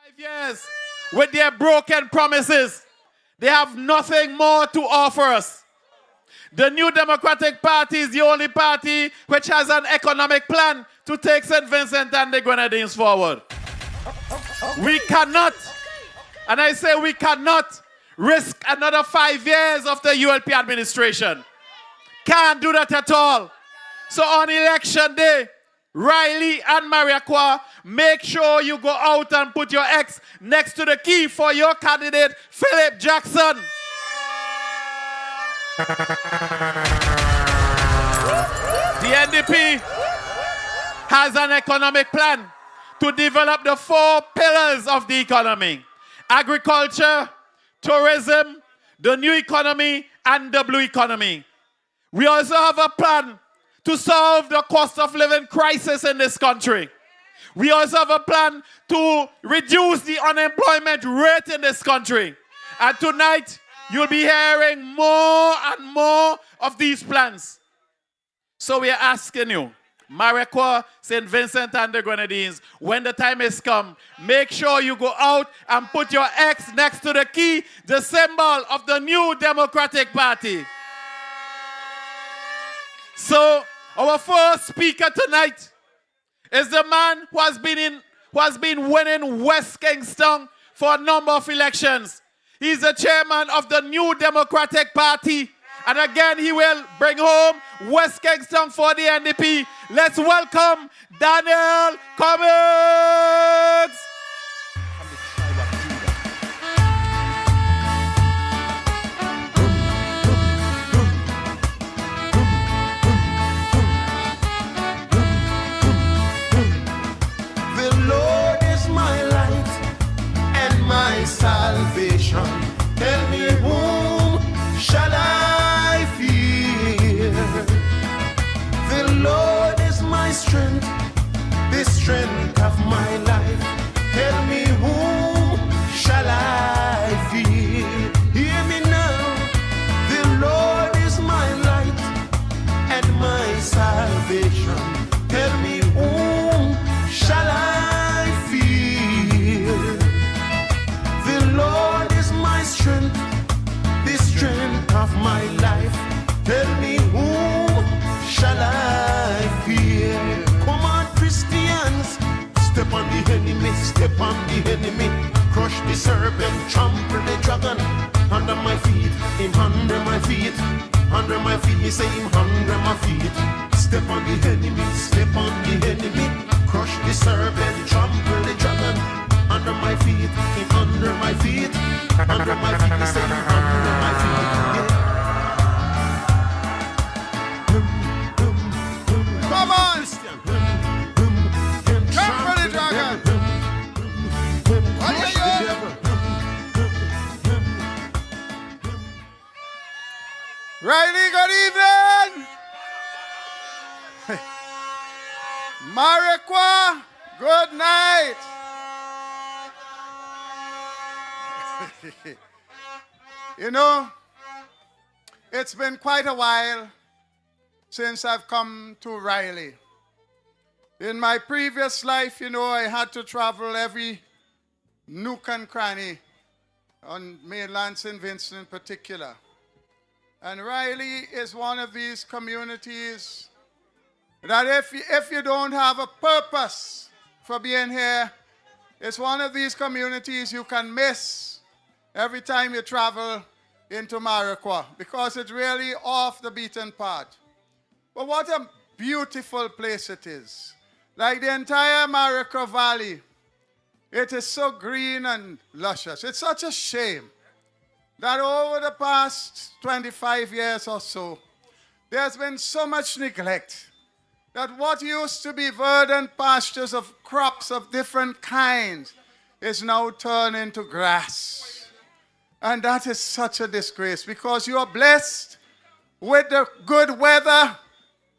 5 years with their broken promises. They have nothing more to offer us. The New Democratic Party is the only party which has an economic plan to take St. Vincent and the Grenadines forward. We cannot, and I say we cannot, risk another 5 years of the ULP administration. Can't do that at all. So on election day, Riley and Mariaqua, make sure you go out and put your X next to the key for your candidate, Philip Jackson. The NDP has an economic plan to develop the 4 pillars of the economy: agriculture, tourism, the new economy, and the blue economy. We also have a plan to solve the cost of living crisis in this country. We also have a plan to reduce the unemployment rate in this country. And tonight, you'll be hearing more and more of these plans. So we are asking you, Mariaqua, St. Vincent and the Grenadines, when the time is come, make sure you go out and put your X next to the key, the symbol of the New Democratic Party. So our first speaker tonight is the man who has been winning West Kingston for a number of elections. He's the chairman of the New Democratic Party. And again, he will bring home West Kingston for the NDP. Let's welcome Daniel Cummings. Salvation. Tell me whom shall I fear? The Lord is my strength, the strength of my life. Tell me whom shall I fear? Hear me now. The Lord is my light and my salvation. Tell me whom shall I fear? Lord is my strength, the strength of my life. Tell me whom shall I fear? Come on, Christians, step on the enemy, step on the enemy. Crush the serpent, trample the dragon. Under my feet, him under my feet. Under my feet, me say him under my feet. Step on the enemy, step on the enemy. Crush the serpent, trample the dragon. Under my feet, him under my feet. Under my feet, he say him under my feet. Yeah. Come on! Come for the dragon! Riley, good evening! Mariaqua, good night! You know, it's been quite a while since I've come to Riley. In my previous life, you know, I had to travel every nook and cranny on mainland St. Vincent in particular. And Riley is one of these communities that if you don't have a purpose for being here, it's one of these communities you can miss every time you travel into Mariaqua, because it's really off the beaten path. But what a beautiful place it is. Like the entire Mariaqua Valley, it is so green and luscious. It's such a shame that over the past 25 years or so, there's been so much neglect that what used to be verdant pastures of crops of different kinds is now turned into grass. And that is such a disgrace, because you are blessed with the good weather,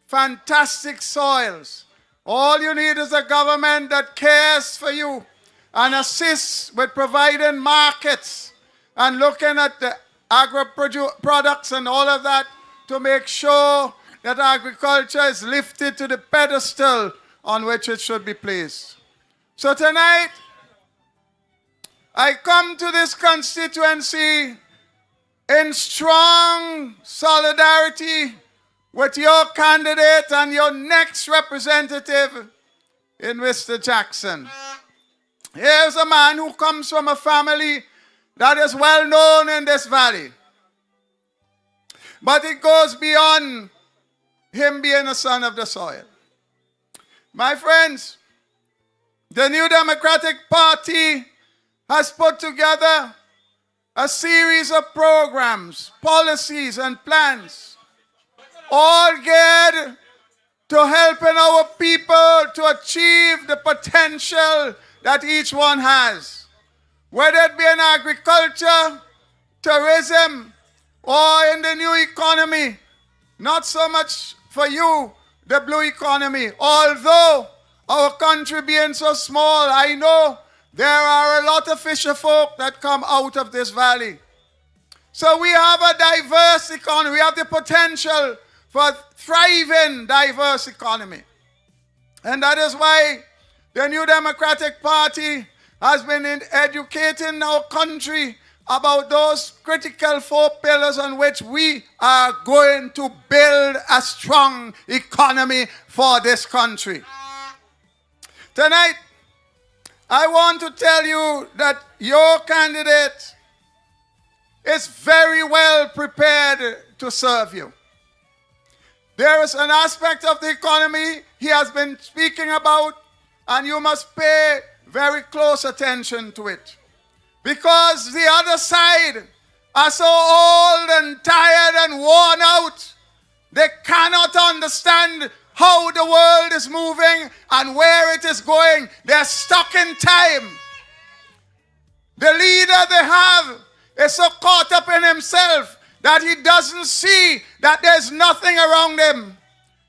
fantastic soils. All you need is a government that cares for you and assists with providing markets and looking at the agro-products and all of that to make sure that agriculture is lifted to the pedestal on which it should be placed. So tonight, I come to this constituency in strong solidarity with your candidate and your next representative in Mr. Jackson. Here's a man who comes from a family that is well known in this valley. But it goes beyond him being a son of the soil. My friends, the New Democratic Party has put together a series of programs, policies, and plans, all geared to helping our people to achieve the potential that each one has. Whether it be in agriculture, tourism, or in the new economy, not so much for you, the blue economy. Although our country being so small, I know there are a lot of fisher folk that come out of this valley. So we have a diverse economy. We have the potential for a thriving, diverse economy. And that is why the New Democratic Party has been educating our country about those critical 4 pillars on which we are going to build a strong economy for this country. Tonight, I want to tell you that your candidate is very well prepared to serve you. There is an aspect of the economy he has been speaking about, and you must pay very close attention to it. Because the other side are so old and tired and worn out, they cannot understand how the world is moving and where it is going. They're stuck in time. The leader they have is so caught up in himself that he doesn't see that there's nothing around him.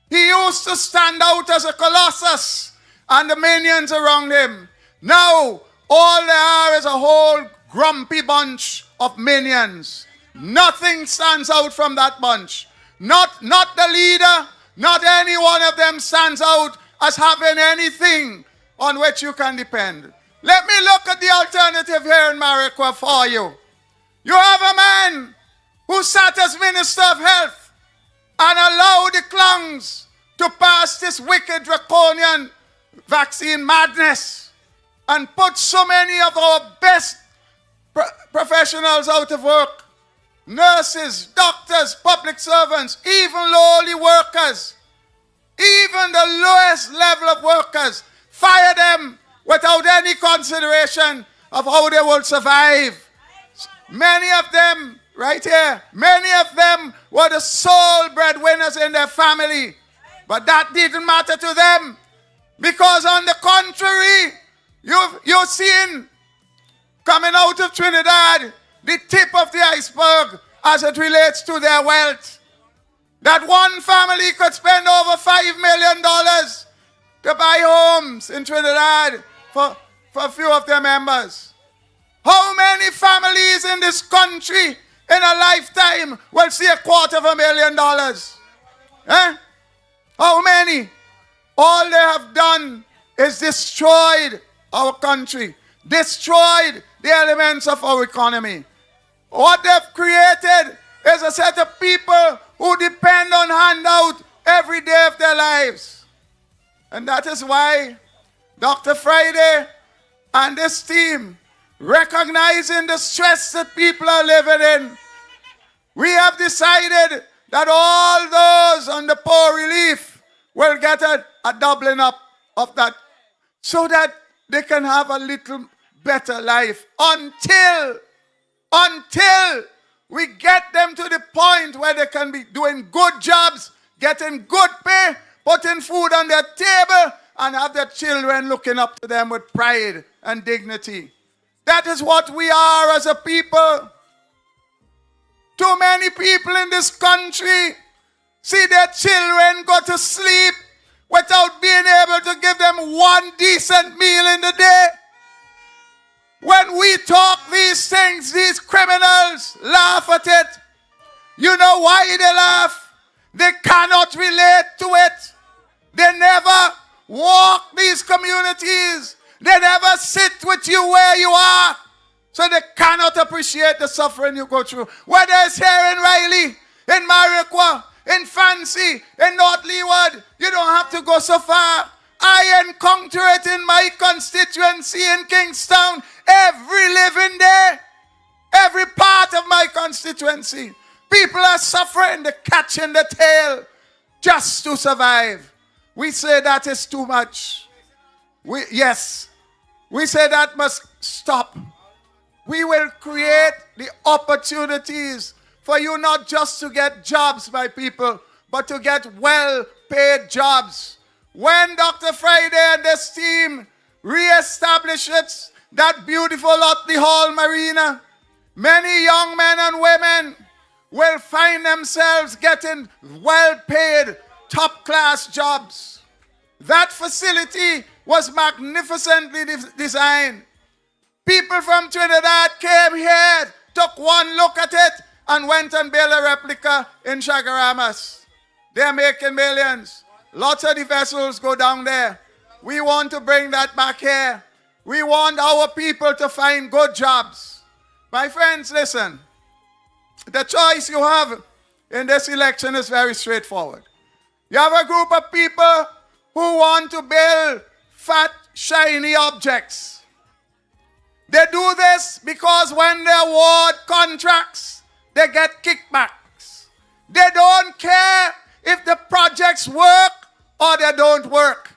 He used to stand out as a colossus and the minions around him. Now, all there are is a whole grumpy bunch of minions. Nothing stands out from that bunch. Not the leader, not any one of them stands out as having anything on which you can depend. Let me look at the alternative here in Mariqua for you. You have a man who sat as Minister of Health and allowed the clowns to pass this wicked draconian vaccine madness and put so many of our best professionals out of work. Nurses, doctors, public servants, even lowly workers, even the lowest level of workers, fire them without any consideration of how they will survive. Many of them, right here, many of them were the sole breadwinners in their family. But that didn't matter to them. Because on the contrary, you've seen coming out of Trinidad the tip of the iceberg as it relates to their wealth. That one family could spend over $5 million to buy homes in Trinidad for a few of their members. How many families in this country in a lifetime will see $250,000? Eh? How many? All they have done is destroyed our country, destroyed the elements of our economy. What they've created is a set of people who depend on handout every day of their lives. And that is why Dr. Friday and this team, recognizing the stress that people are living in, we have decided that all those on the poor relief will get a doubling up of that so that they can have a little better life until we get them to the point where they can be doing good jobs, getting good pay, putting food on their table, and have their children looking up to them with pride and dignity. That is what we are as a people. Too many people in this country see their children go to sleep without being able to give them one decent meal in the day. When we talk these things, these criminals laugh at it. You know why they laugh? They cannot relate to it. They never walk these communities. They never sit with you where you are. So they cannot appreciate the suffering you go through. Whether it's here in Riley, in Mariquah, in Fancy, in North Leeward, you don't have to go so far. I encounter it in my constituency in Kingstown every living day. Every part of my constituency. People are suffering, they're catching the tail just to survive. We say that is too much. We say that must stop. We will create the opportunities for you not just to get jobs, my people, but to get well-paid jobs. When Dr. Friday and this team reestablishes that beautiful Otley Hall Marina, many young men and women will find themselves getting well-paid, top-class jobs. That facility was magnificently designed. People from Trinidad came here, took one look at it, and went and built a replica in Chagaramas. They're making millions. Lots of the vessels go down there. We want to bring that back here. We want our people to find good jobs. My friends, listen. The choice you have in this election is very straightforward. You have a group of people who want to build fat, shiny objects. They do this because when they award contracts, they get kickbacks. They don't care if the projects work or they don't work.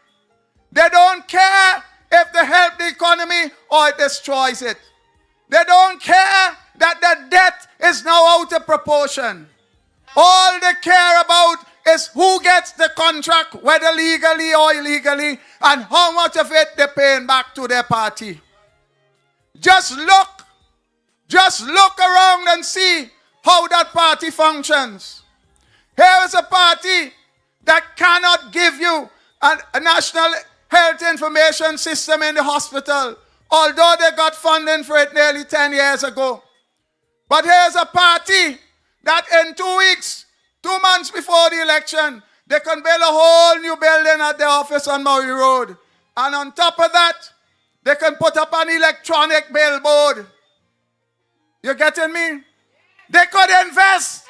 They don't care if they help the economy or it destroys it. They don't care that the debt is now out of proportion. All they care about is who gets the contract, whether legally or illegally, and how much of it they're paying back to their party. Just look around and see how that party functions. Here is a party that cannot give you a national health information system in the hospital, although they got funding for it nearly 10 years ago. But here's a party that in 2 weeks, 2 months before the election, they can build a whole new building at their office on Murray Road. And on top of that, they can put up an electronic billboard. You getting me? They could invest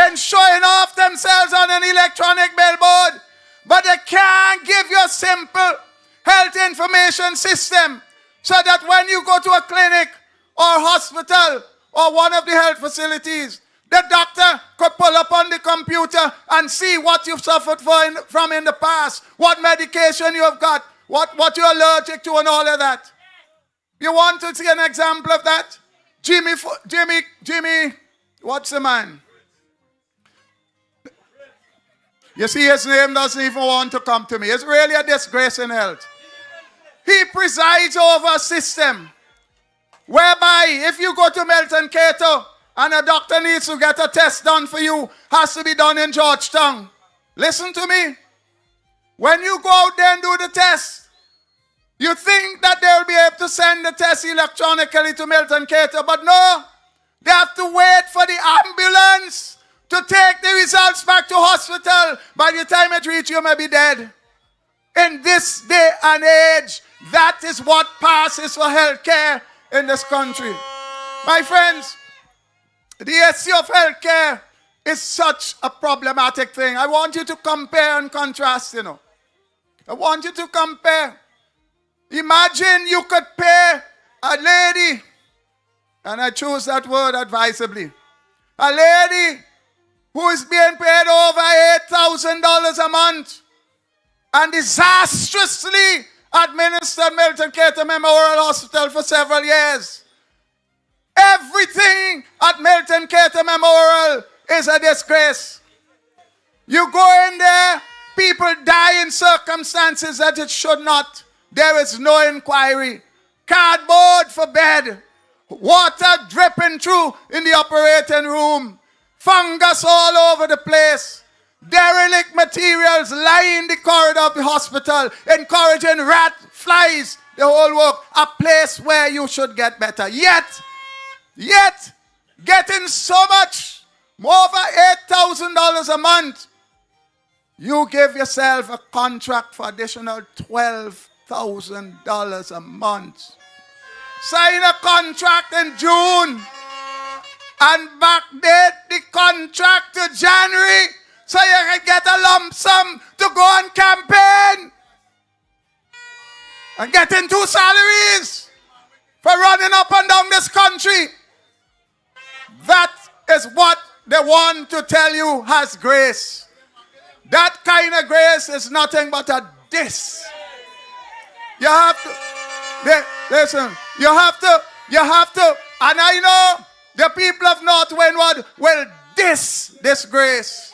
in showing off themselves on an electronic billboard, but they can't give you a simple health information system so that when you go to a clinic or hospital or one of the health facilities, the doctor could pull up on the computer and see what you've suffered from in the past, what medication you have got, what you're allergic to and all of that. You want to see an example of that? Jimmy, what's the man? You see, his name doesn't even want to come to me. It's really a disgrace in health. He presides over a system whereby if you go to Milton Cato and a doctor needs to get a test done for you, has to be done in Georgetown. Listen to me. When you go out there and do the test, you think that they will be able to send the test electronically to Milton Cato, but no. They have to wait for the ambulance to take the results back to hospital. By the time it reaches you, may be dead. In this day and age, that is what passes for healthcare in this country. My friends, the issue of healthcare is such a problematic thing. I want you to compare and contrast, I want you to compare. Imagine you could pay a lady, and I choose that word advisably, a lady who is being paid over $8,000 a month and disastrously administered Milton Cato Memorial Hospital for several years. Everything at Milton Cato Memorial is a disgrace. You go in there, people die in circumstances that it should not. There is no inquiry. Cardboard for bed. Water dripping through in the operating room. Fungus all over the place. Derelict materials lying the corridor of the hospital, encouraging rat, flies, the whole work. A place where you should get better. Yet, getting so much, over $8,000 a month, you give yourself a contract for additional $12,000 a month. sign a contract in June and backdate the contract to January so you can get a lump sum to go on campaign and getting 2 salaries for running up and down this country. That is what they want to tell you has grace. That kind of grace is nothing but a diss. You have to, listen, you have to, and I know the people of North Windward will diss this grace.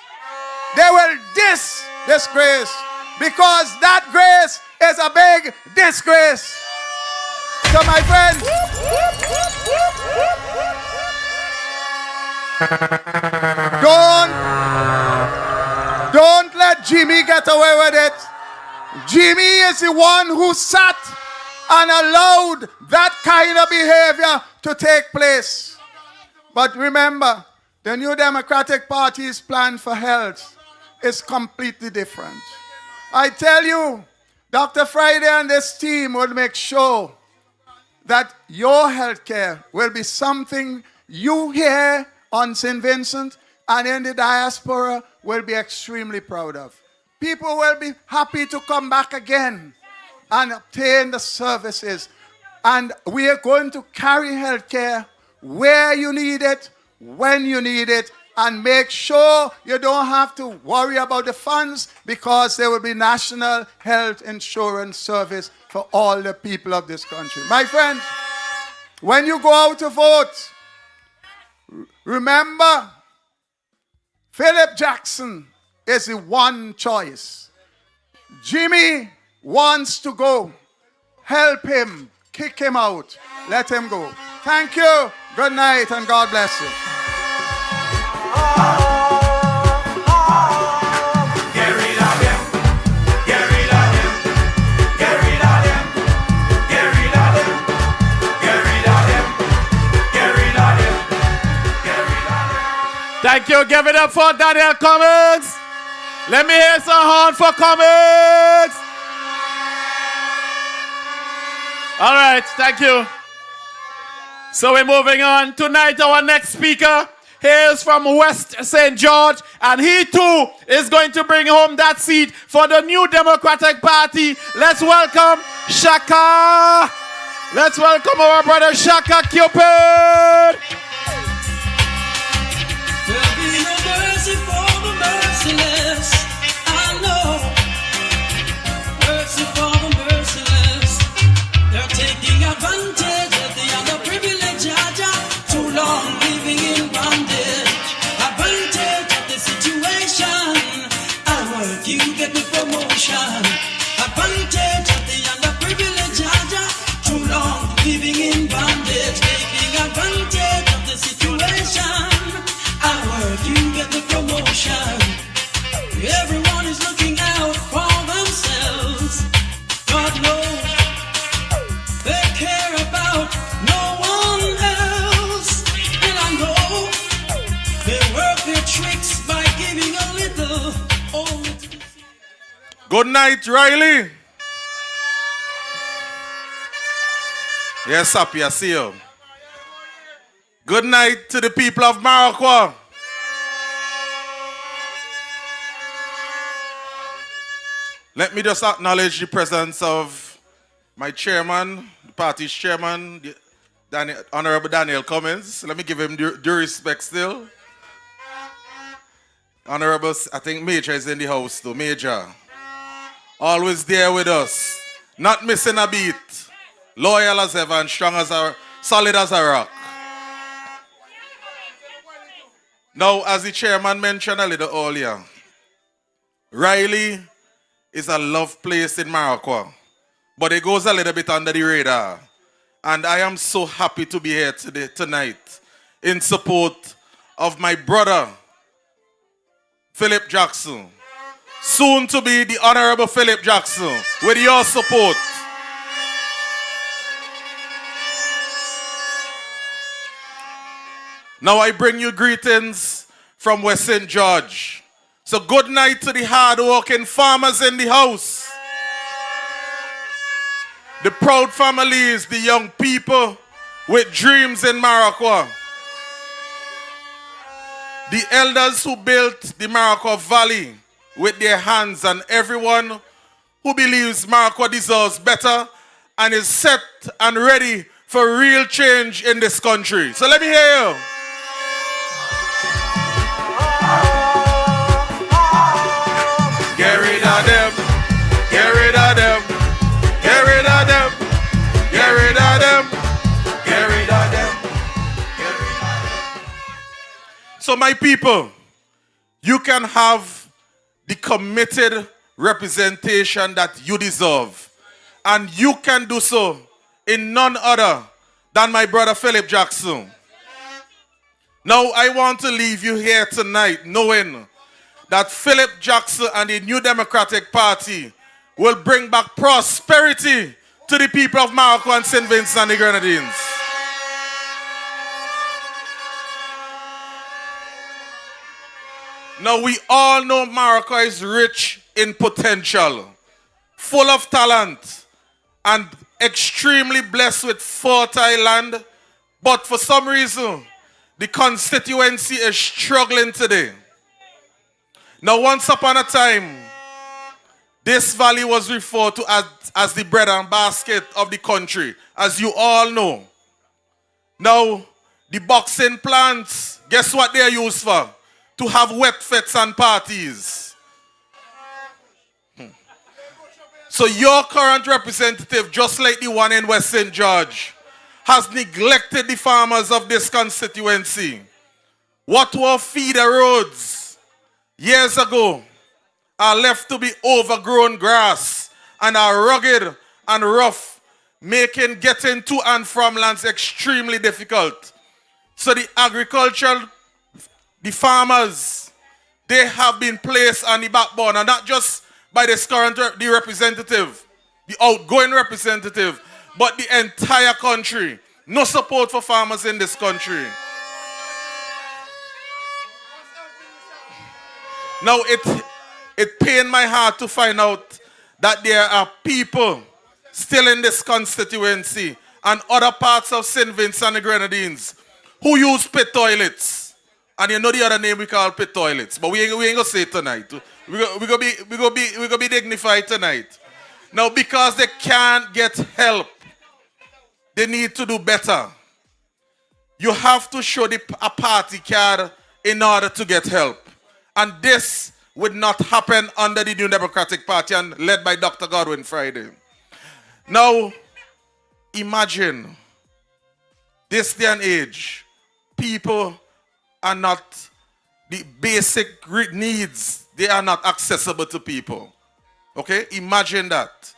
They will diss this grace because that grace is a big disgrace. So my friends, don't let Jimmy get away with it. Jimmy is the one who sat and allowed that kind of behavior to take place. But remember, the New Democratic Party's plan for health is completely different. I tell you, Dr. Friday and this team will make sure that your health care will be something you here on St. Vincent and in the diaspora will be extremely proud of. People will be happy to come back again and obtain the services. And we are going to carry health care where you need it, when you need it, and make sure you don't have to worry about the funds because there will be national health insurance service for all the people of this country. My friends, when you go out to vote, remember, Philip Jackson is the one choice. Jimmy wants to go. Help him. Kick him out. Let him go. Thank you. Good night and God bless you. Thank you. Give it up for Daniel Cummings. Let me hear some horn for Cummings. All right. Thank you. So we're moving on. Tonight, our next speaker hails from West St. George, and he too is going to bring home that seat for the New Democratic Party. Let's welcome Shaka. Let's welcome our brother Shaka Cupid. There'll be no mercy for the merciless. I know. Mercy for the merciless. They're taking advantage of the underprivileged. Too long living in bondage. Advantage of the situation. I work, you get the promotion. Advantage of the underprivileged. Too long living in bondage. Taking advantage of the situation. I work, you get the promotion. Everyone is looking out for themselves. God knows they care about no one else. And I know they work their tricks by giving a little. Good night, Riley. Yes, up, yes, see you. Good night to the people of Maraqua. Let me just acknowledge the presence of my chairman, the party's chairman, Honorable Daniel Cummings. Let me give him due respect still. Honorable, I think Major is in the house too. Major. Always there with us. Not missing a beat. Loyal as ever and strong as a, solid as a rock. Now, as the chairman mentioned a little earlier, Riley is a love place in Maraqua, but it goes a little bit under the radar. And I am so happy to be here tonight in support of my brother, Philip Jackson. Soon to be the Honorable Philip Jackson, with your support. Now I bring you greetings from West St. George. So good night to the hard-working farmers in the house. The proud families, the young people, with dreams in Maracua. The elders who built the Maracua Valley with their hands, and everyone who believes Maracua deserves better and is set and ready for real change in this country. So let me hear you. Get rid of them. Get rid of them. Get rid of them. Get rid of them. Get rid of them. Get rid of them. So my people, you can have the committed representation that you deserve. And you can do so in none other than my brother Philip Jackson. Now I want to leave you here tonight knowing that Philip Jackson and the New Democratic Party will bring back prosperity to the people of Maracua and St. Vincent and the Grenadines. Now we all know Maracua is rich in potential, full of talent, and extremely blessed with fertile land, but for some reason, the constituency is struggling today. Now, once upon a time, this valley was referred to as the bread and basket of the country, as you all know. Now, the boxing plants, guess what they are used for? To have wet fests and parties. So your current representative, just like the one in West St. George, has neglected the farmers of this constituency. What were feeder roads years ago are left to be overgrown grass and are rugged and rough, making getting to and from lands extremely difficult. So the farmers, they have been placed on the backbone, and not just by this current the representative, the outgoing representative, but the entire country. No support for farmers in this country. Now it pained my heart to find out that there are people still in this constituency and other parts of St. Vincent and the Grenadines who use pit toilets. And you know the other name we call pit toilets, but we ain't gonna say it tonight. We gonna be dignified tonight. Now, because they can't get help, they need to do better. You have to show a party card in order to get help. And this would not happen under the New Democratic Party and led by Dr. Godwin Friday. Now, imagine this day and age, people are not, the basic needs, they are not accessible to people. Okay? Imagine that.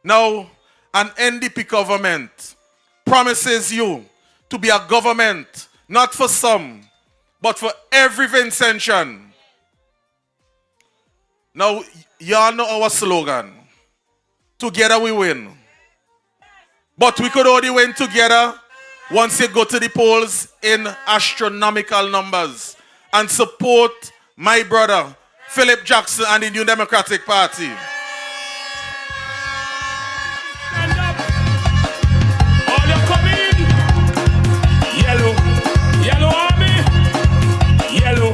Now, an NDP government promises you to be a government, not for some, but for every Vincentian. Now, y'all know our slogan. Together we win. But we could only win together once you go to the polls in astronomical numbers and support my brother, Philip Jackson and the New Democratic Party. Stand up. All you come in. Yellow. Yellow army. Yellow.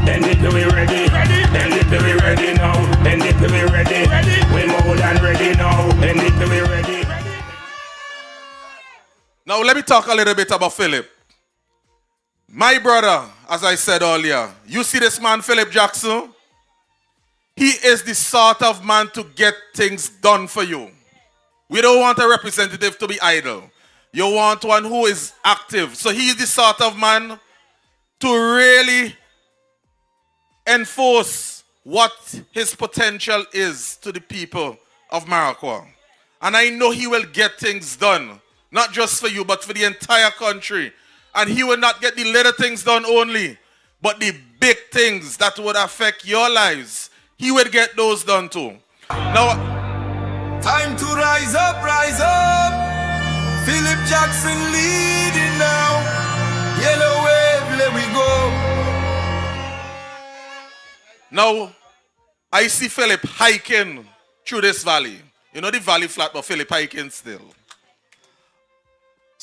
NDP we ready. NDP we ready now. NDP we ready. We more than ready now. NDP we ready. Now let me talk a little bit about Philip. My brother, as I said earlier, you see this man, Philip Jackson? He is the sort of man to get things done for you. We don't want a representative to be idle. You want one who is active. So he is the sort of man to really enforce what his potential is to the people of Maracua. And I know he will get things done, not just for you, but for the entire country. And he will not get the little things done only, but the big things that would affect your lives. He would get those done too. Now, time to rise up, rise up. Philip Jackson leading now. Yellow wave, let we go. Now, I see Philip hiking through this valley. You know the valley flat, but Philip hiking still.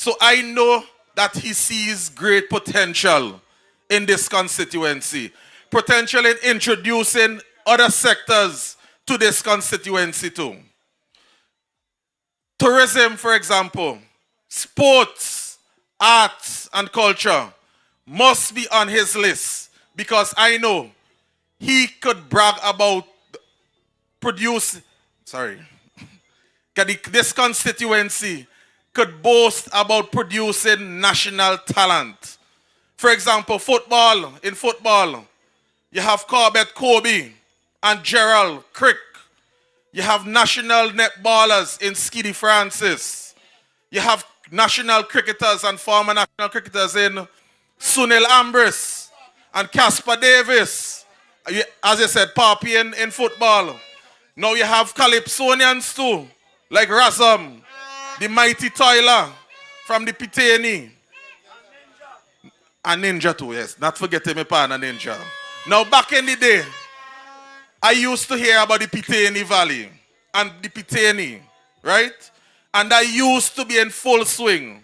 So I know that he sees great potential in this constituency. Potential in introducing other sectors to this constituency too. Tourism, for example, sports, arts, and culture must be on his list because I know he could brag about this constituency could boast about producing national talent. For example, football. In football, you have Corbett Kobe and Gerald Crick. You have national netballers in Skiddy Francis. You have national cricketers and former national cricketers in Sunil Ambrose and Casper Davis. As I said, Papi in football. Now you have Calypsonians too, like Razam, the mighty Tyler from the Pitani. And Ninja too, yes. Not forgetting my partner Ninja. Now back in the day, I used to hear about the Pitani Valley and the Pitani, right? And I used to be in full swing.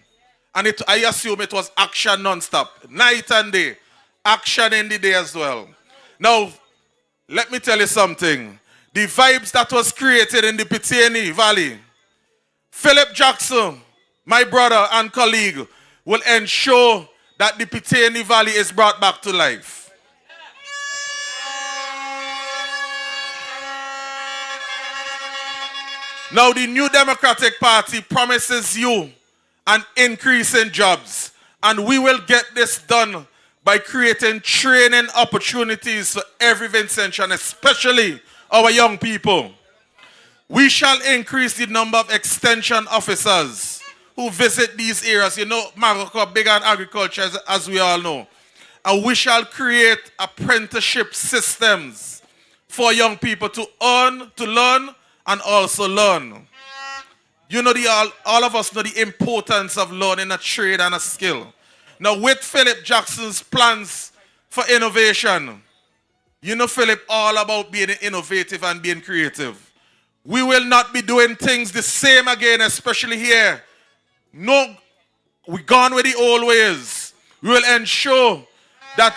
And I assume it was action non-stop, night and day. Action in the day as well. Now, let me tell you something. The vibes that was created in the Pitani Valley, Philip Jackson, my brother and colleague, will ensure that the Pitani Valley is brought back to life. Now the New Democratic Party promises you an increase in jobs, and we will get this done by creating training opportunities for every Vincentian, especially our young people. We shall increase the number of extension officers who visit these areas. You know, Maroko big on agriculture, as we all know. And we shall create apprenticeship systems for young people to earn, to learn, and also learn. You know, all of us know the importance of learning a trade and a skill. Now, with Philip Jackson's plans for innovation, you know, Philip, all about being innovative and being creative. We will not be doing things the same again, especially here. No, we're gone with the old ways. We will ensure that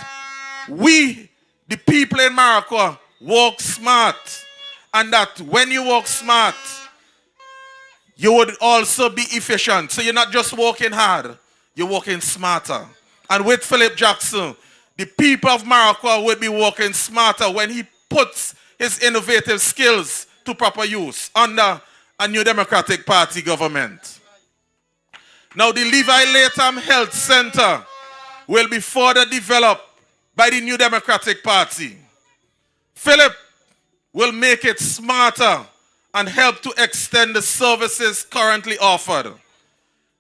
we, the people in Maracua, work smart. And that when you work smart, you would also be efficient. So you're not just working hard, you're working smarter. And with Philip Jackson, the people of Maracua would be working smarter when he puts his innovative skills to proper use under a New Democratic Party government. Now the Levi Latham Health Center will be further developed by the New Democratic Party. Philip will make it smarter and help to extend the services currently offered.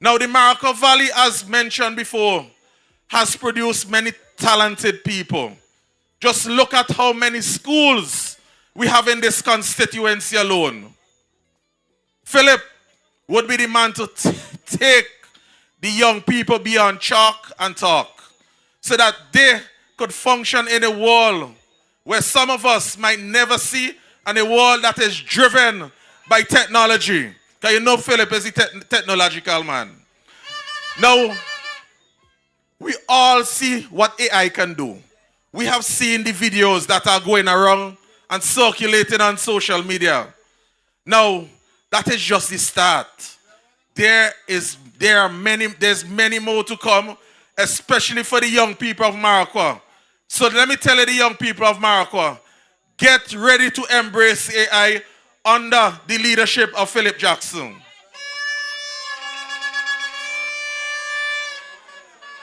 Now the Maracua Valley, as mentioned before, has produced many talented people. Just look at how many schools we have in this constituency alone. Philip would be the man to take the young people beyond chalk and talk so that they could function in a world where some of us might never see, and a world that is driven by technology. Because you know Philip is a technological man. Now, we all see what AI can do. We have seen the videos that are going around and circulating on social media. Now, that is just the start. There's many more to come, especially for the young people of Maracua. So let me tell you, the young people of Maracua, get ready to embrace AI under the leadership of Philip Jackson.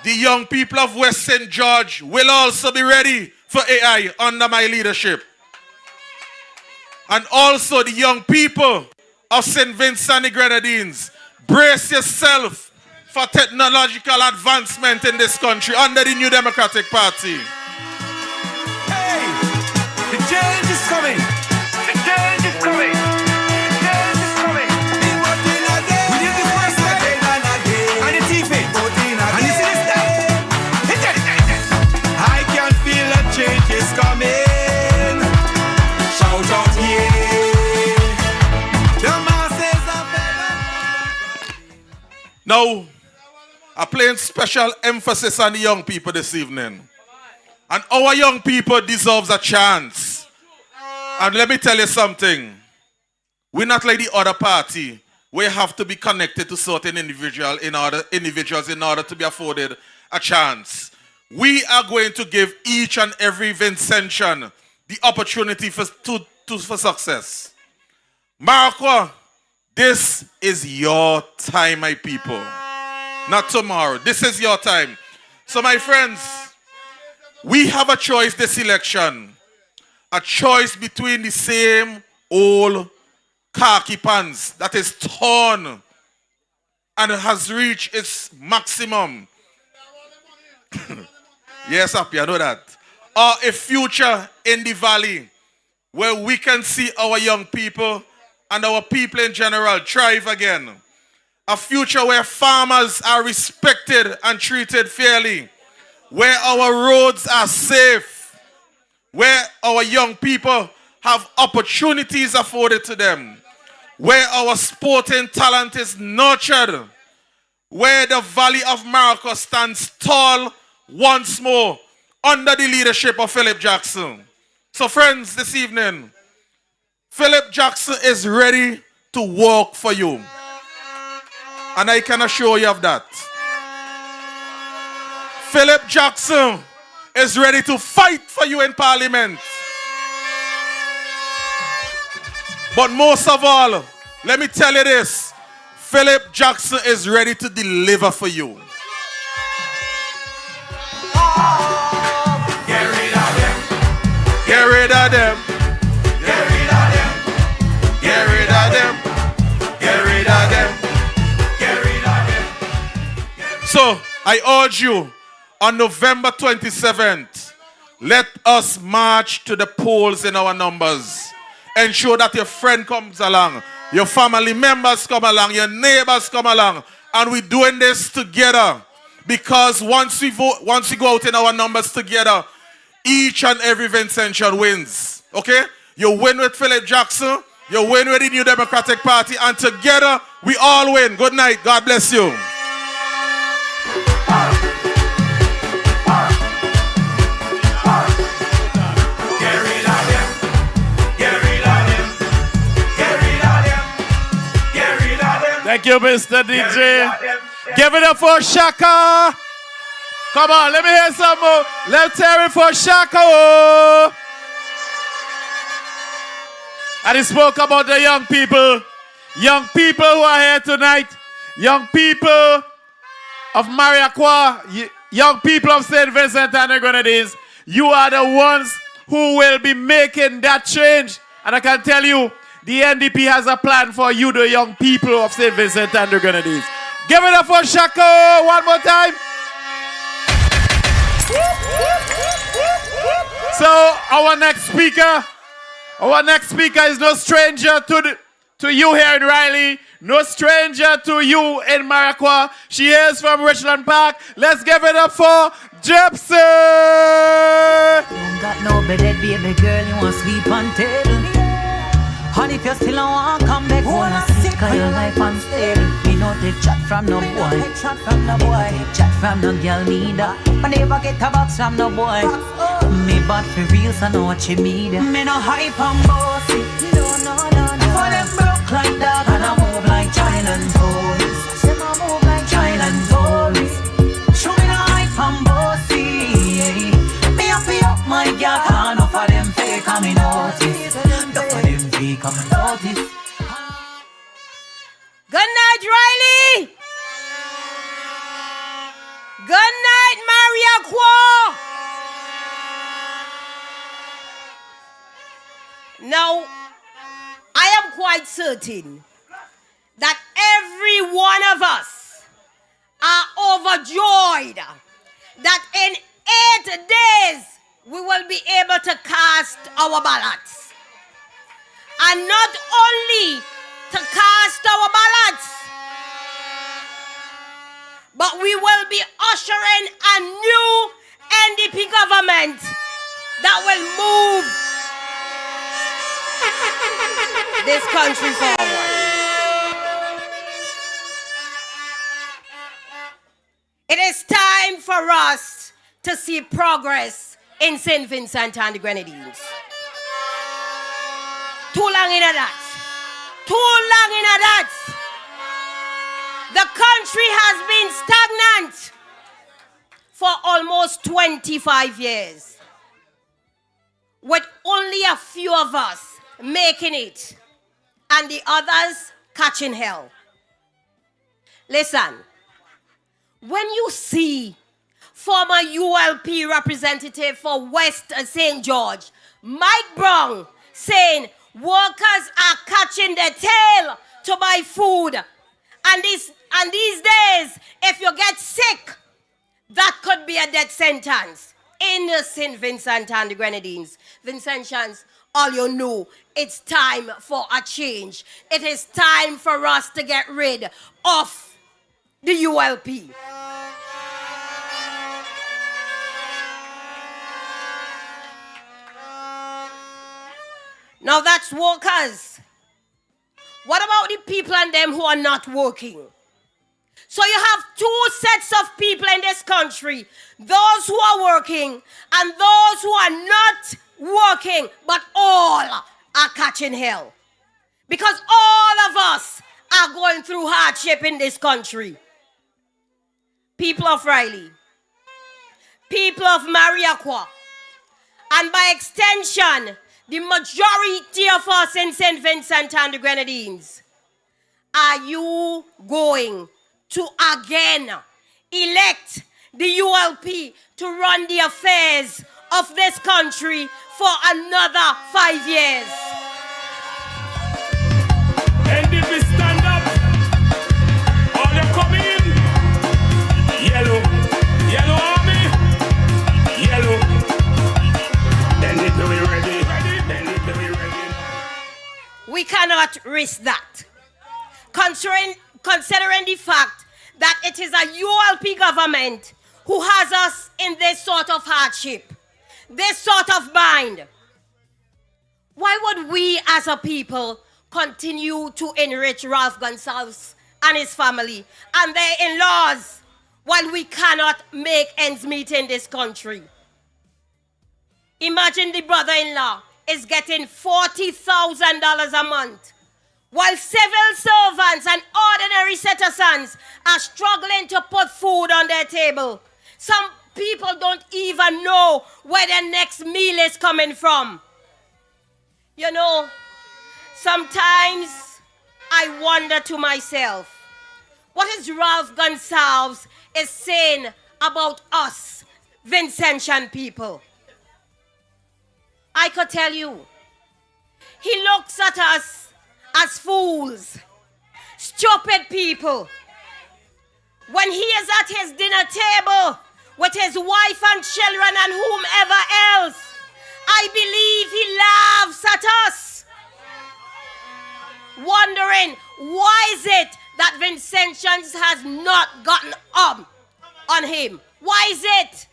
The young people of West St. George will also be ready for AI under my leadership. And also the young people of St. Vincent and the Grenadines, brace yourself for technological advancement in this country under the New Democratic Party. Hey, the change is coming. The change is coming. The change is coming. We did the first again and again. And the TV. And you see this stuff? I can feel a change is coming. Shout out here. The masses are better. Now, I'm playing special emphasis on the young people this evening. And our young people deserves a chance. And let me tell you something. We're not like the other party. We have to be connected to certain individuals in order to be afforded a chance. We are going to give each and every Vincentian the opportunity for success. Marco, this is your time, my people. Not tomorrow. This is your time. So, my friends, we have a choice this election. A choice between the same old khaki pants that is torn and has reached its maximum. Yes, Happy, I know that. Or a future in the valley where we can see our young people and our people in general thrive again. A future where farmers are respected and treated fairly. Where our roads are safe. Where our young people have opportunities afforded to them. Where our sporting talent is nurtured. Where the Valley of Morocco stands tall once more under the leadership of Philip Jackson. So friends, this evening, Philip Jackson is ready to work for you. And I can assure you of that. Philip Jackson is ready to fight for you in Parliament. But most of all, let me tell you this. Philip Jackson is ready to deliver for you. Get rid of them. Get rid of them. Get rid of them. Get rid of them. Get rid of them. Get rid of them. So, I urge you, on November 27th, let us march to the polls in our numbers. Ensure that your friend comes along, your family members come along, your neighbors come along, and we're doing this together. Because once we go out in our numbers together, each and every Vincentian wins. Okay? You win with Philip Jackson, you win with the New Democratic Party, and together we all win. Good night. God bless you. Thank you, Mr. DJ. Give it up for Shaka. Come on, let me hear some more. Let's hear it for Shaka. Oh. And he spoke about the young people. Young people who are here tonight. Young people of Mariaqua. Young people of St. Vincent and the Grenadines. You are the ones who will be making that change. And I can tell you, the NDP has a plan for you, the young people of St. Vincent and the Grenadines. Give it up for Shaka one more time. So our next speaker is no stranger to you here in Riley, no stranger to you in Mariaqua. She is from Richland Park. Let's give it up for Gypsy. Don't got no bed, baby girl, you want sleep on table. And if you still don't want to come back, wanna sick of your life unstable. Me no take chat from no boy. Me take chat from no girl neither. I never get a box from no boy. Me bad for real, so know what you mean. Me no hype and bossy. No. For them broke like that, and I move like child and toys. Child and toys. Show me no hype and bossy. Me happy up my girl, can't enough of them fake and me notice. Enough of them fake and me notice. Good night, Riley. Good night, Mariaqua. Now, I am quite certain that every one of us are overjoyed that in 8 days we will be able to cast our ballots. And not only to cast our ballots, but we will be ushering a new NDP government that will move this country forward. It is time for us to see progress in St. Vincent and the Grenadines. Too long in that. Too long in that. The country has been stagnant for almost 25 years, with only a few of us making it and the others catching hell. Listen, when you see former ULP representative for West St. George, Mike Brown, saying workers are catching their tail to buy food, and these days, if you get sick, that could be a death sentence in St. Vincent and the Grenadines. Vincentians, all you know, it's time for a change. It is time for us to get rid of the ULP. Now that's workers. What about the people and them who are not working? So you have two sets of people in this country, those who are working and those who are not working, but all are catching hell. Because all of us are going through hardship in this country. People of Riley, people of Mariaqua, and by extension, the majority of us in St. Vincent and the Grenadines, are you going to again elect the ULP to run the affairs of this country for another 5 years? NDP stand up. All you come in. Yellow. Yellow army. Yellow. NDP we ready. NDP we ready. We cannot risk that. Considering the fact that it is a ULP government who has us in this sort of hardship, this sort of bind. Why would we as a people continue to enrich Ralph Gonsalves and his family and their in-laws while we cannot make ends meet in this country? Imagine the brother-in-law is getting $40,000 a month, while civil servants and ordinary citizens are struggling to put food on their table. Some people don't even know where their next meal is coming from. You know, sometimes I wonder to myself, what is Ralph Gonsalves is saying about us, Vincentian people? I could tell you, he looks at us as fools, stupid people. When he is at his dinner table with his wife and children and whomever else, I believe he laughs at us, wondering why is it that Vincentians has not gotten up on him? Why is it?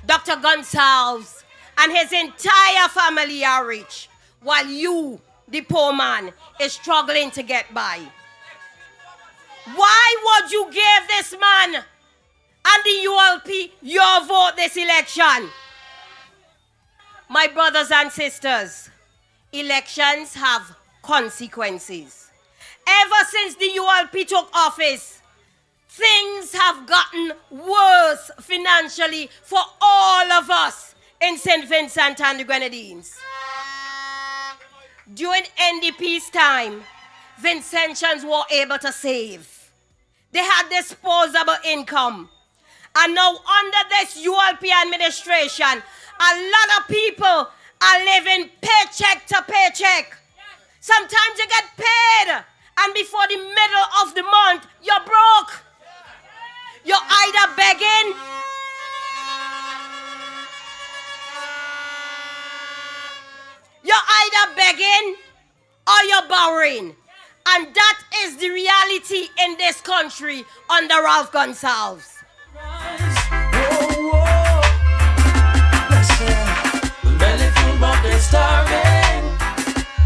Dr. Gonsalves and his entire family are rich, while you, the poor man, is struggling to get by. Why would you give this man and the ULP your vote this election? My brothers and sisters, elections have consequences. Ever since the ULP took office, things have gotten worse financially for all of us in St. Vincent and the Grenadines. During NDP's time, Vincentians were able to save. They had disposable income. And now under this ULP administration, a lot of people are living paycheck to paycheck. Sometimes you get paid, and before the middle of the month, you're broke. You're either begging, or you're borrowing. And that is the reality in this country under Ralph Gonsalves. Belly full but they're starving.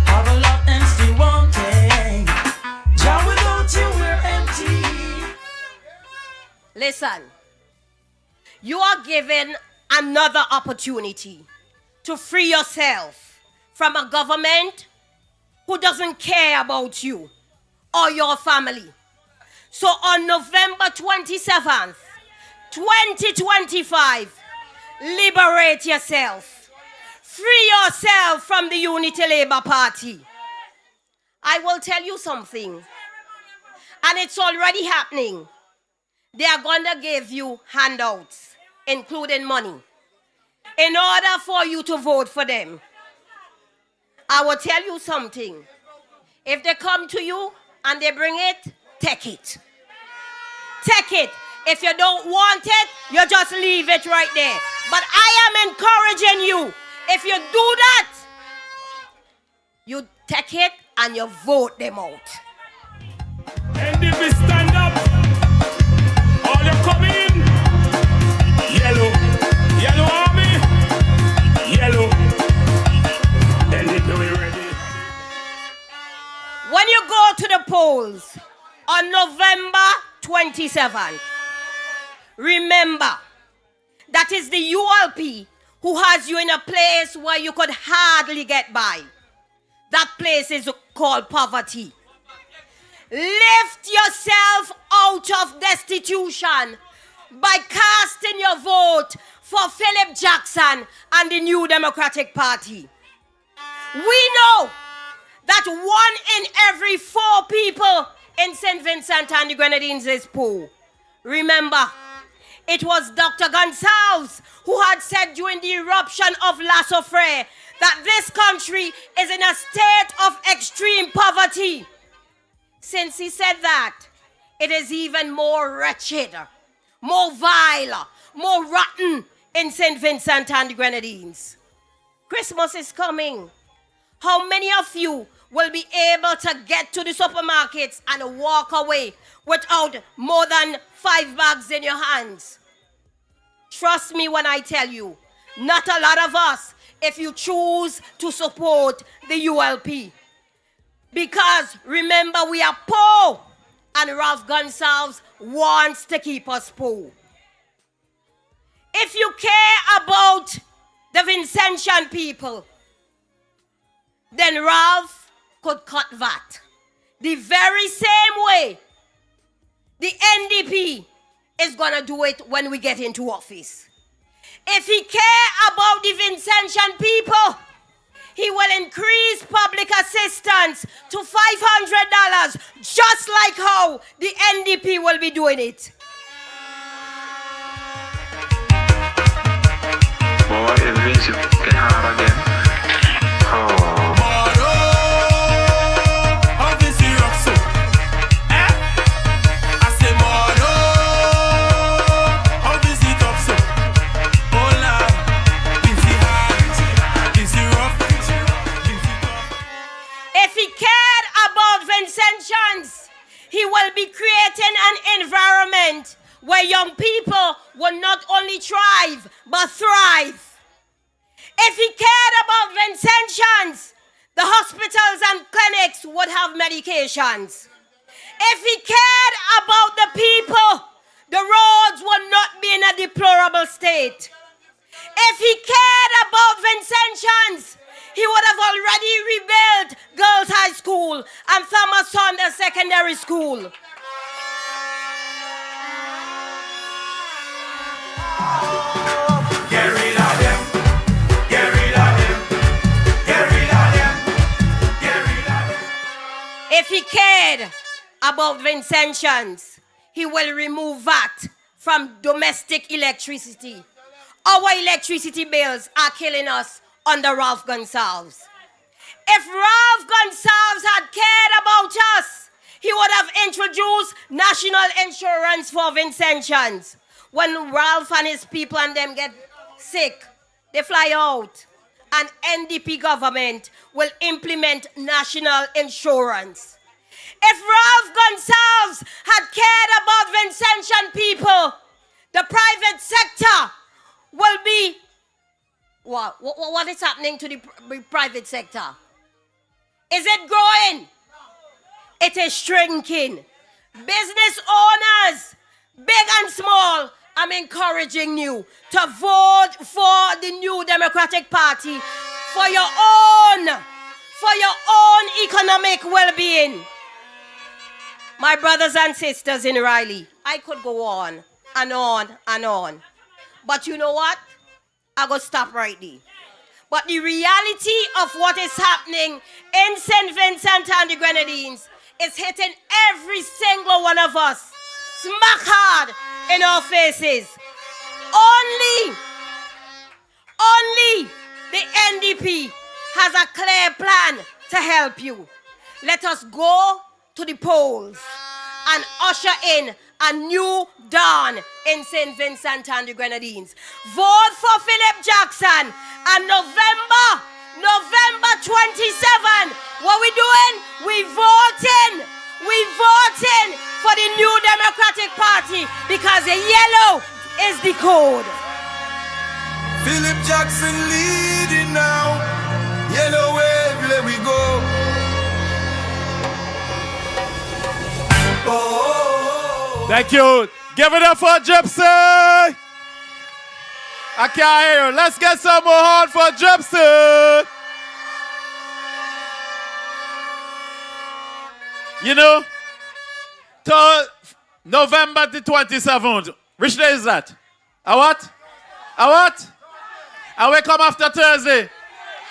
Have a lot and still wanting. Jah, without you we're empty. You are given another opportunity to free yourself from a government who doesn't care about you or your family. So on November 27th, 2025, liberate yourself. Free yourself from the Unity Labour Party. I will tell you something, and it's already happening. They are going to give you handouts, including money, in order for you to vote for them. I will tell you something. If they come to you and they bring it, take it. Take it. If you don't want it, you just leave it right there. But I am encouraging you. If you do that, you take it and you vote them out. NDP stand up. All you come in. Yellow. Yellow army. Yellow. NDP we ready. When you go to the polls on November 27th, remember that is the ULP who has you in a place where you could hardly get by. That place is called poverty. Lift yourself out of destitution by casting your vote for Philip Jackson and the New Democratic Party. We know that 1 in every 4 people in St. Vincent and the Grenadines is poor. Remember, it was Dr. Gonsalves who had said during the eruption of La Soufrière that this country is in a state of extreme poverty. Since he said that, it is even more wretched, more vile, more rotten in St. Vincent and the Grenadines. Christmas is coming. How many of you will be able to get to the supermarkets and walk away without more than 5 bags in your hands? Trust me when I tell you, not a lot of us, if you choose to support the ULP. Because remember, we are poor, and Ralph Gonsalves wants to keep us poor. If you care about the Vincentian people, then Ralph could cut that. The very same way the NDP is going to do it when we get into office. If he cares about the Vincentian people, he will increase public assistance to $500, just like how the NDP will be doing it. Boy, it means you get hard again. Oh. He will be creating an environment where young people will not only thrive, but thrive. If he cared about Vincentians, the hospitals and clinics would have medications. If he cared about the people, the roads would not be in a deplorable state. If he cared about Vincentians, he would have already rebuilt Girls High School and Thomas Saunders Secondary School. Get rid of them. Get rid of them. Get rid of them. Get rid of them. If he cared about Vincentians, he will remove VAT from domestic electricity. Our electricity bills are killing us under Ralph Gonsalves. If Ralph Gonsalves had cared about us, he would have introduced national insurance for Vincentians. When Ralph and his people and them get sick, they fly out. An NDP government will implement national insurance. If Ralph Gonsalves had cared about Vincentian people, the private sector will be... What is happening to the private sector? Is it growing? It is shrinking. Business owners, big and small, I'm encouraging you to vote for the New Democratic Party for your own economic well-being. My brothers and sisters in Riley, I could go on and on and on. But you know what? I gotta stop right there. But the reality of what is happening in St. Vincent and the Grenadines is hitting every single one of us smack hard in our faces. Only the NDP has a clear plan to help you. Let us go to the polls and usher in a new dawn in St. Vincent and the Grenadines. Vote for Philip Jackson and November 27. What we doing? We voting for the New Democratic Party because the yellow is the code. Philip Jackson leading now. Yellow wave, let we go. Oh. Thank you. Give it up for Gypsy. I can't hear you. Let's get some more horn for Gypsy. You know, till November the 27th. Which day is that? A what? A what? And we come after Thursday.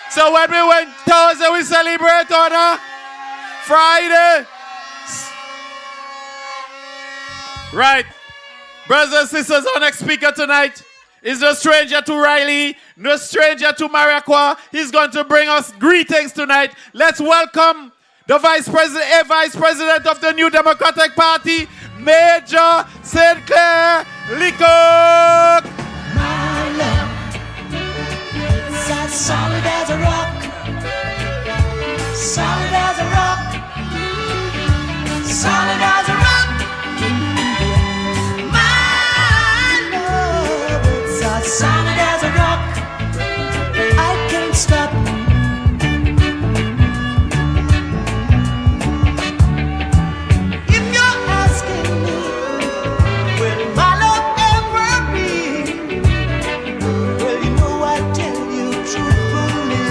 So when we went Thursday, we celebrate on a Friday. Right. Brothers and sisters, our next speaker tonight is no stranger to Riley, no stranger to Mariaqua. He's going to bring us greetings tonight. Let's welcome the Vice President of the New Democratic Party, Major St. Clair Leacock. My love, it's as solid as a rock. Solid as a rock. Solid as a rock. My love, it's as solid as a rock. I can't stop. If you're asking me, will my love ever be? Well, you know I tell you truthfully,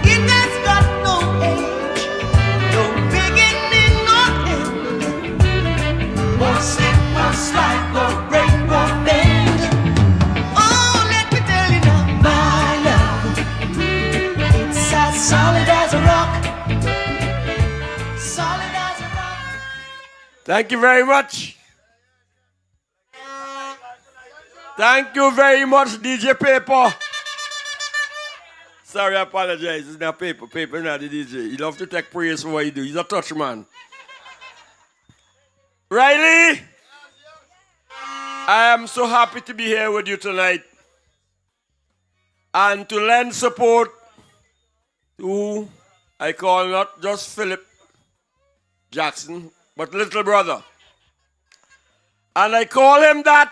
it has got no age, no beginning nor end. Won't slip, won't slide, won't break, won't bend. Oh, let me tell you now, my love, it's as solid as a rock. Solid as a rock. Thank you very much. Thank you very much, DJ Paper. Sorry, I apologize. It's not Paper. Paper not the DJ. He loves to take praise for what he do. He's a touch man. Riley, I am so happy to be here with you tonight and to lend support to, I call not just Philip Jackson, but little brother. And I call him that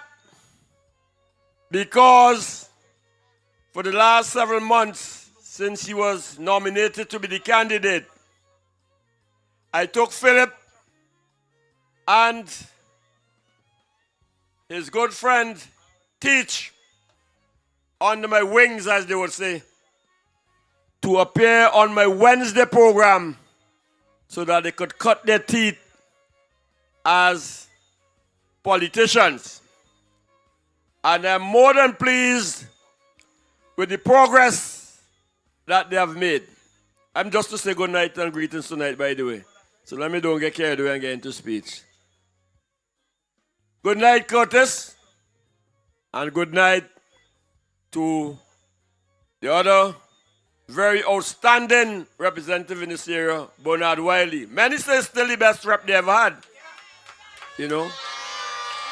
because for the last several months since he was nominated to be the candidate, I took Philip and his good friend Teach under my wings, as they would say, to appear on my Wednesday program so that they could cut their teeth as politicians. And I'm more than pleased with the progress that they have made. I'm just to say good night and greetings tonight, by the way. So let me don't get carried away and get into speech. Good night, Curtis. And good night to the other very outstanding representative in this area, Bernard Wiley. Many say it's still the best rep they ever had. You know?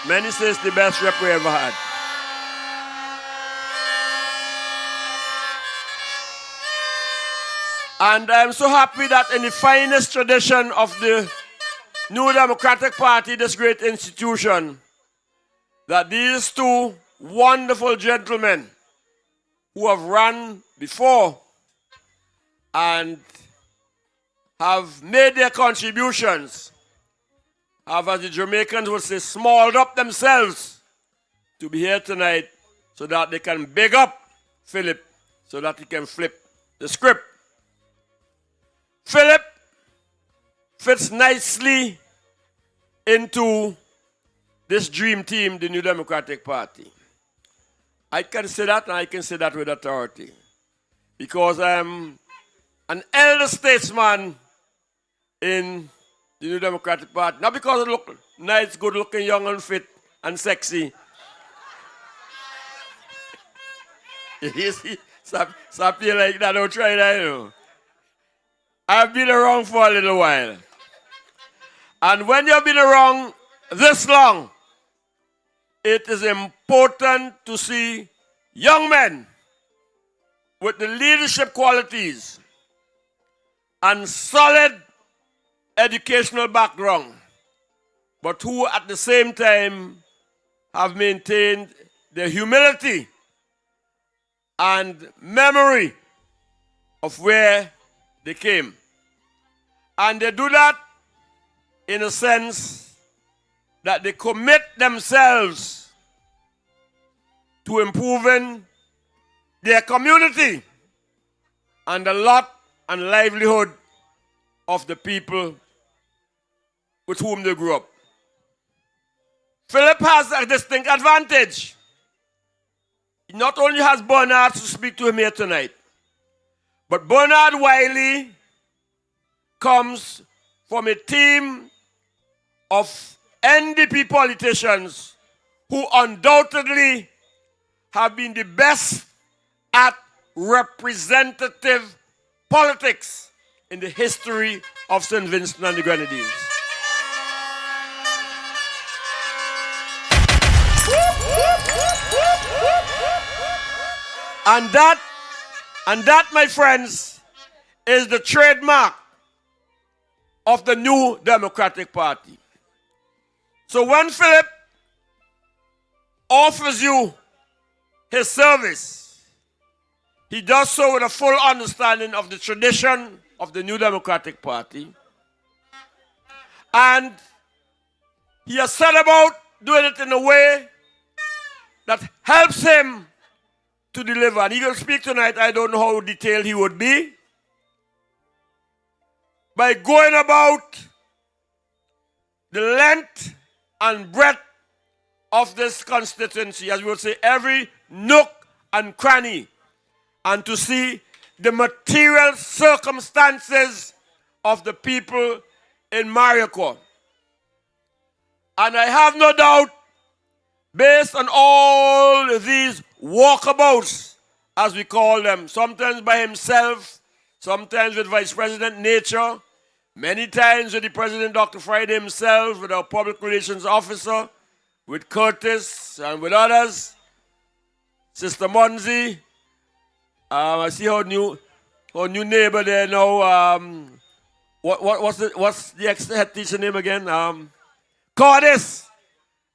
Many say it's the best rep we ever had. And I'm so happy that in the finest tradition of the New Democratic Party, this great institution, that these two wonderful gentlemen who have run before and have made their contributions have, as the Jamaicans would say, smalled up themselves to be here tonight so that they can big up Philip so that he can flip the script. Philip fits nicely into this dream team, the New Democratic Party. I can say that, and I can say that with authority, because I'm an elder statesman in the New Democratic Party. Not because I look nice, good looking, young and fit and sexy. You see, stop you like that, don't try that, you know. I've been around for a little while. And when you've been around this long, it is important to see young men with the leadership qualities and solid educational background, but who at the same time have maintained their humility and memory of where they came. And they do that in a sense that they commit themselves to improving their community and the lot and livelihood of the people with whom they grew up. Philip has a distinct advantage. He not only has Bernard to speak to him here tonight, but Bernard Wiley comes from a team of NDP politicians who undoubtedly have been the best at representative politics in the history of St. Vincent and the Grenadines. And that, my friends, is the trademark of the New Democratic Party. So when Philip offers you his service, he does so with a full understanding of the tradition of the New Democratic Party. And he has set about doing it in a way that helps him to deliver. And he will speak tonight. I don't know how detailed he would be. By going about the length and breadth of this constituency, as we would say, every nook and cranny, and to see the material circumstances of the people in Maricopa. And I have no doubt, based on all these walkabouts, as we call them, sometimes by himself, sometimes with Vice President Nature, many times with the President Dr. Friday himself, with our public relations officer, with Curtis and with others, Sister Munzi. I see her new neighbor there now. What's the ex-head teacher name again? Cortis.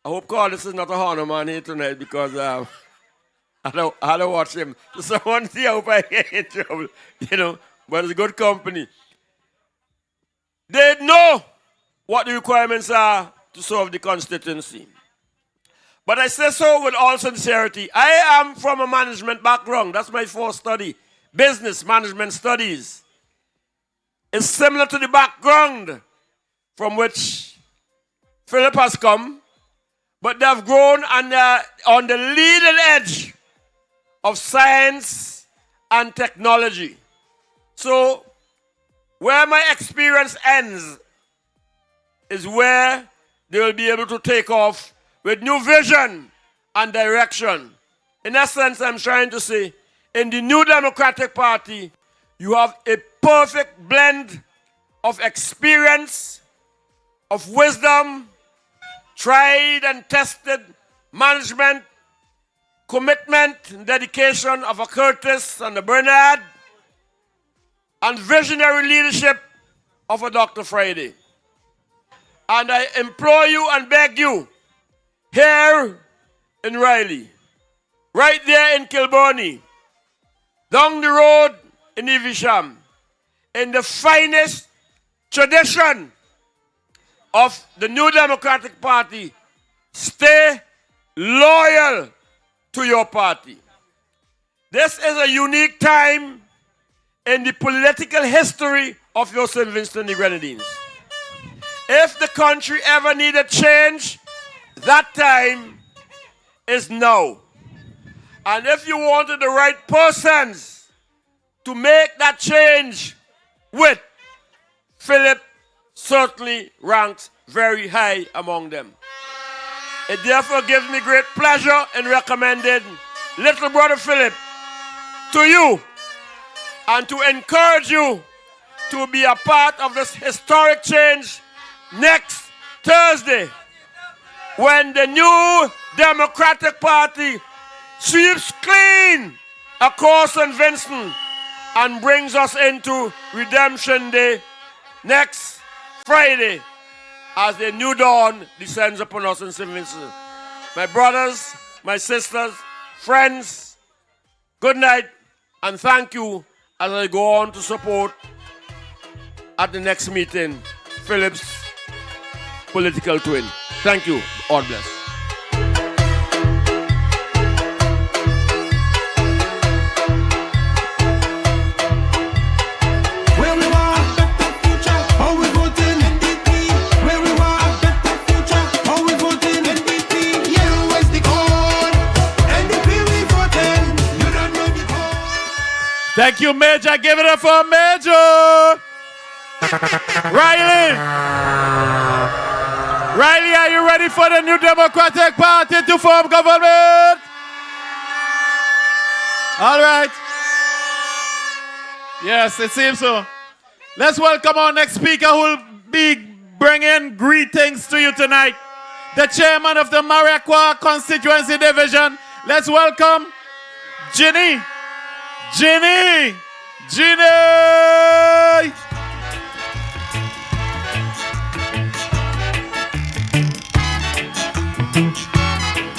I hope Cortis is not a honor man here tonight, because I had to watch him. So Munzi, I hope I get in trouble, you know. But it's a good company. They know what the requirements are to serve the constituency. But I say so with all sincerity. I am from a management background. That's my first study. Business management studies. It's similar to the background from which Philip has come, but they have grown on the leading edge of science and technology. So, where my experience ends is where they will be able to take off with new vision and direction. In essence, I'm trying to say, in the New Democratic Party, you have a perfect blend of experience, of wisdom, tried and tested management, commitment and dedication of a Curtis and a Bernard, and visionary leadership of a Dr. Friday. And I implore you and beg you, here in Riley, right there in Kilburnie, down the road in Evesham, in the finest tradition of the New Democratic Party, stay loyal to your party. This is a unique time in the political history of your St. Vincent and the Grenadines. If the country ever needed change, that time is now. And if you wanted the right persons to make that change with, Philip certainly ranks very high among them. It therefore gives me great pleasure in recommending little brother Philip to you and to encourage you to be a part of this historic change next Thursday when the New Democratic Party sweeps clean across St. Vincent and brings us into Redemption Day next Friday as the new dawn descends upon us in St. Vincent. My brothers, my sisters, friends, good night and thank you as I go on to support at the next meeting Philip's political twin. Thank you. God bless. Thank you, Major. Give it up for Major. Riley. Riley, are you ready for the New Democratic Party to form government? All right. Yes, it seems so. Let's welcome our next speaker who will be bringing greetings to you tonight. The chairman of the Mariaqua Constituency Division. Let's welcome Ginny. Ginny! Ginny!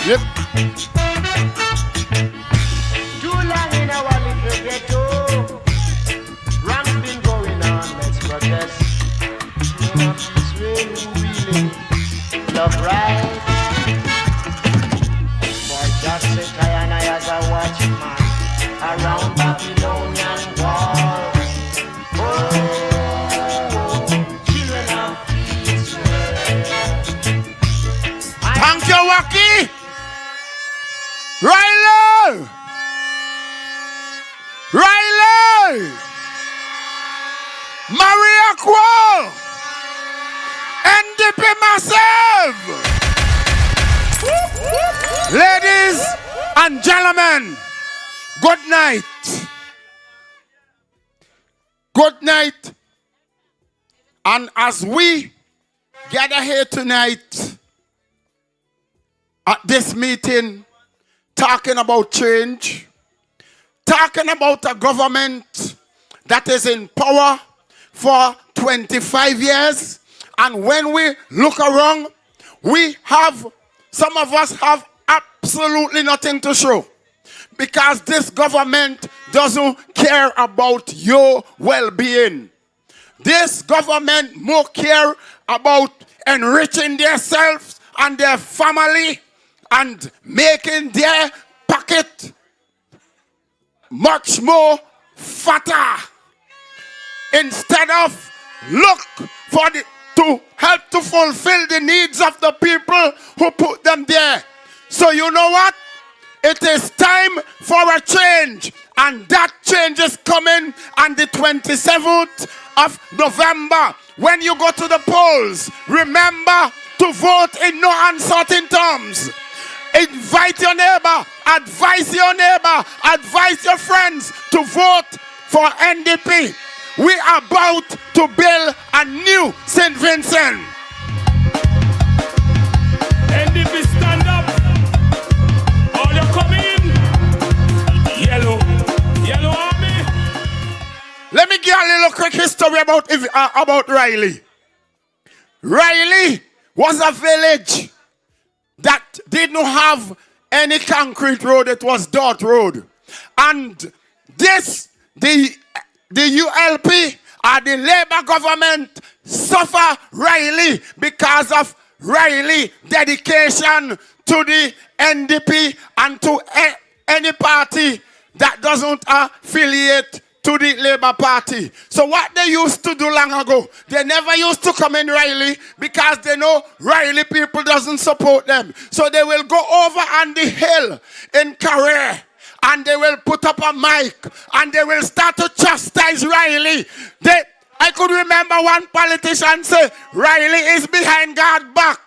Yep. Too long in our little ghetto. Wrong's been going on, let's protest. No peace when we really love right. For just say I and I as a watchman around Babylonian wall. Oh, children of Israel. Thank you, Waki. Riley. Riley. Mariaqua. NDP Massive. Ladies and gentlemen, good night. Good night. And as we gather here tonight at this meeting, talking about change, talking about a government that is in power for 25 years, and when we look around, some of us have absolutely nothing to show. Because this government doesn't care about your well-being. This government more care about enriching themselves and their family and making their pocket much more fatter. Instead of look for to help to fulfill the needs of the people who put them there. So you know what? It is time for a change, and that change is coming on the 27th of November. When you go to the polls, remember to vote in no uncertain terms. Invite your neighbor, advise your neighbor, advise your friends to vote for NDP. We are about to build a new St. Vincent. NDP stand up. All you coming in. Yellow army. Let me give a little quick history about Riley. Riley was a village that didn't have any concrete road. It was dirt road. And the ULP the Labour government suffer Riley because of Riley dedication to the NDP and to any party that doesn't affiliate to the Labour Party. So what they used to do long ago, they never used to come in Riley because they know Riley people doesn't support them. So they will go over on the hill in Career and they will put up a mic and they will start to chastise Riley. I could remember one politician say, Riley is behind God's back.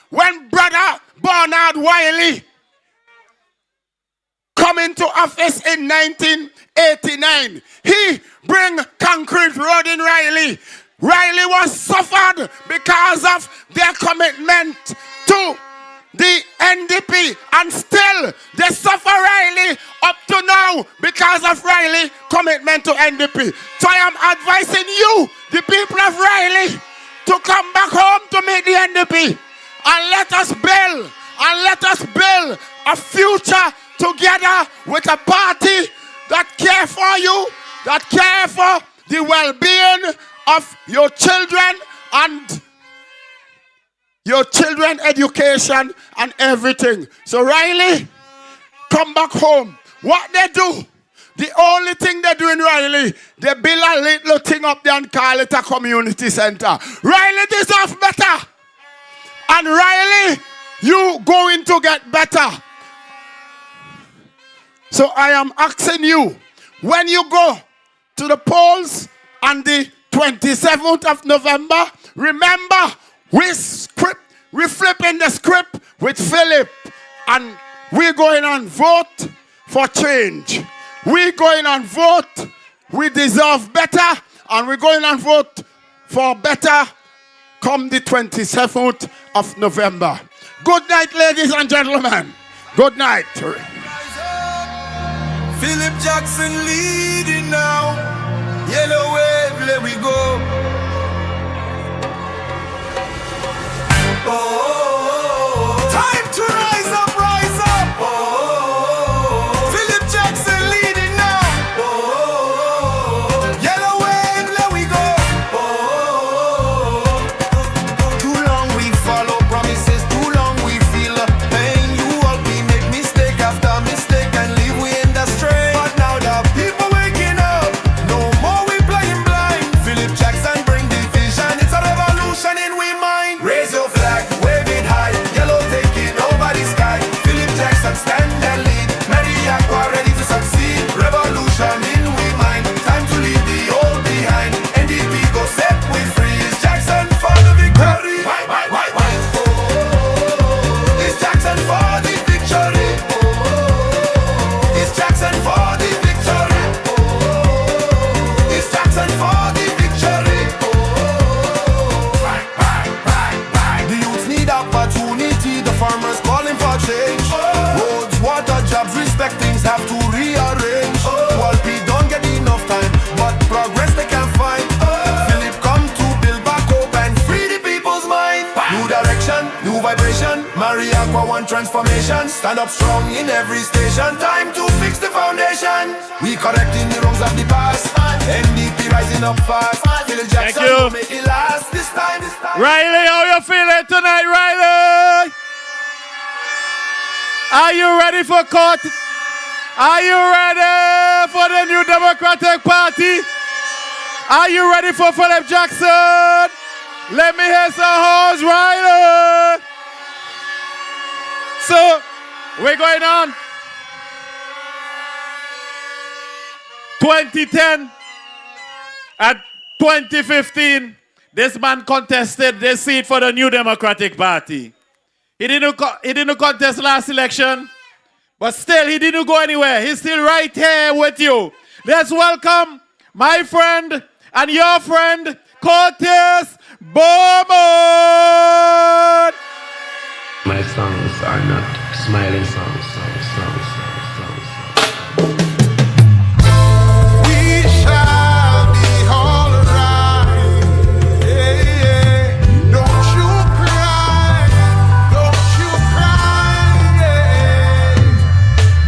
When Brother Bernard Wiley come into office in 1989, he bring concrete road in Riley. Riley was suffered because of their commitment to the NDP, and still they suffer Riley up to now because of Riley commitment to NDP. So I am advising you, the people of Riley, to come back home to meet the NDP and let us build a future together with a party that care for you, that care for the well-being of your children and your children education and everything. So Riley, come back home. What they do, the only thing they do in Riley, they build a little thing up there and call it a community center. Riley deserves better. And Riley, you going to get better. So I am asking you, when you go to the polls on the 27th of November, remember, we're flipping the script with Philip, and we're going on vote for change. We're going on vote, we deserve better, and we're going on vote for better come the 27th of November. Good night, ladies and gentlemen. Good night. Philip Jackson leading now. Yellow wave, let we go. Oh, time to rise up, rise up. Oh, Philip Jackson leading now. Oh, yellow wave, let we go. Oh, too long we follow promises, too long we feel pain. You all we make mistake after mistake and leave we in the strain. But now the people waking up, no more we playing blind. Philip Jackson bring division, it's a revolution in we mind. Raise your flag, wave it high, yellow taking over the sky. Philip Jackson stand and lead, Mariaqua ready to succeed. Revolution in we mind, time to leave the old behind. NDP go set we free, it's Jackson for the victory. Why? Oh, it's Jackson for the victory. Oh, it's Jackson for the victory. Oh, it's Jackson for the victory. Oh, the youth need opportunity, the farmers calling for change. Roads, water, jobs, respect, things have to rearrange. Walpy don't get enough time, but progress they can find. Philip come to build back hope and free the people's mind. New direction, new vibration, Mariaqua one transformation. Stand up strong in every station, time to fix the foundation. We correcting the wrongs of the past, NDP rising up fast. Philip Jackson you. will make it last this time. Riley, how you feeling tonight, Riley? Are you ready for court? Are you ready for the new Democratic Party? Are you ready for Philip Jackson? Let me hear some horns, Riley. So, we're going on. 2010 and 2015, this man contested this seat for the New Democratic Party. He didn't contest last election, but still he didn't go anywhere. He's still right here with you. Let's welcome my friend and your friend, Cortis Bowman. My songs are not smiling songs. We shall be all right. Yeah. Don't you cry. Don't you cry. Yeah.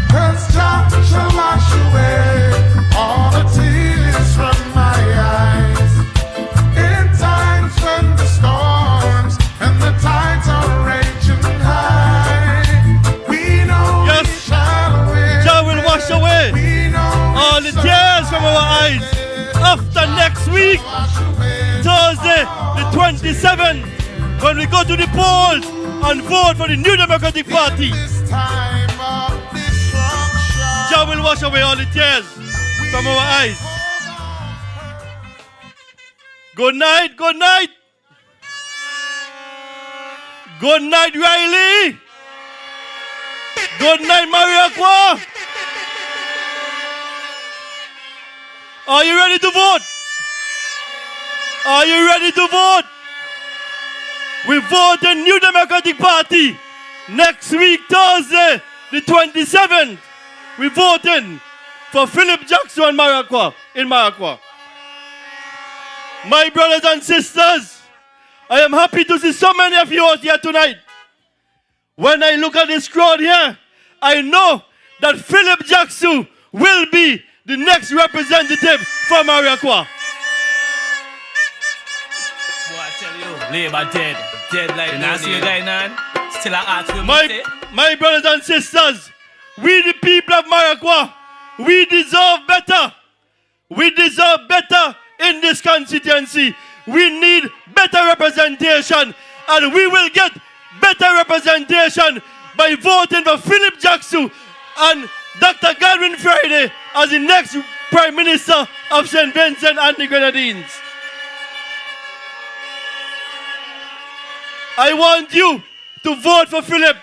'Cause Jah shall wash away all the tears from my eyes. eyes, after next week, Thursday, the 27th, when we go to the polls and vote for the New Democratic Party, Jah will wash away all the tears from our eyes. Good night, good night. Good night, Riley. Good night, Mariaqua. Are you ready to vote? Are you ready to vote? We vote the New Democratic Party next week, Thursday, the 27th. We're voting for Philip Jackson and Mariaqua in Mariaqua. My brothers and sisters, I am happy to see so many of you out here tonight. When I look at this crowd here, I know that Philip Jackson will be the next representative for Mariaqua. Boy, I tell you, Labour dead. Dead like no see guy, man. Still I ask you my brothers and sisters, we the people of Mariaqua, we deserve better. We deserve better in this constituency. We need better representation, and we will get better representation by voting for Philip Jackson and Dr. Godwin Friday as the next Prime Minister of St. Vincent and the Grenadines. I want you to vote for Philip.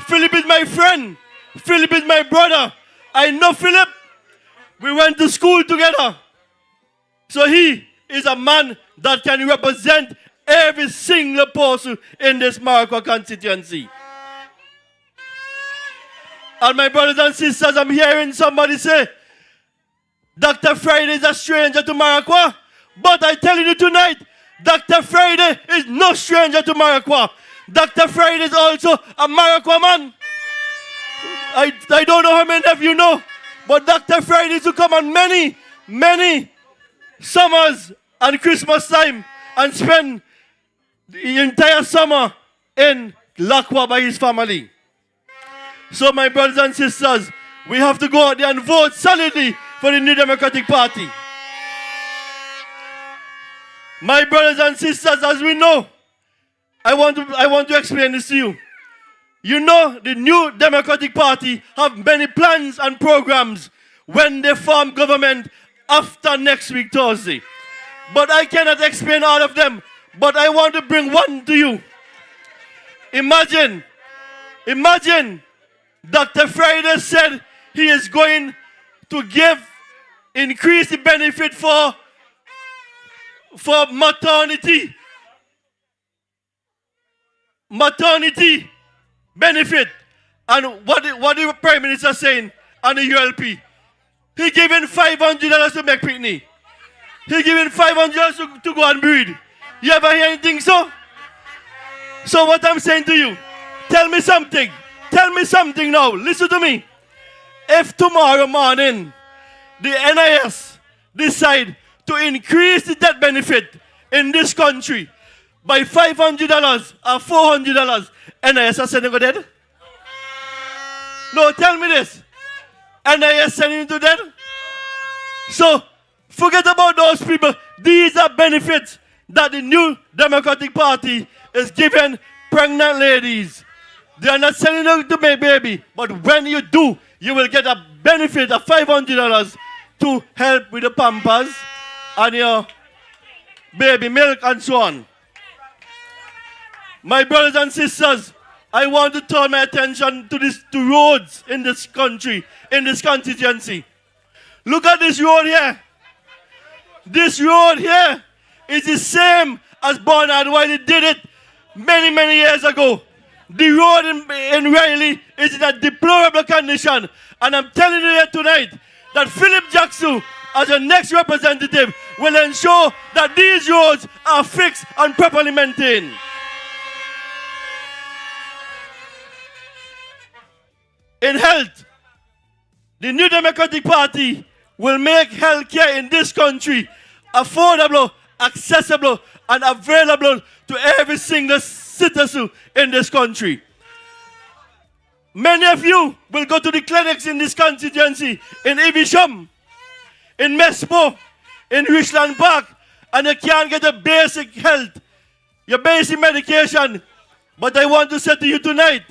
Philip is my friend. Philip is my brother. I know Philip. We went to school together. So he is a man that can represent every single person in this Mariaqua constituency. And my brothers and sisters, I'm hearing somebody say, Dr. Friday is a stranger to Mariaqua. But I tell you tonight, Dr. Friday is no stranger to Mariaqua. Dr. Friday is also a Mariaqua man. I don't know how many of you know, but Dr. Friday used to come on many summers and Christmas time and spend the entire summer in Lacwa by his family. So my brothers and sisters, we have to go out there and vote solidly for the New Democratic Party. My brothers and sisters, as we know, I want to explain this to you. You know, the New Democratic Party have many plans and programs when they form government after next week, Thursday. But I cannot explain all of them. But I want to bring one to you. Imagine, Dr. Friday said he is going to increase the benefit for maternity benefit. And what the Prime Minister saying on the ULP? He giving $500 to make picnic. He giving $500 to go and breed. You ever hear anything so? So what I'm saying to you, tell me something now. Listen to me. If tomorrow morning the NIS decide to increase the death benefit in this country by $500 or $400, NIS are sending to dead? No, tell me this. NIS sending to dead? So forget about those people. These are benefits that the New Democratic Party is giving pregnant ladies. They are not sending them to make baby, but when you do, you will get a benefit of $500 to help with the pampers and your baby milk and so on. My brothers and sisters, I want to turn my attention to roads in this country, in this constituency. Look at this road here. This road here is the same as Barnard Wiley did it many years ago. The road in Riley is in a deplorable condition. And I'm telling you here tonight that Philip Jackson, as your next representative, will ensure that these roads are fixed and properly maintained. In health, the New Democratic Party will make health care in this country affordable, accessible, and available to every single citizen in this country. Many of you will go to the clinics in this constituency in Evesham. in Mespo, in Richland Park, and you can't get a basic health, your basic medication. But I want to say to you tonight,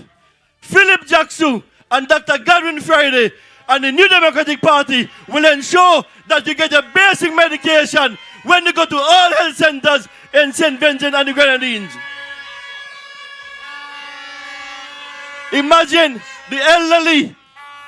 Philip Jackson and Dr. Godwin Friday and the New Democratic Party will ensure that you get a basic medication when you go to all health centers in St. Vincent and the Grenadines. Imagine the elderly,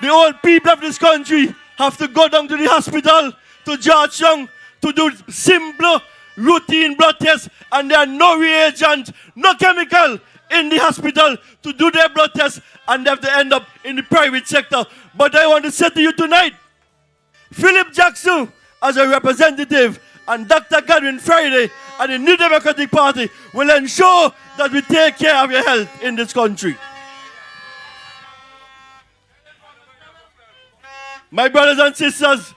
the old people of this country have to go down to the hospital, to Georgetown, to do simple routine blood tests, and there are no reagent, no chemical in the hospital to do their blood tests, and they have to end up in the private sector. But I want to say to you tonight, Philip Jackson as a representative and Dr. Godwin Friday and the New Democratic Party will ensure that we take care of your health in this country. My brothers and sisters,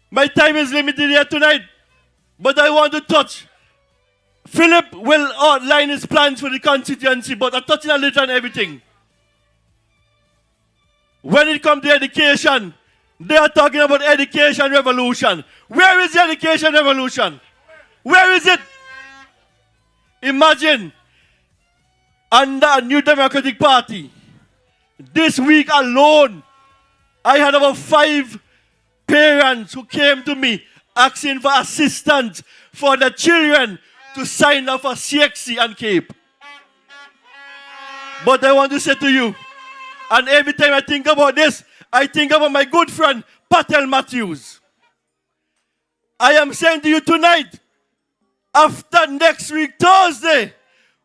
my time is limited here tonight, but I want to touch. Philip will outline his plans for the constituency, but I'm touching a little on everything. When it comes to education, they are talking about education revolution. Where is the education revolution? Where is it? Imagine, under a New Democratic Party, this week alone, I had about 5 parents who came to me asking for assistance for their children to sign up for CXC and CAPE. But I want to say to you, and every time I think about this, I think about my good friend, Patel Matthews. I am saying to you tonight, after next week, Thursday,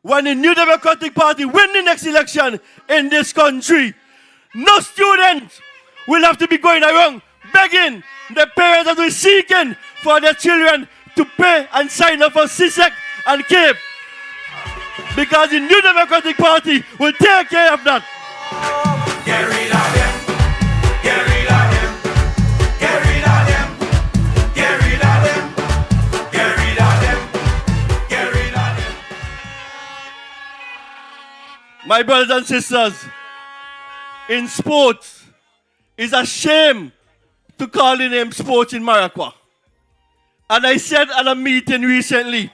when the New Democratic Party win the next election in this country, no student will have to be going around begging the parents that will be seeking for their children to pay and sign up for CSEC and CAPE. Because the New Democratic Party will take care of that. Get rid of them. Get rid of them. Get rid of them. Get rid of them. Get rid of them. Get rid of them. My brothers and sisters, in sports, it's a shame to call the name sports in Maraqua. And I said at a meeting recently,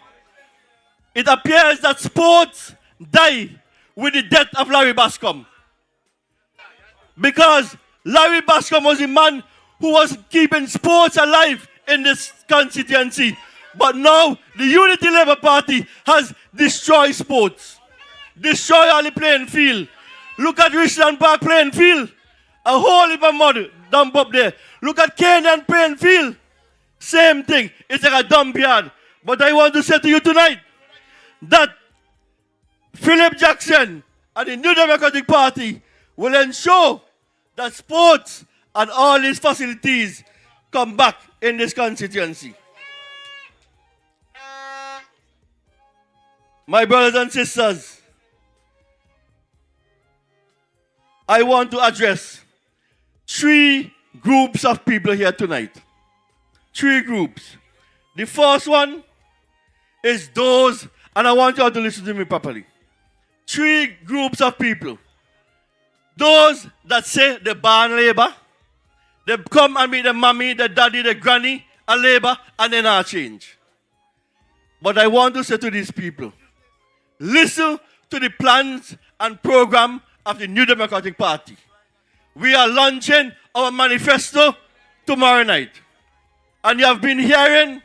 it appears that sports die with the death of Larry Bascom. Because Larry Bascom was a man who was keeping sports alive in this constituency. But now the Unity Labour Party has destroyed sports. Destroy all the playing field. Look at Richland Park playing field. A whole heap of mud dump up there. Look at Canaan playing field. Same thing. It's like a dump yard. But I want to say to you tonight that Philip Jackson and the New Democratic Party will ensure that sports and all these facilities come back in this constituency. My brothers and sisters, I want to address 3 groups of people here tonight. 3 groups. The first one is those, and I want you all to listen to me properly. 3 groups of people. Those that say they ban labor, they come and meet the mommy, the daddy, the granny, a labor, and then not change. But I want to say to these people, listen to the plans and program of the New Democratic Party. We are launching our manifesto tomorrow night. And you have been hearing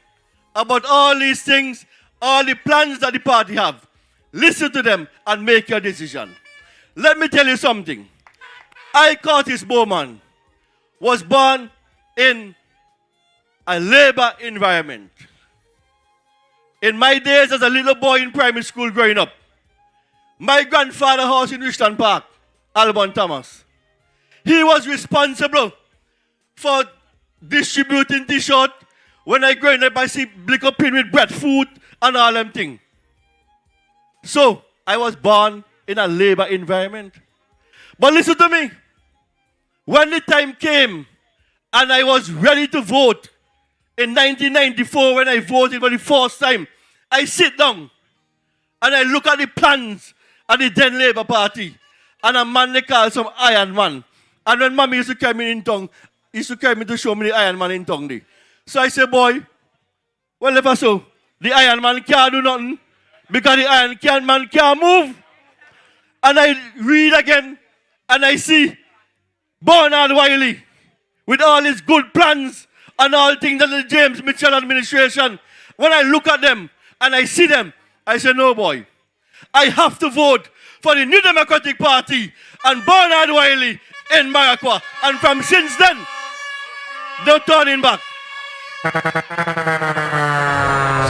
about all these things, all the plans that the party have. Listen to them and make your decision. Let me tell you something. I, Curtis Bowman, was born in a labor environment. In my days as a little boy in primary school growing up, my grandfather's house in Richland Park, Alban Thomas, he was responsible for distributing T-shirt. When I growing up, I see blicker pin with breadfruit and all them things. So, I was born in a labor environment. But listen to me. When the time came and I was ready to vote in 1994 when I voted for the first time, I sit down and I look at the plans of the then Labour Party and a man they call some Iron Man. And when mommy used to carry me in tongue, he used to carry me to show me the Iron Man in tongue. So I say, boy, well, if I so, the Iron Man can't do nothing because the Man can't move. And I read again and I see Bernard Wiley with all his good plans and all things that the James Mitchell administration. When I look at them and I see them, I say, no, boy, I have to vote for the New Democratic Party and Bernard Wiley in Maracua. And from since then, no turning back. So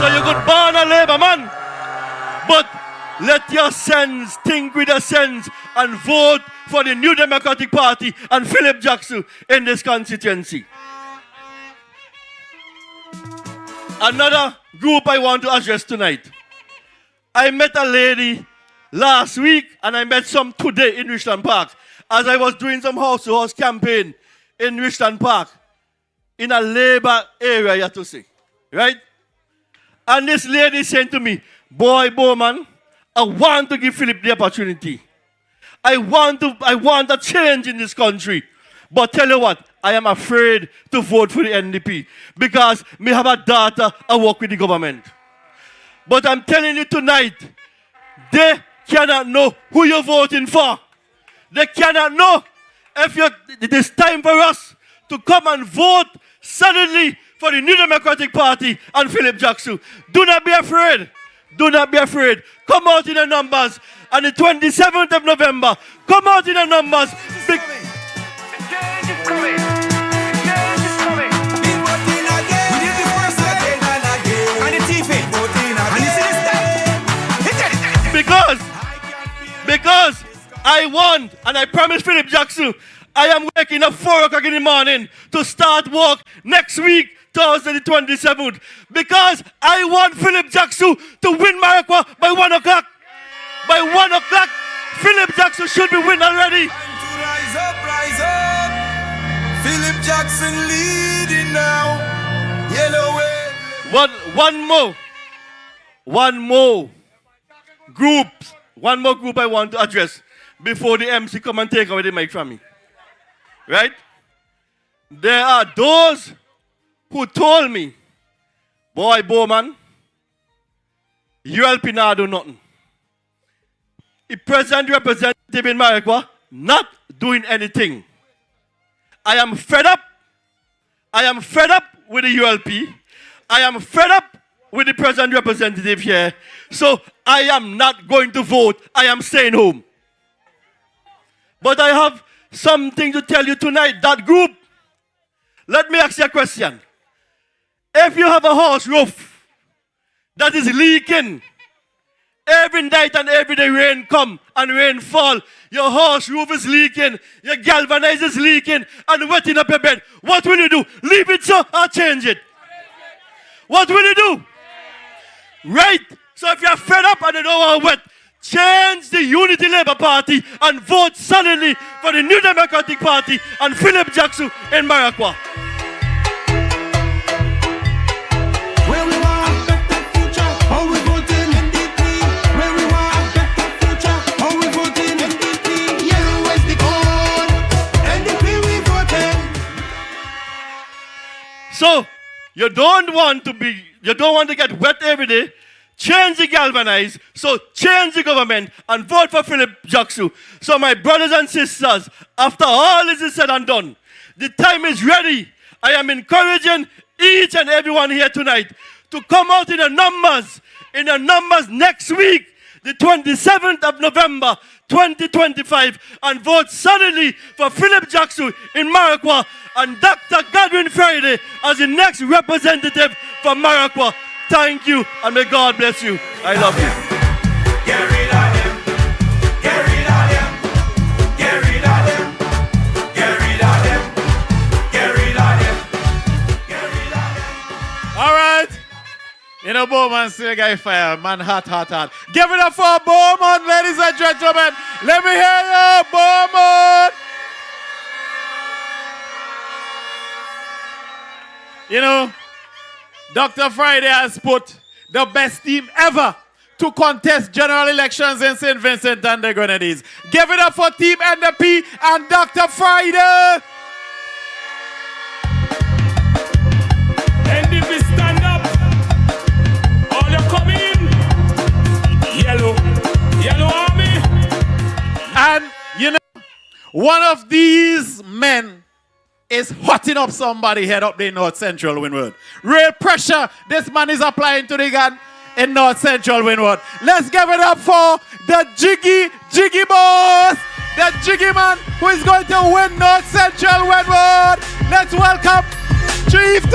you could burn a Labour man, but let your sense think with a sense and vote for the New Democratic Party and Philip Jackson in this constituency. Another group I want to address tonight. I met a lady last week and I met some today in Richland Park as I was doing some house-to-house campaign in Richland Park in a Labour area, you have to say, right? And this lady saying to me, boy, Bowman, I want to give Philip the opportunity. I want a change in this country. But tell you what, I am afraid to vote for the NDP because me have a daughter I work with the government. But I'm telling you tonight, they cannot know who you're voting for. They cannot know if it is time for us to come and vote suddenly for the New Democratic Party and Philip Jackson. Do not be afraid. Do not be afraid. Come out in the numbers. On the 27th of November, come out in the numbers. Change is coming. Change is coming. Been voting again. We did the first again and again. And the TV voting again. And you see this time? Because I want, and I promise Philip Jackson, I am waking up 4 o'clock in the morning to start work next week, Thursday the 27th. Because I want Philip Jackson to win Maracua by 1 o'clock. By 1 o'clock, Philip Jackson should be winning already. Rise up, rise up. Philip Jackson leading now. Yellow wave. One more group I want to address before the MC come and take away the mic from me. Right? There are those who told me, boy, Bowman, ULP not do nothing. The present representative in Maracua not doing anything. I am fed up. I am fed up with the ULP. I am fed up with the present representative here. So I am not going to vote. I am staying home. But I have something to tell you tonight. That group, let me ask you a question. If you have a house roof that is leaking, every night and every day rain come and rain fall, your house roof is leaking, your galvanizer is leaking and wetting up your bed, what will you do? Leave it so or change it? What will you do? Right? So if you're fed up and you don't want wet, change the Unity Labour Party and vote suddenly for the New Democratic Party and Philip Jackson in Maracua. Where we want better future, how we voting NDP. Where we want better future, how we voting NDP. Yellow is the code, NDP we voting. So you don't want to get wet every day. Change the galvanize, so change the government and vote for Philip Jackson. So my brothers and sisters, after all this is said and done, the time is ready. I am encouraging each and everyone here tonight to come out in the numbers next week, the 27th of November, 2025, and vote suddenly for Philip Jackson in Maracua and Dr. Godwin Friday as the next representative for Maracua. Thank you, and may God bless you. I love you. Get rid of him. Get rid of him. Get rid of him. Get rid of him. Get rid of him. Get rid of him. All right. You know, Bowman still got fire. Man, hot. Give it up for Bowman, ladies and gentlemen. Let me hear you, Bowman. You know, Dr. Friday has put the best team ever to contest general elections in St. Vincent and the Grenadines. Give it up for Team NDP and Dr. Friday. One of these men is hotting up somebody head up the North Central Windward. Real pressure this man is applying to the gun in North Central Windward. Let's give it up for the Jiggy boss, the Jiggy man who is going to win North Central Windward. Let's welcome Chieftain!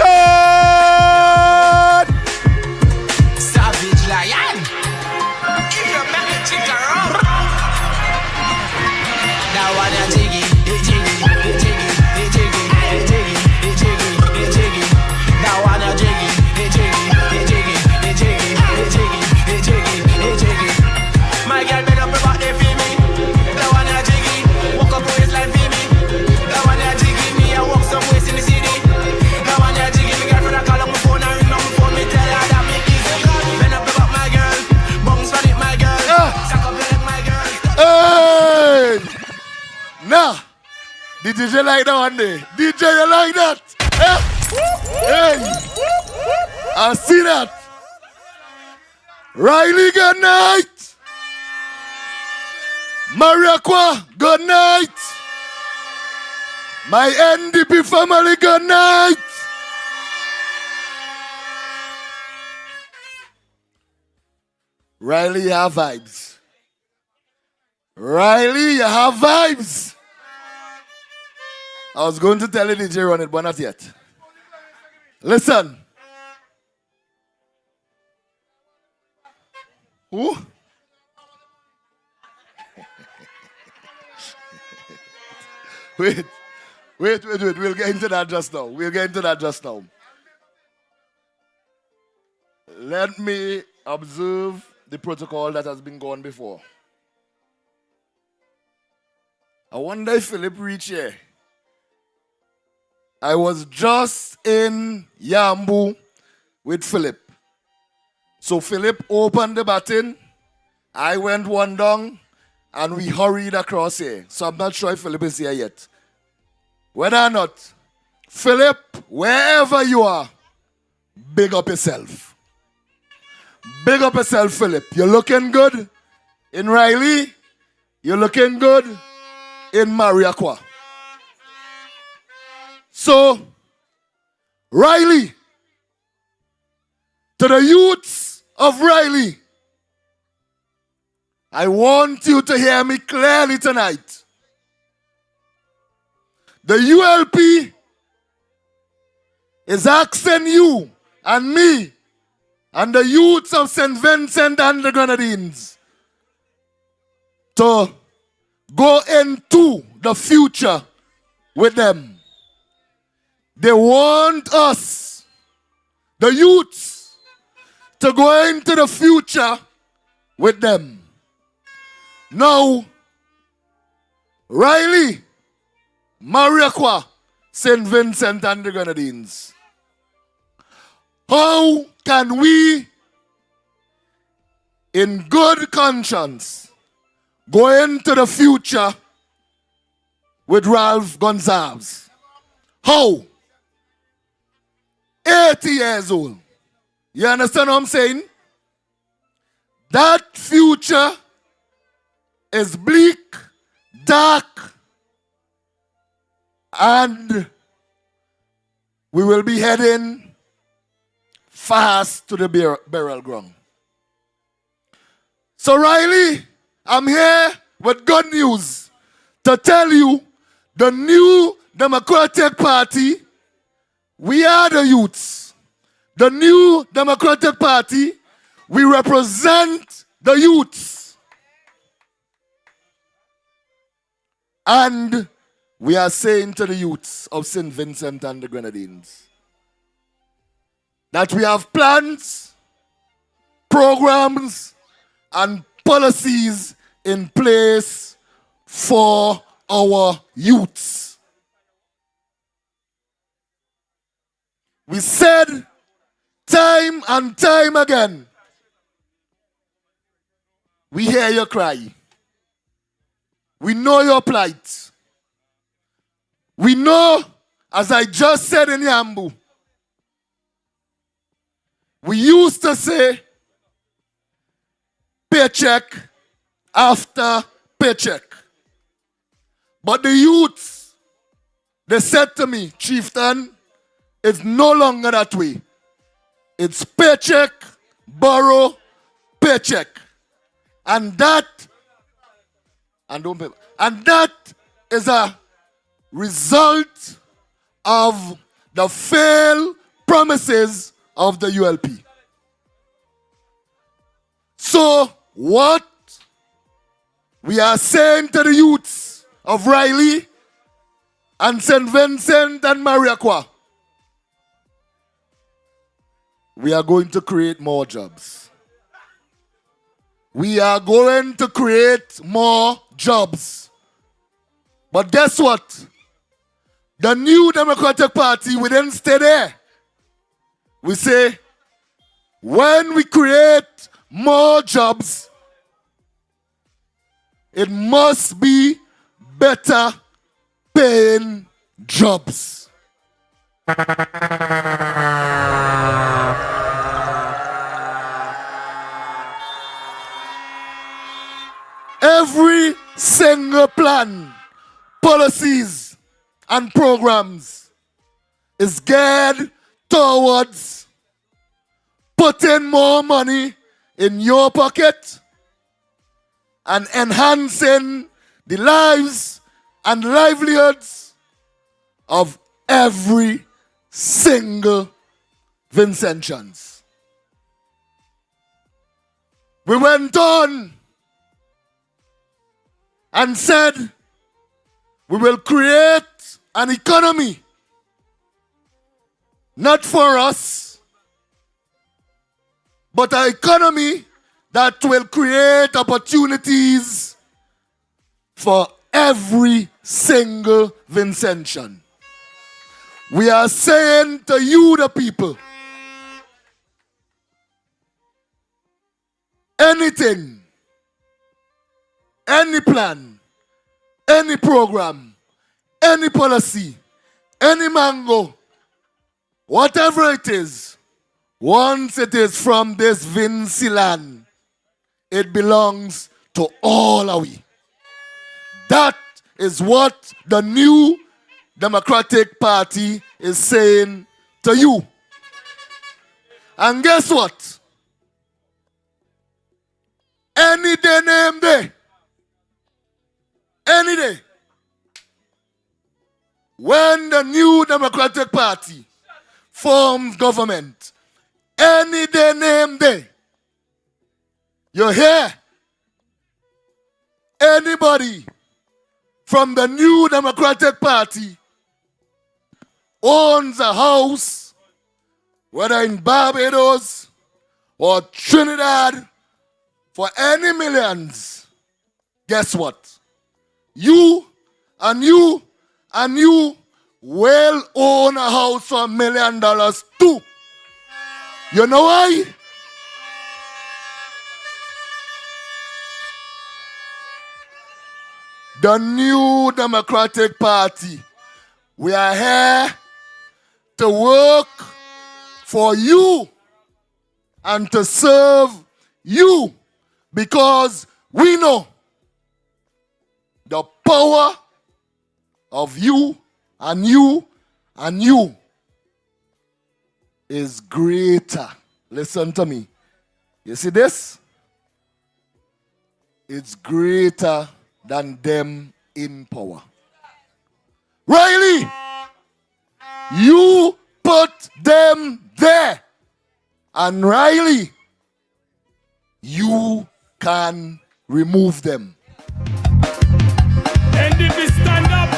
Savage Lion. If you make it chick around. Now when you're jiggy, now when you're jiggy, my girl bend up her body for me. Now when you're jiggy, walk up her waistline for me. Now when you're jiggy, me I walk some ways in the city. Now when you're jiggy, me girlfriend I call up my phone and ring up my phone. Me tell her that me easy. Bend up her back, my girl. Bounce on it, my girl. Suck up your leg, my girl. Hey! Nah, the DJ like that one day. DJ, you like that? Hey! I see that. Riley, good night. Mariaqua, good night. My NDP family, good night. Riley, you have vibes. Riley, you have vibes. I was going to tell you DJ run it, but not yet. Listen. Who? Wait. We'll get into that just now. Let me observe the protocol that has been gone before. I wonder if Philip reached here. I was just in Yambu with Philip. So Philip opened the button, I went one down, and we hurried across here. So I'm not sure if Philip is here yet. Whether or not, Philip, wherever you are, big up yourself. Big up yourself, Philip. You're looking good in Riley. You're looking good in Mariaqua. So, Riley, to the youths of Riley, I want you to hear me clearly tonight. The ULP is asking you and me and the youths of St. Vincent and the Grenadines to go into the future with them. They want us, the youths, to go into the future with them. Now, Riley, Mariaqua, St. Vincent and the Grenadines. How can we, in good conscience, go into the future with Ralph Gonzalez? How? 80 years old. You understand what I'm saying? That future is bleak, dark, and we will be heading fast to the burial ground. So Riley, I'm here with good news to tell you the new Democratic Party, we are the youths. The new Democratic Party, we represent the youths. And we are saying to the youths of St. Vincent and the Grenadines that we have plans, programs, and policies in place for our youths. We said time and time again, we hear your cry. We know your plight. We know, as I just said in Yambu, we used to say paycheck after paycheck. But the youths, they said to me, Chieftain, it's no longer that way. It's paycheck, borrow, paycheck. And that is a result of the failed promises of the ULP. So what we are saying to the youths of Riley and St. Vincent and Mariaqua, we are going to create more jobs. We are going to create more jobs. But guess what? The New Democratic Party, we didn't stay there. We say, when we create more jobs, it must be better paying jobs. Every single plan, policies, and programs is geared towards putting more money in your pocket and enhancing the lives and livelihoods of every single Vincentians. We went on and said we will create an economy not for us, but an economy that will create opportunities for every single Vincentian. We are saying to you, the people, anything, any plan, any program, any policy, any mango, whatever it is, once it is from this Vinci land, it belongs to all of we. That is what the New Democratic Party is saying to you. And guess what? Any day, name day, any day, when the New Democratic Party forms government, any day, name day, you hear anybody from the New Democratic Party owns a house, whether in Barbados or Trinidad, for any millions, guess what? You and you and you will own a house for $1 million too. You know why? The New Democratic Party, we are here to work for you and to serve you, because we know the power of you and you and you is greater. Listen to me. You see this? It's greater than them in power. Riley, you put them there. And Riley, you can remove them. NDP stand up.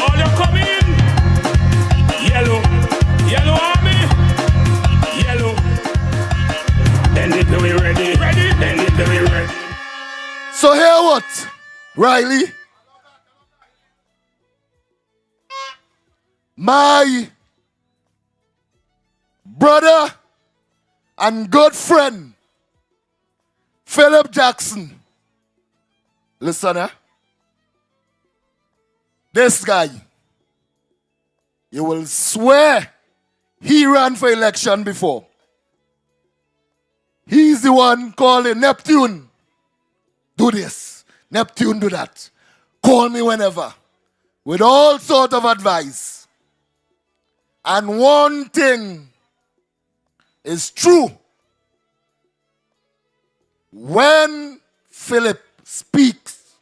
All you come in. Yellow army. Yellow. NDP we ready. NDP we ready. So hear what, Riley? My brother and good friend, Philip Jackson. Listen, this guy, you will swear he ran for election before. He's the one calling Neptune, do this, Neptune, do that. call me whenever with all sort of advice. And one thing is true. When Philip speaks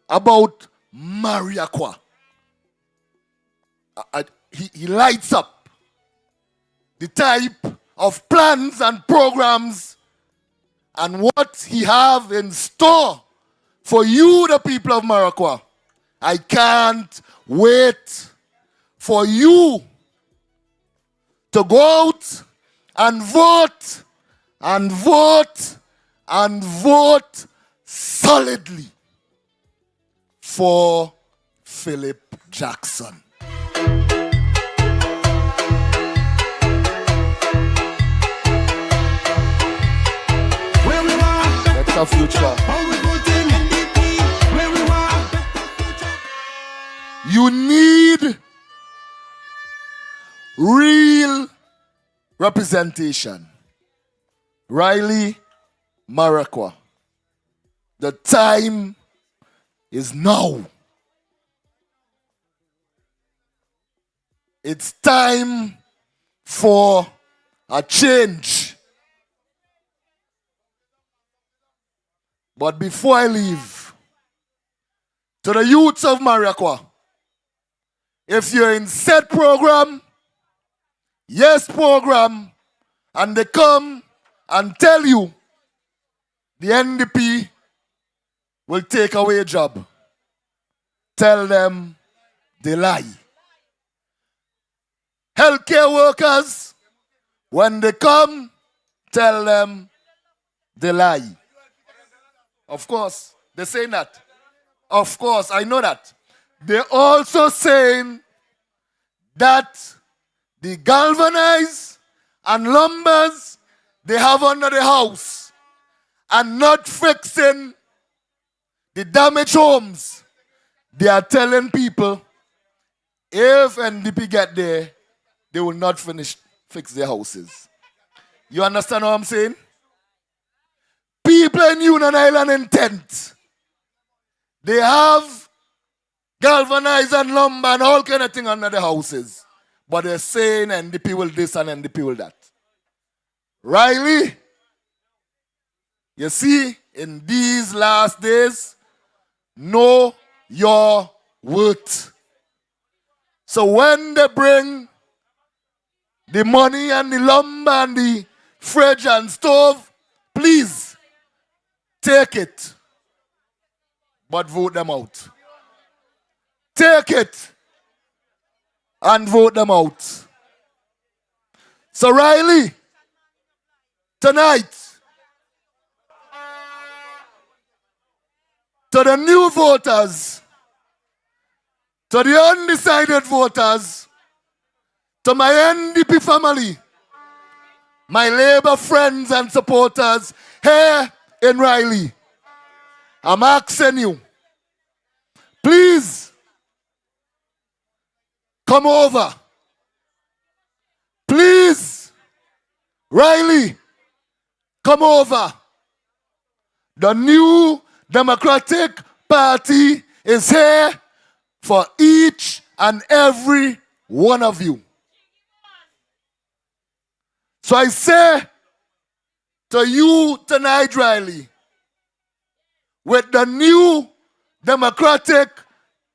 about Mariaqua, he lights up the type of plans and programs and what he have in store for you, the people of Mariaqua. I can't wait for you to go out and vote and vote and vote solidly for Philip Jackson. That's our future. You need real representation. Riley, Mariaqua. The time is now. It's time for a change. But before I leave, to the youths of Mariaqua, if you're in set program, yes program, and they come and tell you the NDP will take away a job, tell them they lie. Healthcare workers, when they come, tell them they lie. Of course, they're saying that. Of course, I know that. They're also saying that the galvanized and lumbers they have under the house and not fixing the damaged homes. They are telling people if NDP get there, they will not fix their houses. You understand what I'm saying? People in Union Island in tent, they have galvanized and lumber and all kind of thing under the houses. But they're saying NDP will this and NDP will that. Riley, you see, in these last days, know your worth. So when they bring the money and the lumber and the fridge and stove, please take it, but vote them out. Take it and vote them out. So Riley, tonight, to the new voters, to the undecided voters, to my NDP family, my Labour friends and supporters here in Riley, I'm asking you, please come over. Please, Riley, come over. The new Democratic Party is here for each and every one of you. So I say to you tonight, Riley, with the new Democratic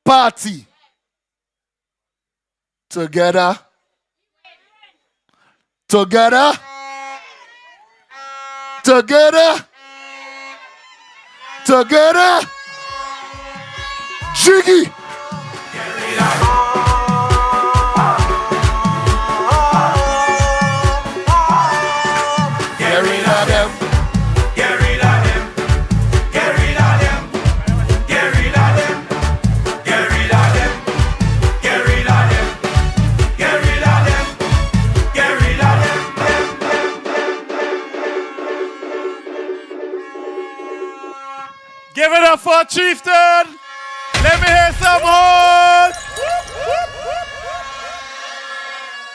Party, together, together, together, together, jiggy. Give it up for Chieftain. Let me hear some horns.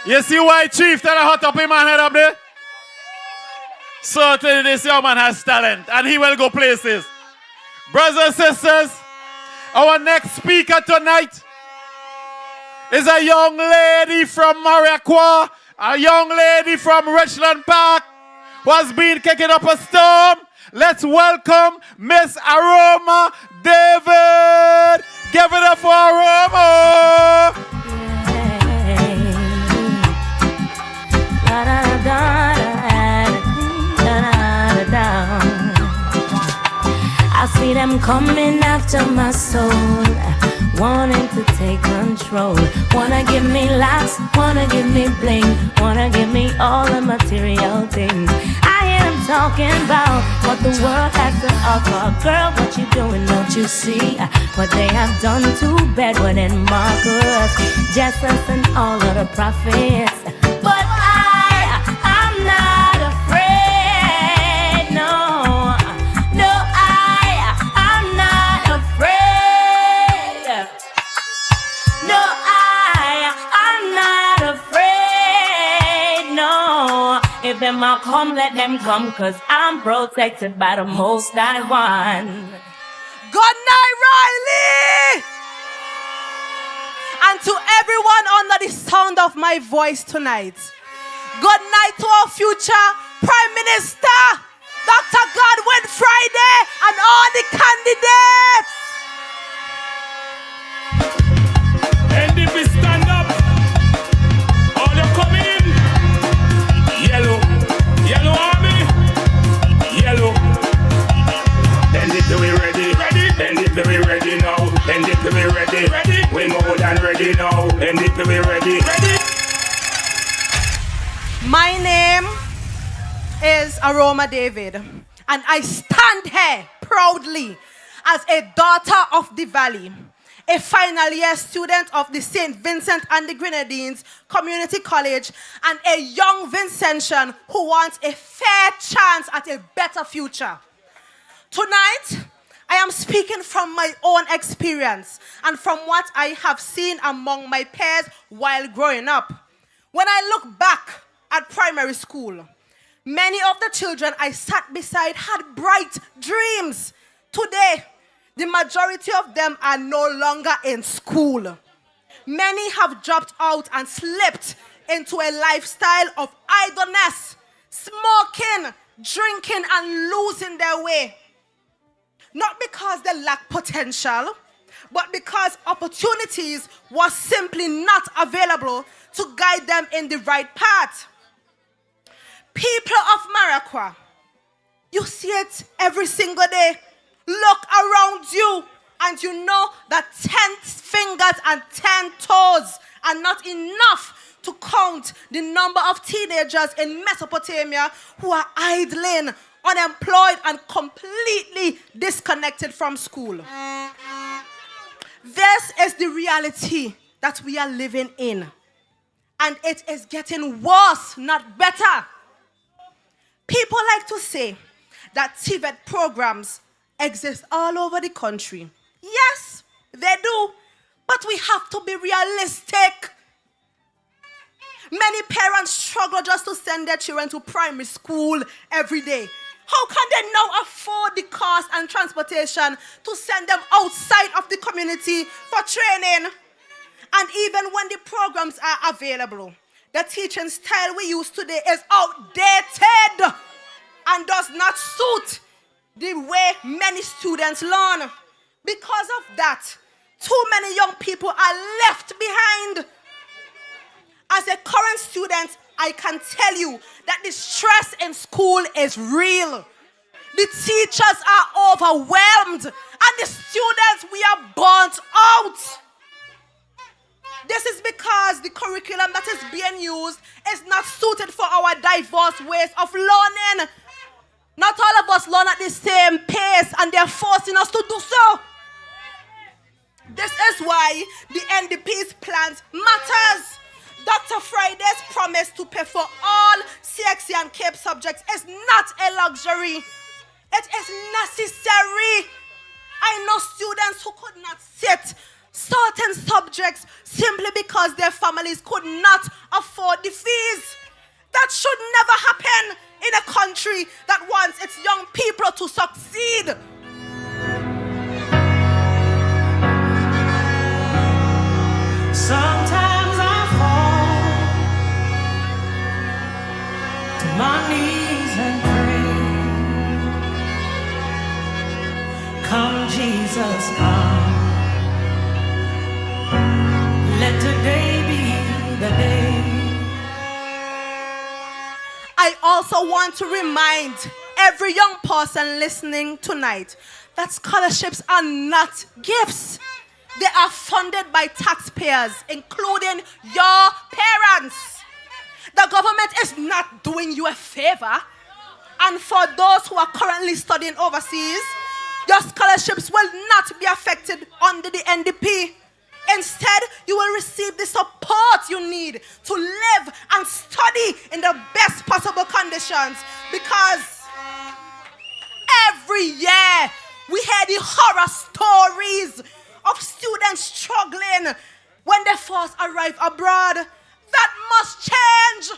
You see why Chieftain a hot up in my head up there? Certainly this young man has talent and he will go places. Brothers and sisters, Our next speaker tonight is a young lady from Mariaqua, a young lady from Richland Park who has been kicking up a storm. Let's welcome Miss Aroma David. Give it up for Aroma. I see them coming after my soul, wanting to take control. Wanna give me laughs, wanna give me bling, wanna give me all the material things. I hear them talking about what the world has to offer. Girl, what you doing, don't you see what they have done to Bedouin and Marcus, Jesus and all of the prophets? But I'm not afraid, no, no, I'm not afraid, no, I'm not afraid, no. If them all come, let them come, 'cause I'm protected by the Most High One. Good night, Riley! And to everyone under the sound of my voice tonight, good night to our future Prime Minister, Dr. Godwin Friday, and all the candidates. NDP stand up. All them coming in. Yellow. Yellow army. Yellow. NDP we ready. NDP we ready now. NDP we ready. We more than ready now. NDP we ready. My name is Aroma David, and I stand here proudly as a daughter of the Valley, a final year student of the St. Vincent and the Grenadines Community College, and a young Vincentian who wants a fair chance at a better future. Tonight, I am speaking from my own experience and from what I have seen among my peers while growing up. When I look back at primary school, many of the children I sat beside had bright dreams. Today, the majority of them are no longer in school. Many have dropped out and slipped into a lifestyle of idleness, smoking, drinking, and losing their way. Not because they lack potential, but because opportunities were simply not available to guide them in the right path. People of Mariaqua, you see it every single day. Look around you and you know that 10 fingers and 10 toes are not enough to count the number of teenagers in Mesopotamia who are idling, unemployed, and completely disconnected from school. This is the reality that we are living in. And it is getting worse, not better. People like to say that TVET programs exist all over the country. Yes, they do. But we have to be realistic. Many parents struggle just to send their children to primary school every day. How can they now afford the cost and transportation to send them outside of the community for training? And even when the programs are available, the teaching style we use today is outdated and does not suit the way many students learn. Because of that, too many young people are left behind. As a current student, I can tell you that the stress in school is real. The teachers are overwhelmed, and the students, we are burnt out. This is because the curriculum that is being used is not suited for our diverse ways of learning. Not all of us learn at the same pace, and they're forcing us to do so. This is why the NDP's plans matters. Dr. Friday's promise to pay for all CXC and CAPE subjects is not a luxury. It is necessary. I know students who could not sit certain subjects simply because their families could not afford the fees. That should never happen in a country that wants its young people to succeed. my knees and pray. Come, Jesus, come. Let today be the day. I also want to remind every young person listening tonight that scholarships are not gifts. They are funded by taxpayers, including your parents. The government is not doing you a favor. And for those who are currently studying overseas, your scholarships will not be affected under the NDP. Instead, you will receive the support you need to live and study in the best possible conditions, because every year we hear the horror stories of students struggling when they first arrive abroad. That must change.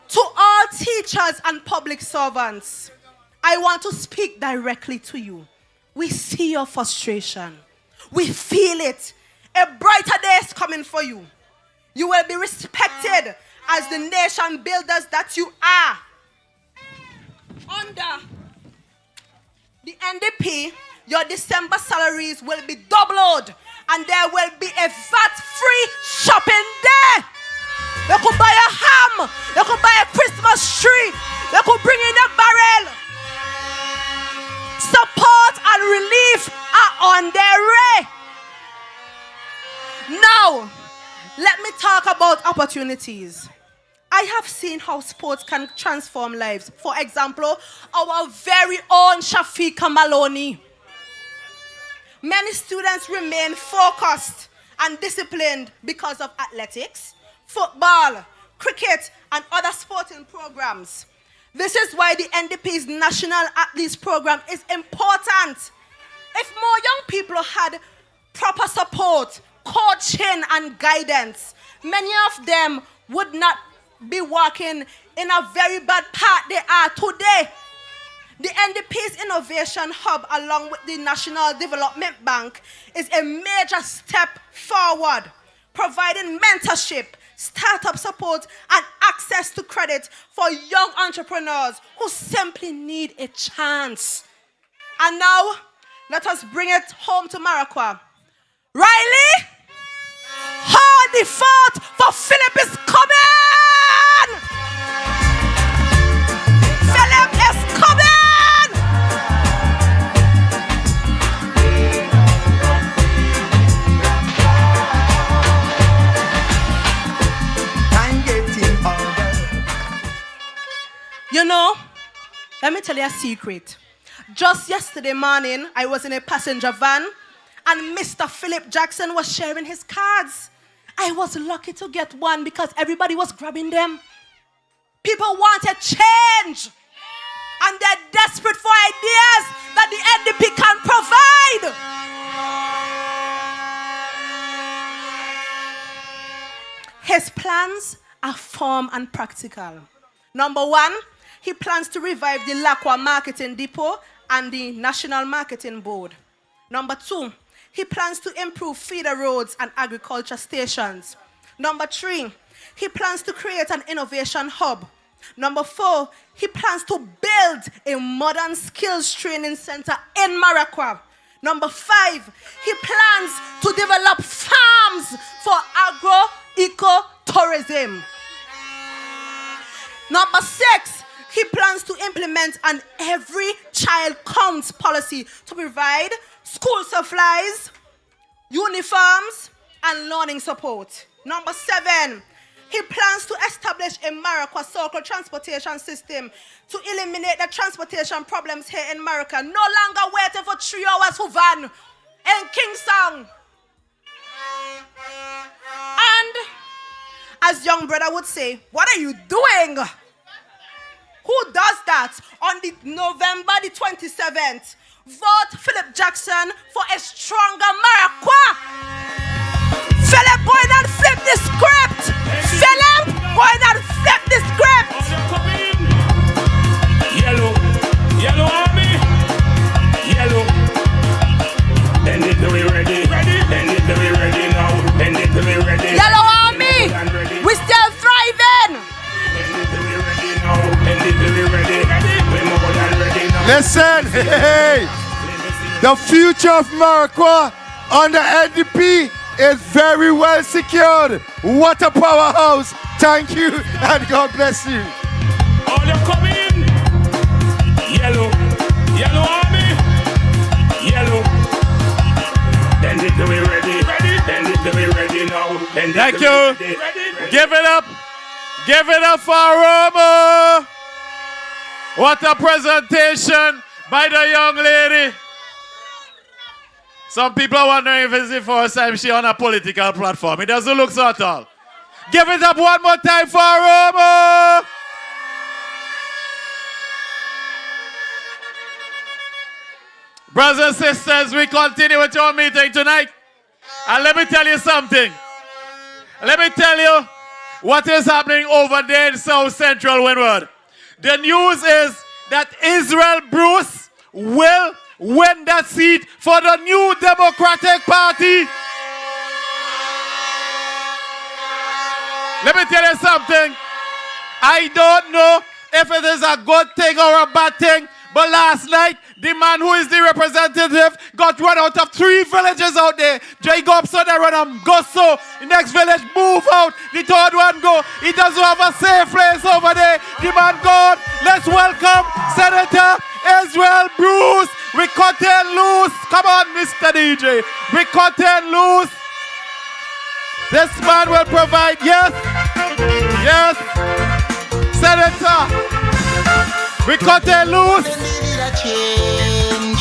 To all teachers and public servants, I want to speak directly to you. We see your frustration. We feel it. A brighter day is coming for you. You will be respected as the nation builders that you are. Under the NDP, your December salaries will be doubled, and there will be a VAT-free shopping day. They could buy a ham. They could buy a Christmas tree. They could bring in a barrel. Support and relief are on their way. Now, let me talk about opportunities. I have seen how sports can transform lives. For example, our very own Shafika Maloney. Many students remain focused and disciplined because of athletics, football, cricket, and other sporting programs. This is why the NDP's National Athletes Program is important. If more young people had proper support, coaching, and guidance, many of them would not be walking in a very bad path they are today. The NDP's Innovation Hub, along with the National Development Bank, is a major step forward, providing mentorship, startup support, and access to credit for young entrepreneurs who simply need a chance. And now, let us bring it home to Maraqua. Riley, hold the fort, for Philip is coming! Philip is coming! You know, let me tell you a secret. Just yesterday morning, I was in a passenger van, and Mr. Philip Jackson was sharing his cards. I was lucky to get one because everybody was grabbing them. People wanted change, and they're desperate for ideas that the NDP can provide. His plans are firm and practical. Number one, he plans to revive the Lacwa Marketing Depot and the National Marketing Board. Number two, he plans to improve feeder roads and agriculture stations. Number three, he plans to create an innovation hub. Number four, he plans to build a modern skills training center in Maraqua. Number five, he plans to develop farms for agro-eco-tourism. Number six, he plans to implement an every child counts policy to provide school supplies, uniforms, and learning support. Number seven, he plans to establish a Maraqua circle transportation system to eliminate the transportation problems here in Maraqua. No longer waiting for 3 hours for van in Kingston. And as young brother would say, what are you doing? Who does that? On the November the 27th, vote Philip Jackson for a stronger Maraqua. Philip, go in and flip the script. Philip, go in and flip the script. Yellow, yellow army, yellow. Bend it to be ready, bend it to be ready now, bend it to be ready. Yellow army, we still Hey, the future of Maraqua under NDP is very well secured. What a powerhouse. Thank you and God bless you. All you come in. Yellow. Yellow army. Yellow. Then it to be ready. Then it to be ready now. Thank you. Give it up. Give it up for Aroma. What a presentation by the young lady. Some people are wondering if it's the first time she on a political platform. It doesn't look so at all. Give it up one more time for Aroma. Brothers and sisters, we continue with our meeting tonight. And let me tell you something. Let me tell you what is happening over there in South Central Windward. The news is that Israel Bruce will win that seat for the New Democratic Party. Let me tell you something. I don't know if it is a good thing or a bad thing, but last night, the man who is the representative got run out of 3 villages out there. Jacob so they run him, go so. The next village move out. The third one go. He doesn't have a safe place over there. The man gone. Let's welcome Senator Israel Bruce. We cut and loose. Come on, Mr. DJ. We cut and loose. This man will provide, yes. Yes. Senator. We cut and loose. Change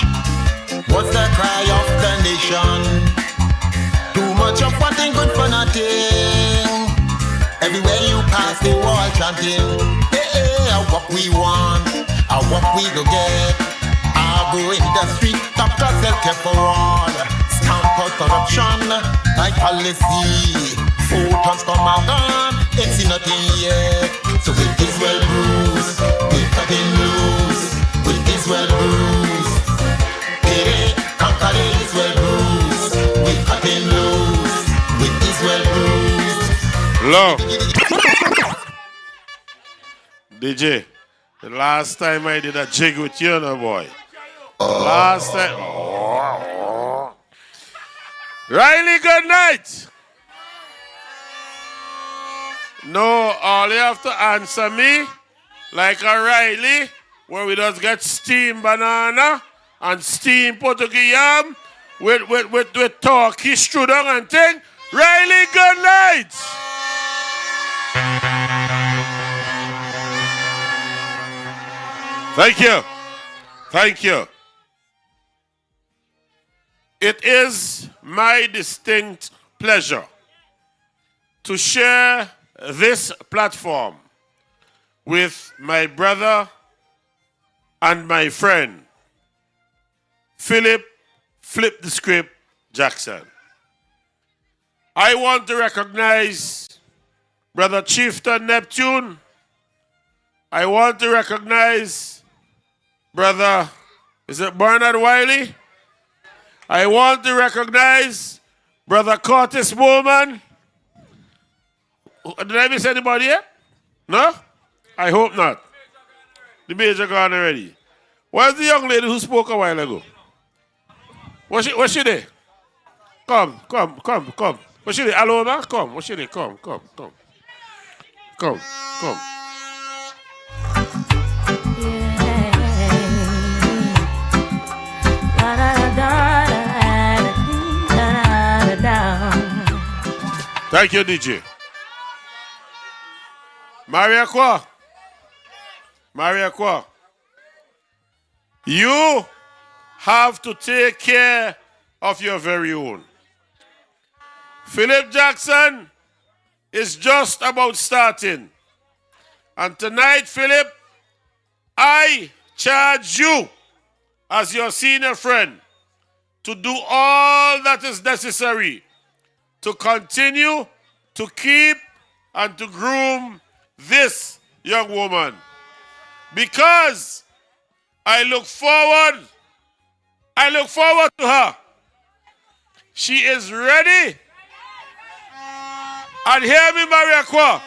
was the cry of the nation. Too much of one thing good for nothing. Everywhere you pass, they all chanting. Hey, hey, what we want, what we go get. I go in the street, doctor self-care for all. Stamp out corruption, like policy. 4 tons come and gone, ain't seen nothing yet. So with Israel Bruce, we're cutting loose. With Israel Bruce, conquer Israel Bruce. We're cutting loose. With Israel Bruce. Look, DJ, the last time I did a jig with you, no boy. Last time. Riley, good night. No, all you have to answer me like a Riley, where we just get steamed banana and steamed Portuguese yam with turkey strudel and thing. Riley, good night. Thank you. Thank you. It is my distinct pleasure to share this platform with my brother and my friend, Philip Flip the Script Jackson. I want to recognize Brother Chieftain Neptune. I want to recognize Brother, is it Bernard Wiley? I want to recognize Brother Cortis Bowman. Did I miss anybody yet? No? I hope not. The major gone already. Where's the young lady who spoke a while ago? What's she there? Come. What's she there? Alona? Come. What's she there? Come. Thank you, DJ. Maria Kwa. You have to take care of your very own. Philip Jackson is just about starting. And tonight, Philip, I charge you as your senior friend to do all that is necessary to continue to keep and to groom this young woman. Because I look forward to her. She is ready. And hear me, Maria Kwa.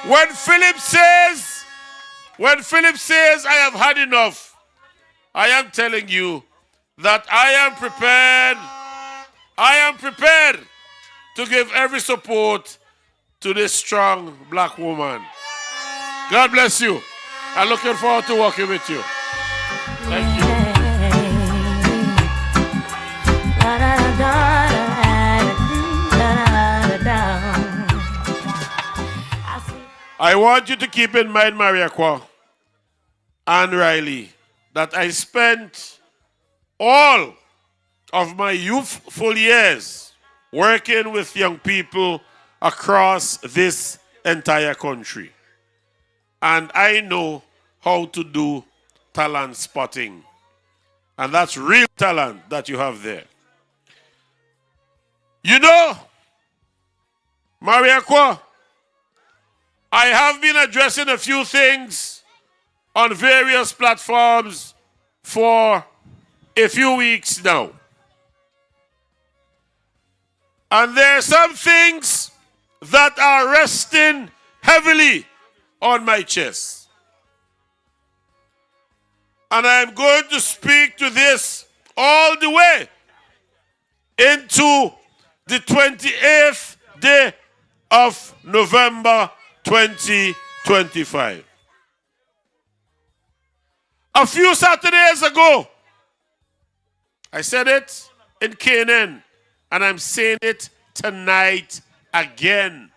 When Philip says, I have had enough, I am telling you that I am prepared to give every support to this strong black woman. God bless you. I'm looking forward to working with you. Thank you. I want you to keep in mind, Mariaqua and Riley, that I spent all of my youthful years working with young people across this entire country. And I know how to do talent spotting. And that's real talent that you have there. You know, Mariaqua, I have been addressing a few things on various platforms for a few weeks now. And there are some things that are resting heavily on my chest. And I'm going to speak to this all the way into the 28th day of November 2025. A few Saturdays ago, I said it in Canaan, and I'm saying it tonight again,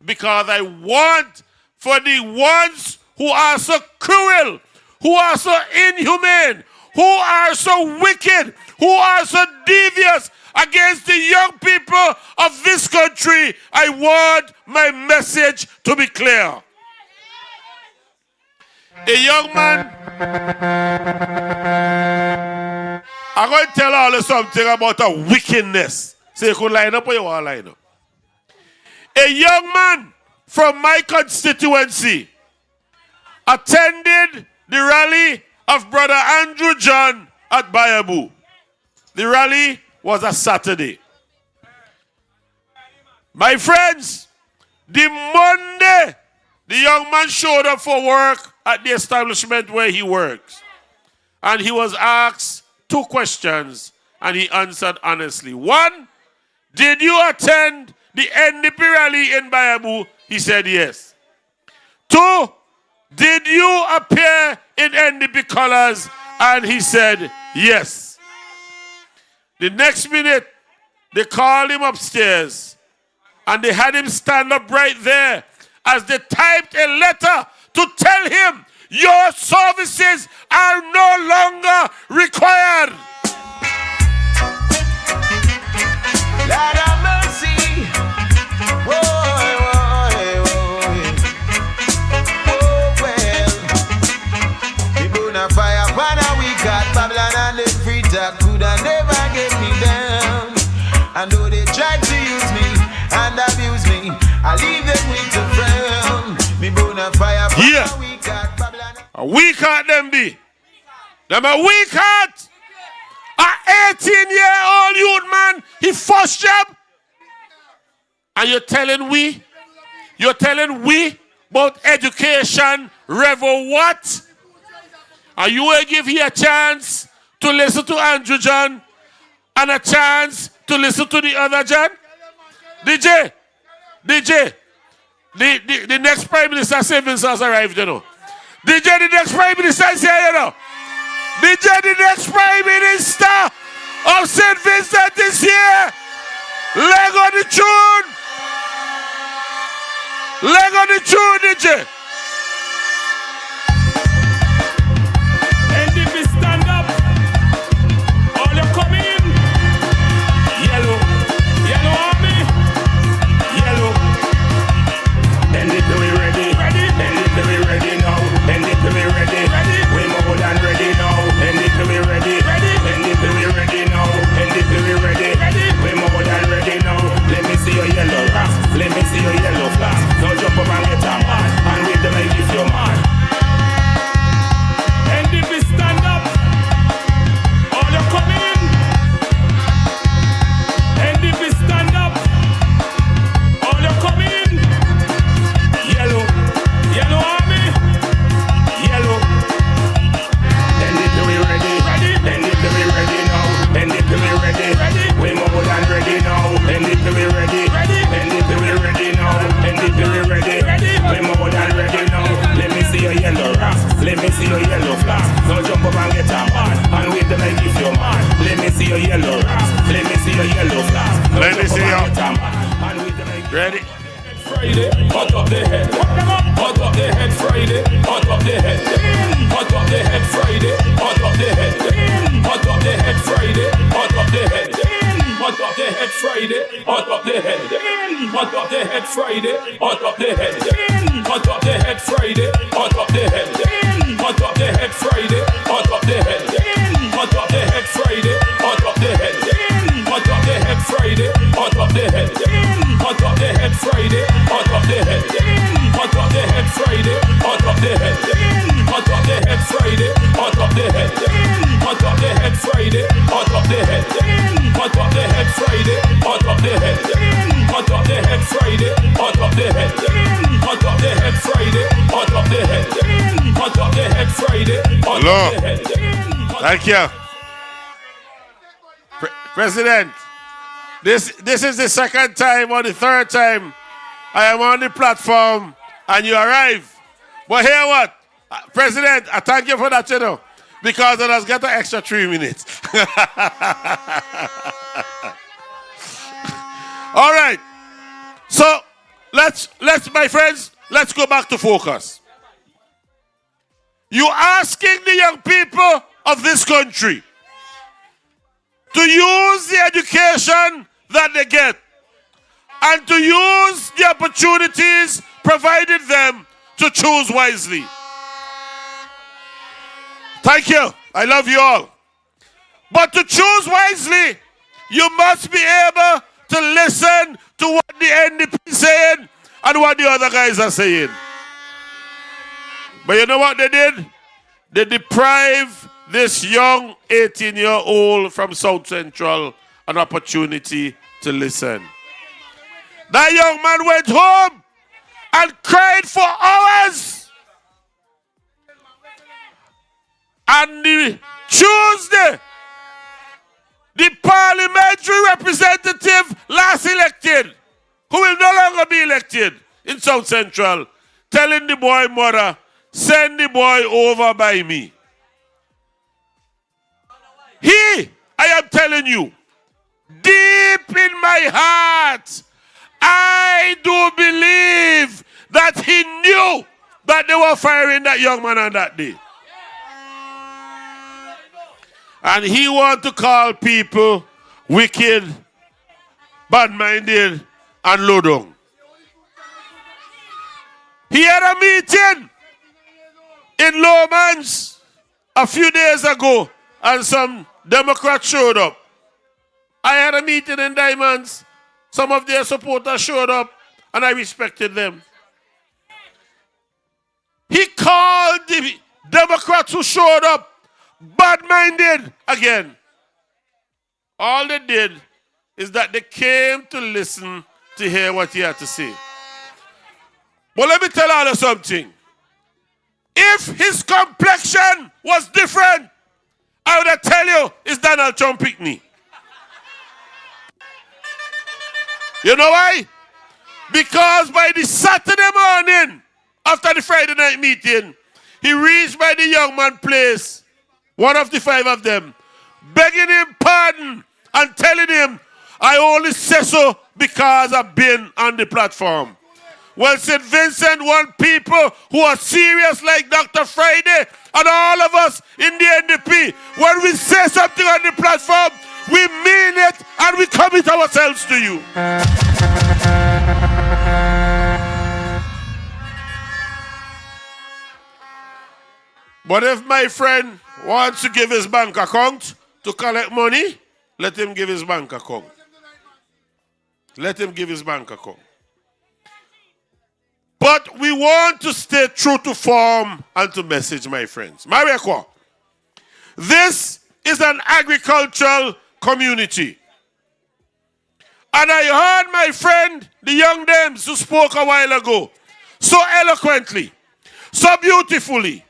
because I want for the ones who are so cruel, who are so inhumane, who are so wicked, who are so devious against the young people of this country, I want my message to be clear. A young man, I'm going to tell all you something about a wickedness. So you could line up or you want to line up. A young man from my constituency attended the rally of Brother Andrew John at Bayabu. The rally was a Saturday. My friends, the Monday, the young man showed up for work at the establishment where he works. And he was asked 2 questions, and he answered honestly. 1, did you attend the NDP rally in Bayabu? He said yes. 2, did you appear in NDP colors? And he said yes. The next minute, they called him upstairs, and they had him stand up right there as they typed a letter to tell him, your services are no longer required. Lord have mercy. Oh, well. We burn a fire upon a we got Babylon and the free talk could never get me down. I know they tried to use me and abuse me. I leave them with a frown. Me burn a fire upon a we got Babylon. A weak heart them be. Them a weak heart. A 18-year-old youth man, he first job. And you're telling we about education, revel what? And you will give you a chance to listen to Andrew John and a chance to listen to the other John? DJ, the next Prime Minister Savings has arrived, you know. DJ, the next Prime Minister is here, you know. DJ, the next Prime Minister of St. Vincent is here. Leg on the tune. Leg on the tune, DJ. NDP stand up. All you come in. Yellow. Yellow army. Yellow. NDP we ready. NDP we ready now. NDP we ready. We more than ready now. NDP we ready. NDP we ready now. NDP we ready. We more than ready now. Let me see your yellow rap. Let me see your yellow flash. Now jump up and get a man. And we Friday, hot up the head. Hot up the head Friday, hot up the head. Hot up the head Friday, hot up the head. Hot up the head Friday, hot up the head. Hot up the head Friday, hot up the head. Hot up the head Friday, hot up the head. Hot up the head Friday, hot up the head. Hot up the head Friday, hot up the head. Hot up the head Friday, hot up the head. Hot up the head Friday, hot up the head. Hot up the head Friday, hot up the head. Hot up the head Friday, hot up the head. Hot up the head Friday, hot up the head. Hot up the head Friday, hot up the head. Hot up the head Friday, hot up the head. Hot up the head Friday, hot up the head. Hot up the head Friday, hot up the head. Hot up the head Friday, hot up the head. Thank you. President, this is the second time or the third time I am on the platform and you arrive. But hear what? President, I thank you for that, you know, because it has got an extra 3 minutes. All right. So let's my friends, let's go back to focus. You asking the young people of this country to use the education that they get and to use the opportunities provided them to choose wisely. Thank you. I love you all. But to choose wisely, you must be able to listen to what the NDP is saying and what the other guys are saying. But you know what they did? They deprived this young 18-year-old from South Central an opportunity to listen. That young man went home and cried for hours. And the Tuesday, the parliamentary representative last elected, who will no longer be elected in South Central, telling the boy mother, send the boy over by me. I am telling you, deep in my heart, I do believe that he knew that they were firing that young man on that day. And he want to call people wicked, bad-minded, and low down. He had a meeting in Lomans a few days ago, and some Democrats showed up. I had a meeting in Diamonds. Some of their supporters showed up, and I respected them. He called the Democrats who showed up bad-minded again. All they did is that they came to listen to hear what he had to say. But let me tell you something. If his complexion was different, I would tell you it's Donald Trump Pickney. You know why? Because by the Saturday morning, after the Friday night meeting, he reached by the young man's place, one of the 5 of them, begging him pardon and telling him, I only say so because I've been on the platform. Well, St. Vincent want people who are serious like Dr. Friday and all of us in the NDP. When we say something on the platform, we mean it and we commit ourselves to you. But if my friend wants to give his bank account to collect money, let him give his bank account. Let him give his bank account. But we want to stay true to form and to message, my friends. Mariakwa, this is an agricultural community. And I heard my friend, the young dames who spoke a while ago, so eloquently, so beautifully,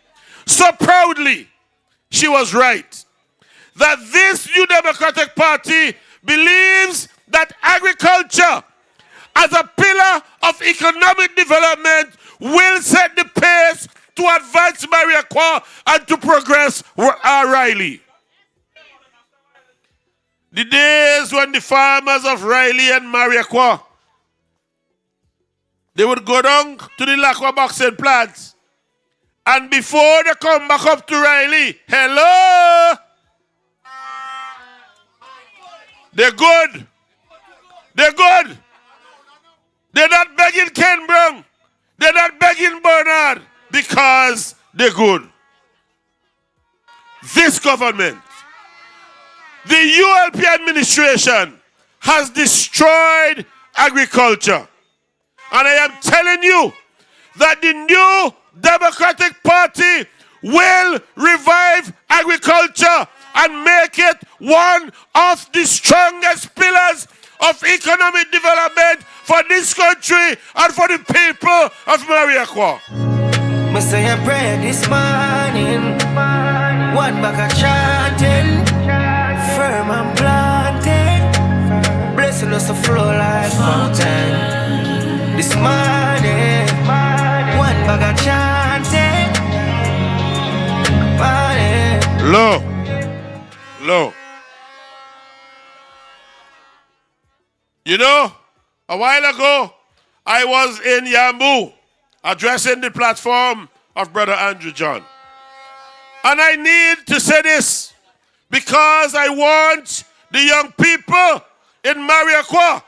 so proudly. She was right. That this New Democratic Party believes that agriculture as a pillar of economic development will set the pace to advance Mariakwa and to progress Riley. The days when the farmers of Riley and Mariakwa they would go down to the lacquer boxing plants. And before they come back up to Riley, hello! They're good. They're good. They're not begging Ken Brown. They're not begging Bernard because they're good. This government, the ULP administration, has destroyed agriculture. And I am telling you that the new Democratic Party will revive agriculture and make it one of the strongest pillars of economic development for this country and for the people of Mariaqua. Me say a prayer this morning, one back a chanting, firm and planted, blessing us to flow like fountain. This morning, one back a chanting, Low. You know, a while ago, I was in Yambu addressing the platform of Brother Andrew John. And I need to say this because I want the young people in Mariaqua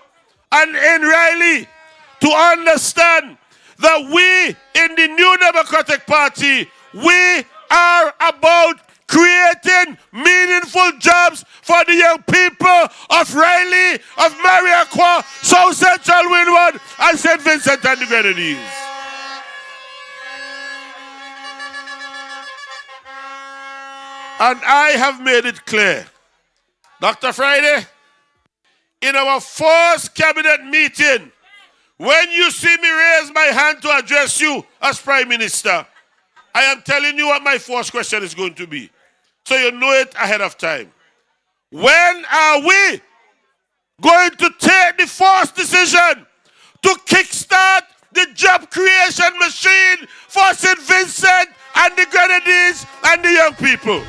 and in Riley to understand that we in the New Democratic Party, we are about creating meaningful jobs for the young people of Riley, of Mariaqua, South Central Windward, and St. Vincent and the Grenadines. And I have made it clear, Dr. Friday, in our first cabinet meeting, when you see me raise my hand to address you as Prime Minister, I am telling you what my first question is going to be. So you know it ahead of time. When are we going to take the first decision to kickstart the job creation machine for St. Vincent and the Grenadines and the young people?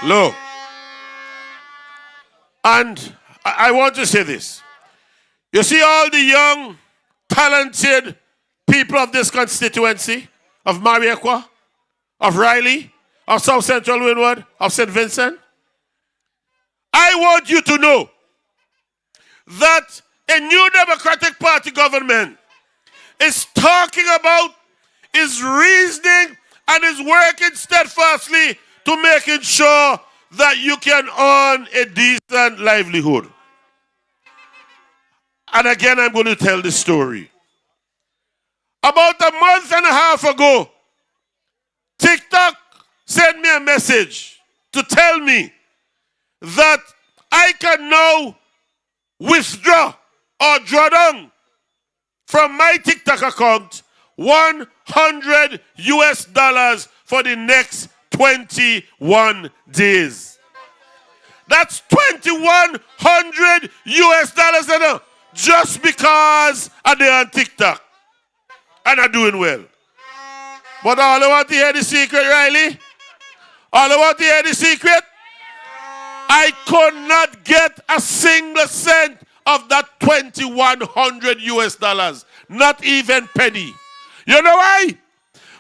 Look. And I want to say this. You see all the young, talented people of this constituency, of Mariaqua, of Riley, of South Central Windward, of St. Vincent? I want you to know that a new Democratic Party government is talking about, is reasoning, and is working steadfastly to making sure that you can earn a decent livelihood. And again, I'm going to tell the story. About a month and a half ago, TikTok sent me a message to tell me that I can now withdraw or draw down from my TikTok account $100 for the next 21 days. That's $2,100 just because they're on TikTok and are doing well. But all I want to hear the secret, Riley? All I want to hear the secret? I could not get a single cent of that $2,100. Not even penny. You know why?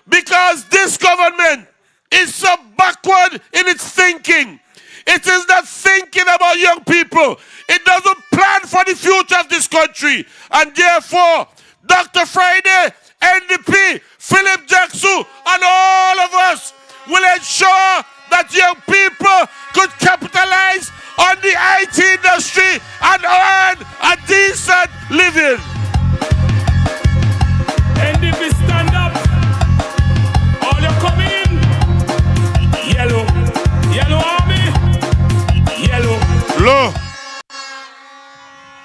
Because this government is so backward in its thinking. It is not thinking about young people. It doesn't plan for the future of this country. And therefore, Dr. Friday, NDP, Philip Jackson, and all of us will ensure that young people could capitalize on the IT industry and earn a decent living. NDP stand up. All you coming in. Yellow. Yellow army. Yellow. Low.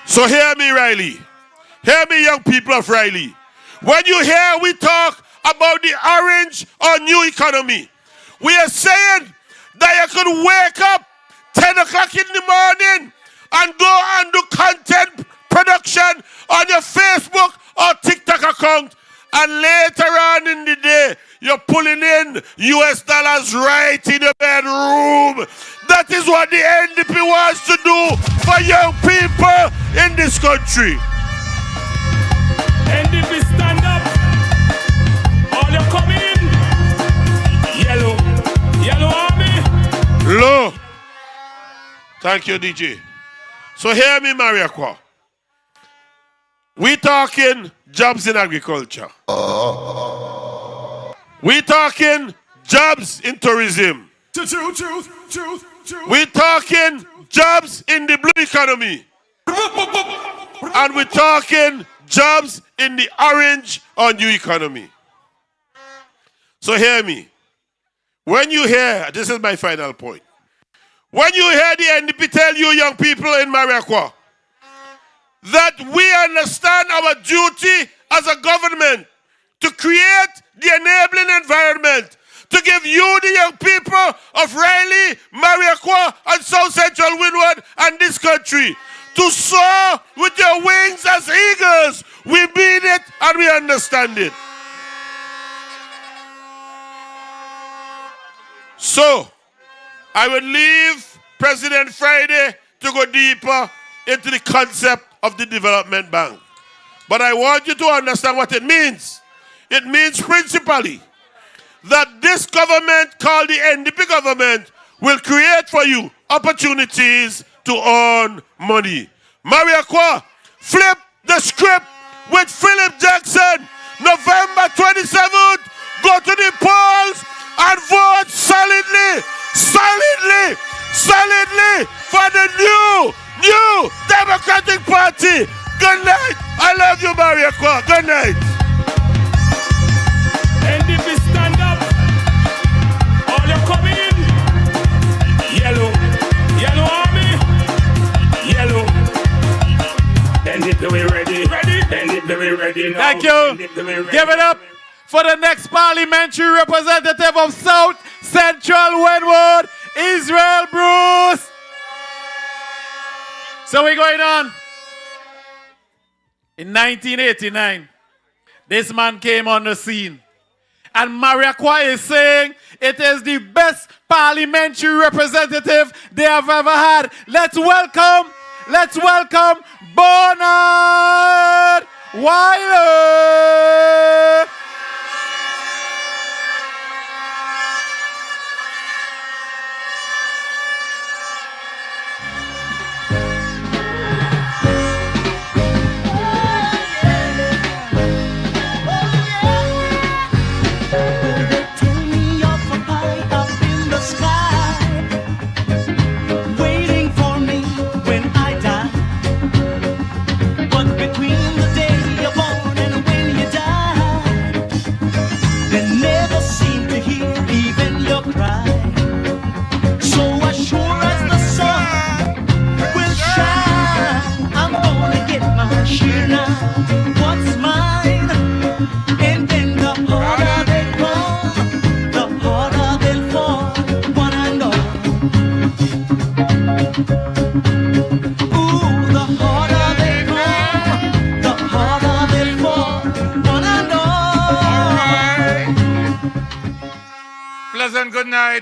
So hear me, Riley. Hear me, young people of Riley. When you hear we talk about the orange or new economy, we are saying that you could wake up 10 o'clock in the morning and go and do content production on your Facebook or TikTok account, and later on in the day, you're pulling in US dollars right in your bedroom. That is what the NDP wants to do for young people in this country. NDP stand up. All you coming in. Yellow army. Low. Thank you, DJ. So hear me, Mariakwa. We talking jobs in agriculture. We talking jobs in tourism. We talking jobs in the blue economy. And we talking jobs in the orange or new economy. So hear me. When you hear, this is my final point. When you hear the NDP tell you young people in Mariakwa that we understand our duty as a government to create the enabling environment to give you, the young people of Riley, Mariakwa, and South Central Windward and this country, to soar with your wings as eagles. We mean it and we understand it. So, I will leave President Friday to go deeper into the concept of the development bank. But I want you to understand what it means. It means principally that this government called the NDP government will create for you opportunities to earn money. Mariakwa, flip the script with Philip Jackson. November 27th, go to the polls and vote solidly for the new Democratic Party. Good night. I love you, Mariakwa. Good night. NDP stand up. All you coming in. Yellow army. Yellow. NDP we ready. NDP we ready now. Thank you. Give it up for the next parliamentary representative of South Central Windward, Israel Bruce. So we're going on. In 1989, this man came on the scene. And Mariakwa is saying it is the best parliamentary representative they have ever had. Let's welcome Bernard Wiley.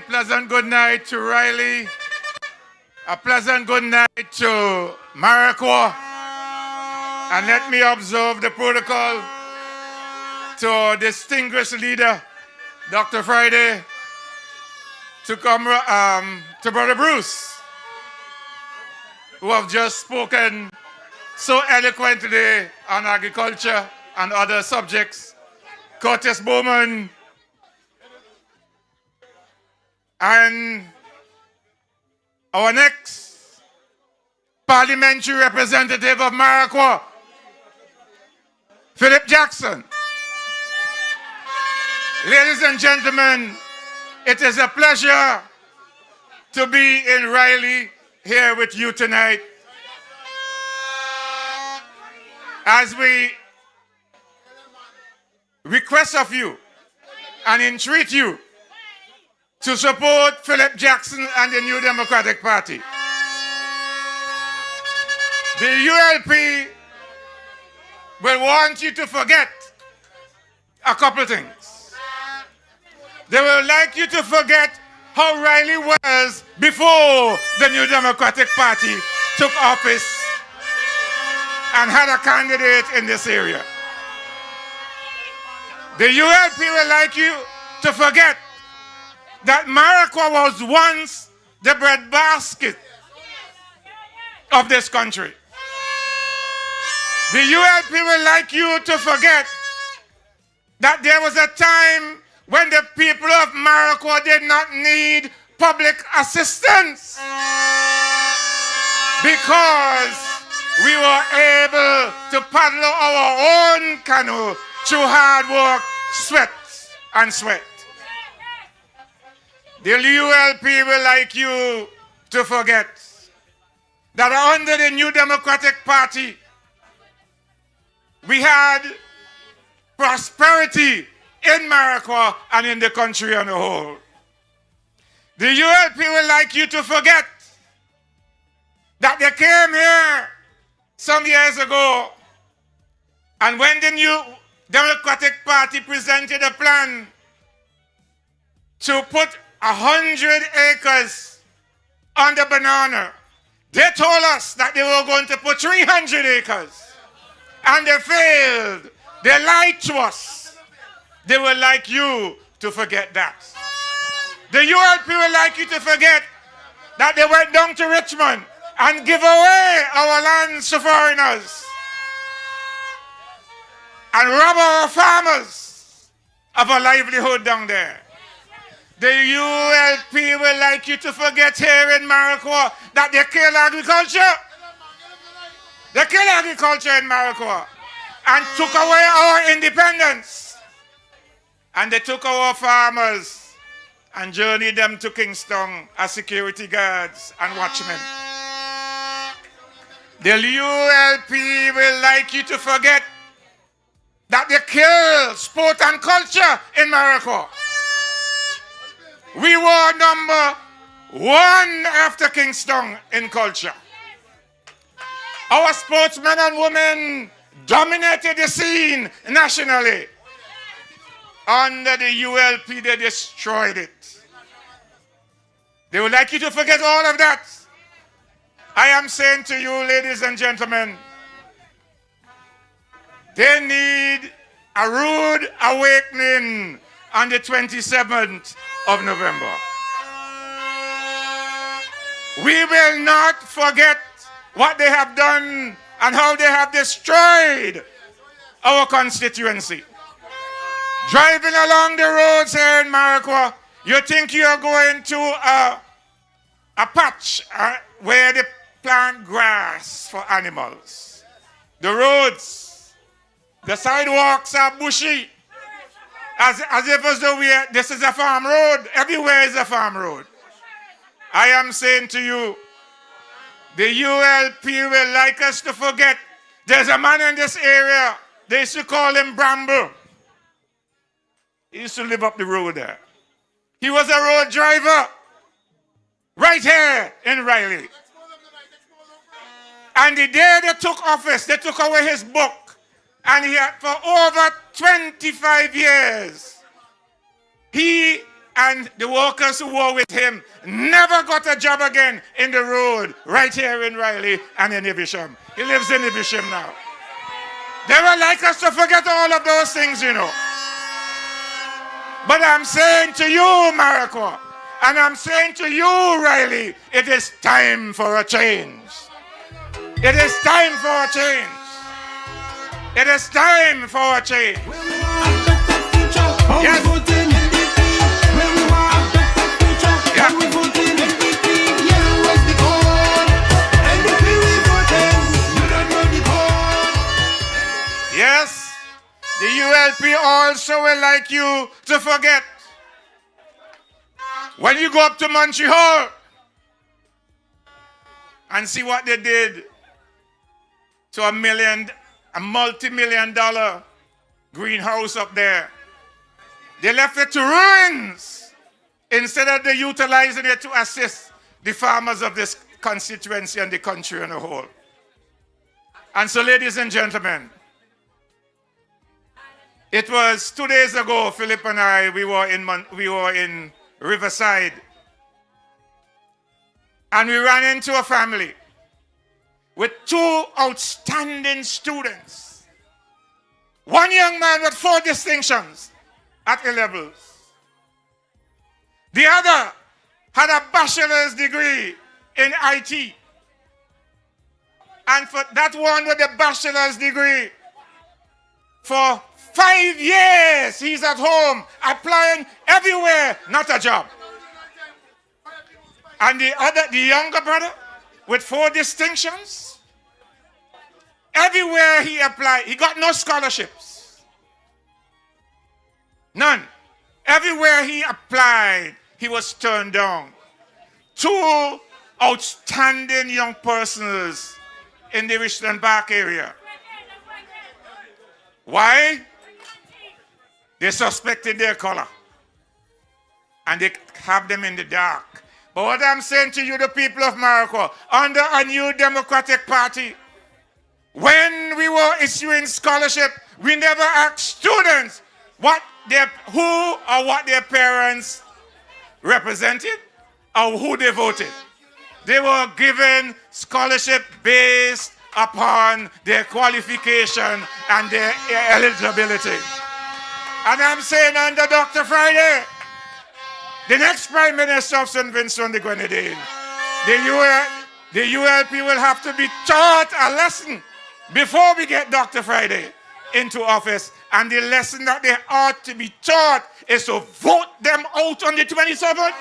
Pleasant good night to Riley. A pleasant good night to Mariakwa. And let me observe the protocol to our distinguished leader, Dr. Friday, to Brother Bruce, who have just spoken so eloquently on agriculture and other subjects. Curtis Bowman, and our next parliamentary representative of Mariakwa, Philip Jackson. Ladies and gentlemen, it is a pleasure to be in Riley here with you tonight as we request of you and entreat you to support Philip Jackson and the New Democratic Party. The ULP will want you to forget a couple things. They will like you to forget how Riley was before the New Democratic Party took office and had a candidate in this area. The ULP will like you to forget that Maraqua was once the breadbasket of this country. The ULP will like you to forget that there was a time when the people of Maraqua did not need public assistance because we were able to paddle our own canoe through hard work, sweat, and sweat. The ULP will like you to forget that under the New Democratic Party, we had prosperity in Maraqua and in the country on the whole. The ULP will like you to forget that they came here some years ago, and when the New Democratic Party presented a plan to put 100 acres on the banana, they told us that they were going to put 300 acres. And they failed. They lied to us. They will like you to forget that. The ULP will like you to forget that they went down to Richmond and give away our lands to foreigners and rob our farmers of a livelihood down there. The ULP will like you to forget here in Maraqua that they kill agriculture. They killed agriculture in Maraqua and took away our independence. And they took our farmers and journeyed them to Kingston as security guards and watchmen. The ULP will like you to forget that they killed sport and culture in Maraqua. We were number one after Kingston in culture. Our sportsmen and women dominated the scene nationally. Under the ULP, they destroyed it. They would like you to forget all of that. I am saying to you, ladies and gentlemen, they need a rude awakening on the 27th of November. We will not forget what they have done and how they have destroyed our constituency. Driving along the roads here in Maraqua, you think you are going to a patch where they plant grass for animals. The roads, the sidewalks are bushy, as if as though this is a farm road. Everywhere is a farm road. I am saying to you, the ULP will like us to forget. There's a man in this area, they used to call him Bramble. He used to live up the road there. He was a road driver right here in Riley. And the day they took office, they took away his book. And he had, for over 25 years, he and the workers who were with him never got a job again in the road right here in Riley and in Evesham. He lives in Evesham now. They would like us to forget all of those things, you know. But I'm saying to you, Maraqua, and I'm saying to you, Riley, it is time for a change. It is time for a change. It is time for a change. Yes. Yes, the ULP also will like you to forget. When you go up to Montreal and see what they did to a multi-million-dollar greenhouse up there, they left it to ruins instead of they utilizing it to assist the farmers of this constituency and the country on the whole. And so, ladies and gentlemen, It was 2 days ago, Philip and I, we were in Riverside. And we ran into a family with 2 outstanding students. One young man with 4 distinctions at A levels. The other had a bachelor's degree in IT. And for that one with a bachelor's degree, for 5 years he's at home applying everywhere, not a job. And the younger brother with 4 distinctions, everywhere he applied, he got no scholarships. None. Everywhere he applied, he was turned down. 2 outstanding young persons in the Richland Park area. Why? They suspected their color. And they have them in the dark. But what I'm saying to you, the people of Morocco, under a new Democratic Party, when we were issuing scholarship, we never asked students who or what their parents represented or who they voted. They were given scholarship based upon their qualification and their eligibility. And I'm saying under Dr. Friday, the next Prime Minister of St. Vincent the Grenadines, the ULP will have to be taught a lesson before we get Dr. Friday into office. And the lesson that they ought to be taught is to vote them out on the 27th.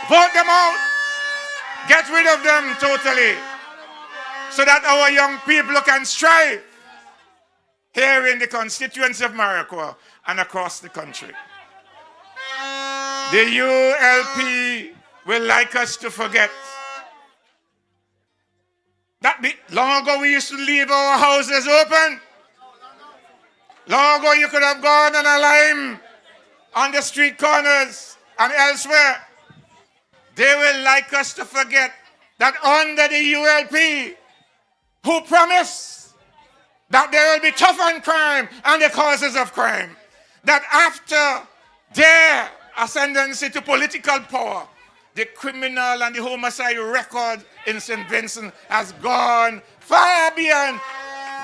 Vote them out. Get rid of them totally. So that our young people can strive here in the constituency of Morocco and across the country. The ULP will like us to forget that long ago we used to leave our houses open. Long ago you could have gone on a lime on the street corners and elsewhere. They will like us to forget that under the ULP, who promised that there will be tough on crime and the causes of crime, that after their ascendancy to political power, the criminal and the homicide record in St. Vincent has gone far beyond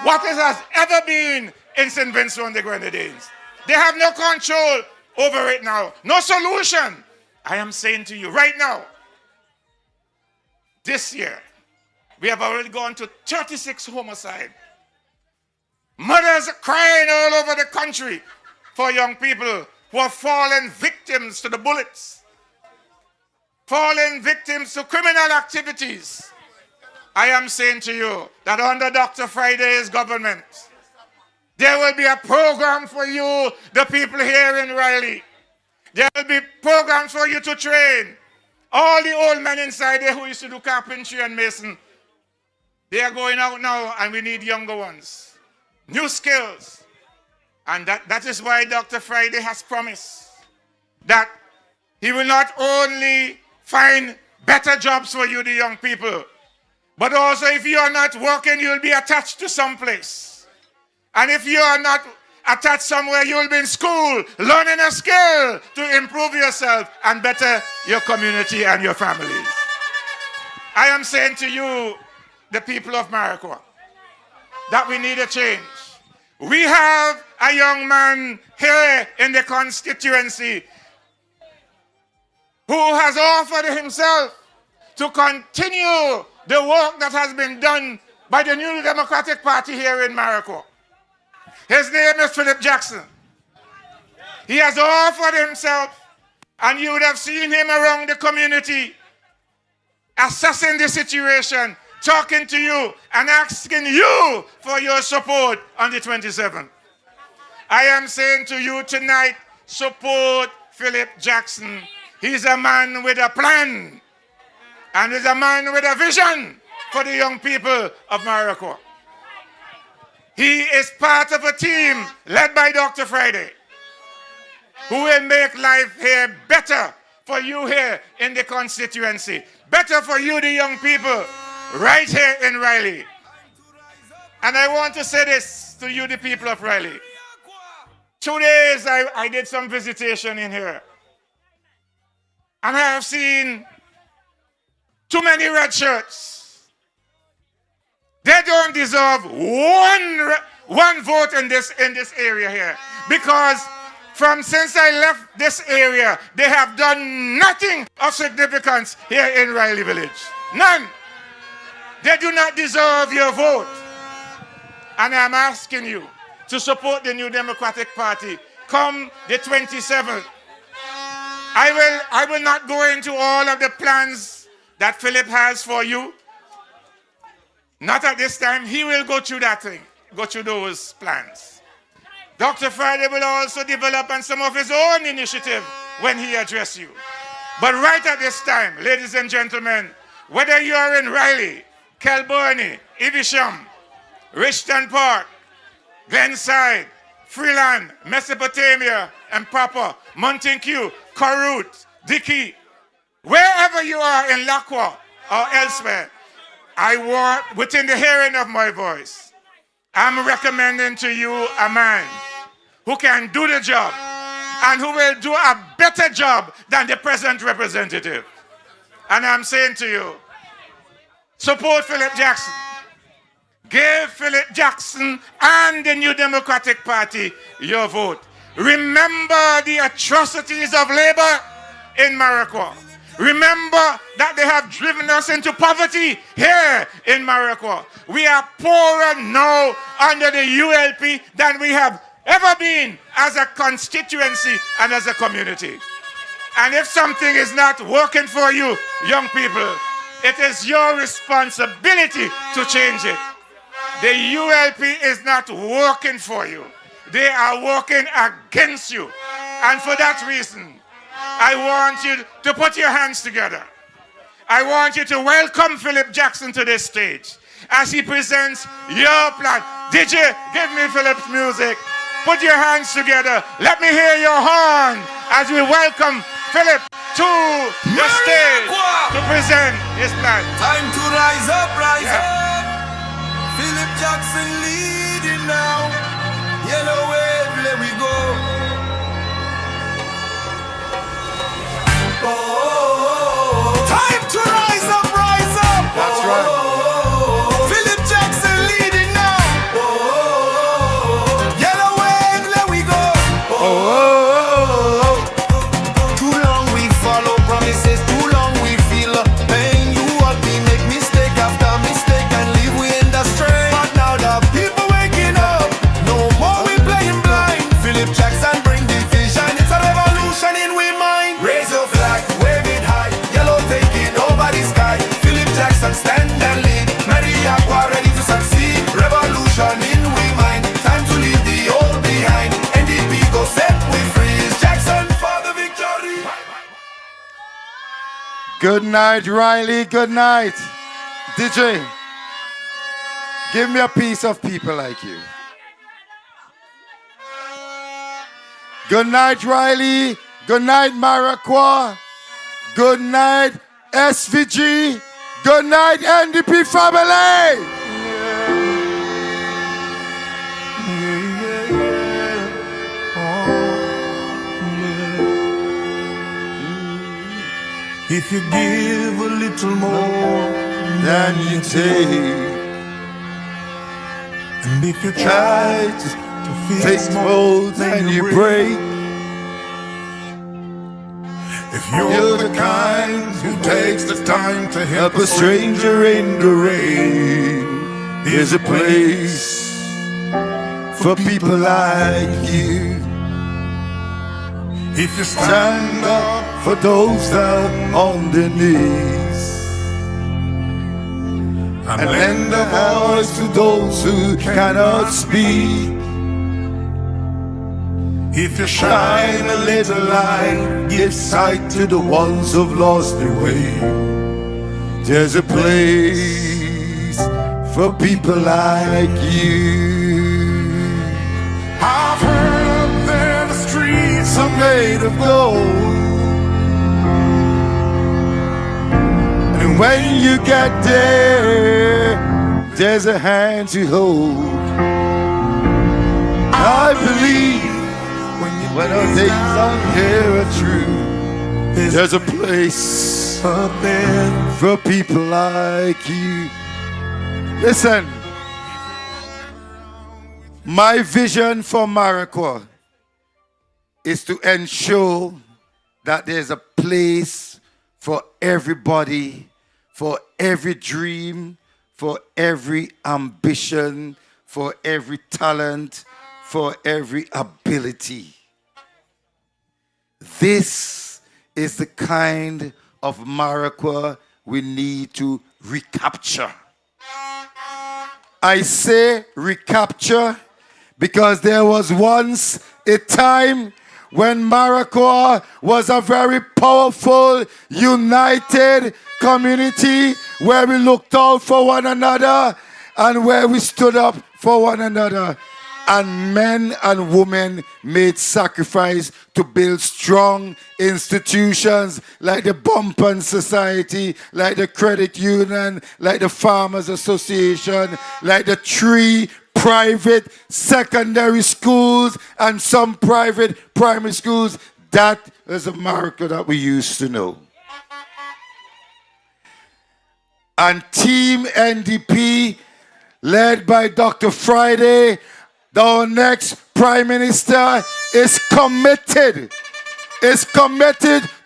what it has ever been in St. Vincent and the Grenadines. They have no control over it now. No solution. I am saying to you right now, this year, we have already gone to 36 homicides. Mothers are crying all over the country for young people who have fallen victims to the bullets, fallen victims to criminal activities. I am saying to you that under Dr. Friday's government, there will be a program for you, the people here in Riley. There will be programs for you to train. All the old men inside there who used to do carpentry and mason, they are going out now and we need younger ones. New skills. And that is why Dr. Friday has promised that he will not only find better jobs for you, the young people, but also if you are not working, you will be attached to some place. And if you are not attached somewhere, you will be in school, learning a skill to improve yourself and better your community and your families. I am saying to you, the people of Morocco, that we need a change. We have a young man here in the constituency who has offered himself to continue the work that has been done by the new Democratic Party here in Morocco. His name is Philip Jackson. He has offered himself, and you would have seen him around the community, assessing the situation, talking to you, and asking you for your support on the 27th. I am saying to you tonight, support Philip Jackson. He's a man with a plan, and he's a man with a vision for the young people of Morocco. He is part of a team led by Dr. Friday, who will make life here better for you here in the constituency, better for you, the young people, right here in Riley. And I want to say this to you, the people of Riley. 2 days I did some visitation in here. And I have seen too many red shirts. They don't deserve one vote in this area here. Because since I left this area, they have done nothing of significance here in Riley Village. None. They do not deserve your vote. And I'm asking you to support the New Democratic Party come the 27th. I will not go into all of the plans that Philip has for you. Not at this time. He will go through that thing, go through those plans. Dr. Friday will also develop on some of his own initiative when he addresses you. But right at this time, ladies and gentlemen, whether you are in Riley, Kelburnie, Evesham, Richton Park, Glenside, Freeland, Mesopotamia, and Papa, Montague, Corroot, Dickey, wherever you are in Lacqua or elsewhere, I want, within the hearing of my voice, I'm recommending to you a man who can do the job and who will do a better job than the present representative. And I'm saying to you, support Philip Jackson. Give Philip Jackson and the New Democratic Party your vote. Remember the atrocities of labor in Maraqua. Remember that they have driven us into poverty here in Maraqua. We are poorer now under the ULP than we have ever been as a constituency and as a community. And if something is not working for you, young people, it is your responsibility to change it. The ULP is not working for you. They are working against you. And for that reason, I want you to put your hands together. I want you to welcome Philip Jackson to this stage as he presents your plan. DJ, give me Philip's music. Put your hands together. Let me hear your horn as we welcome Philip to the stage to present his plan. Time to rise up, rise up. Philip Jackson leading now. Yellow wave, let we go. Oh, time to rise up, rise up. That's right. Philip Jackson leading now. Yellow wave, let we go. Too long we follow promises, too long we feel pain. You what we make mistake after mistake and leave we in the strain. But now the people waking up, no more we playing blind. Philip Jackson bring division, it's a revolution in we mind. Raise your flag, wave it high, yellow taking over the sky. Philip Jackson stand and lead, Mariaqua ready to succeed. Revolution in we mind, time to leave the old behind. NDP go set we free, it's Jackson for the victory. Good night, Riley. Good night. DJ, give me a piece of people like you. Good night, Riley. Good night, Maraqua. Good night, SVG. Good night, NDP family. If you give a little more Then you take, and if you try to fix more than you break. if you're the kind who takes the time to Help a stranger in the rain. There's a place for people like you. If you Stand up for those down on their knees and lend a voice to those who cannot speak. if you Shine a little light, give sight to the ones who've lost their way. There's a place for people like you. I've heard up there the streets Some made of gold, and when you get there, there's a hand to hold. I believe when our days on here are true, there's a place up there for people like you. Listen, my vision for Maracua is to ensure that there's a place for everybody, for every dream, for every ambition, for every talent, for every ability. This is the kind of Maracua we need to recapture. I say recapture because there was once a time when Maracua was a very powerful, united community where we looked out for one another and where we stood up for one another. And men and women made sacrifice to build strong institutions like the Bumpan Society, like the Credit Union, like the Farmers Association, like the 3 private secondary schools and some private primary schools. That is America that we used to know. And Team NDP, led by Dr. Friday, our next Prime Minister, is committed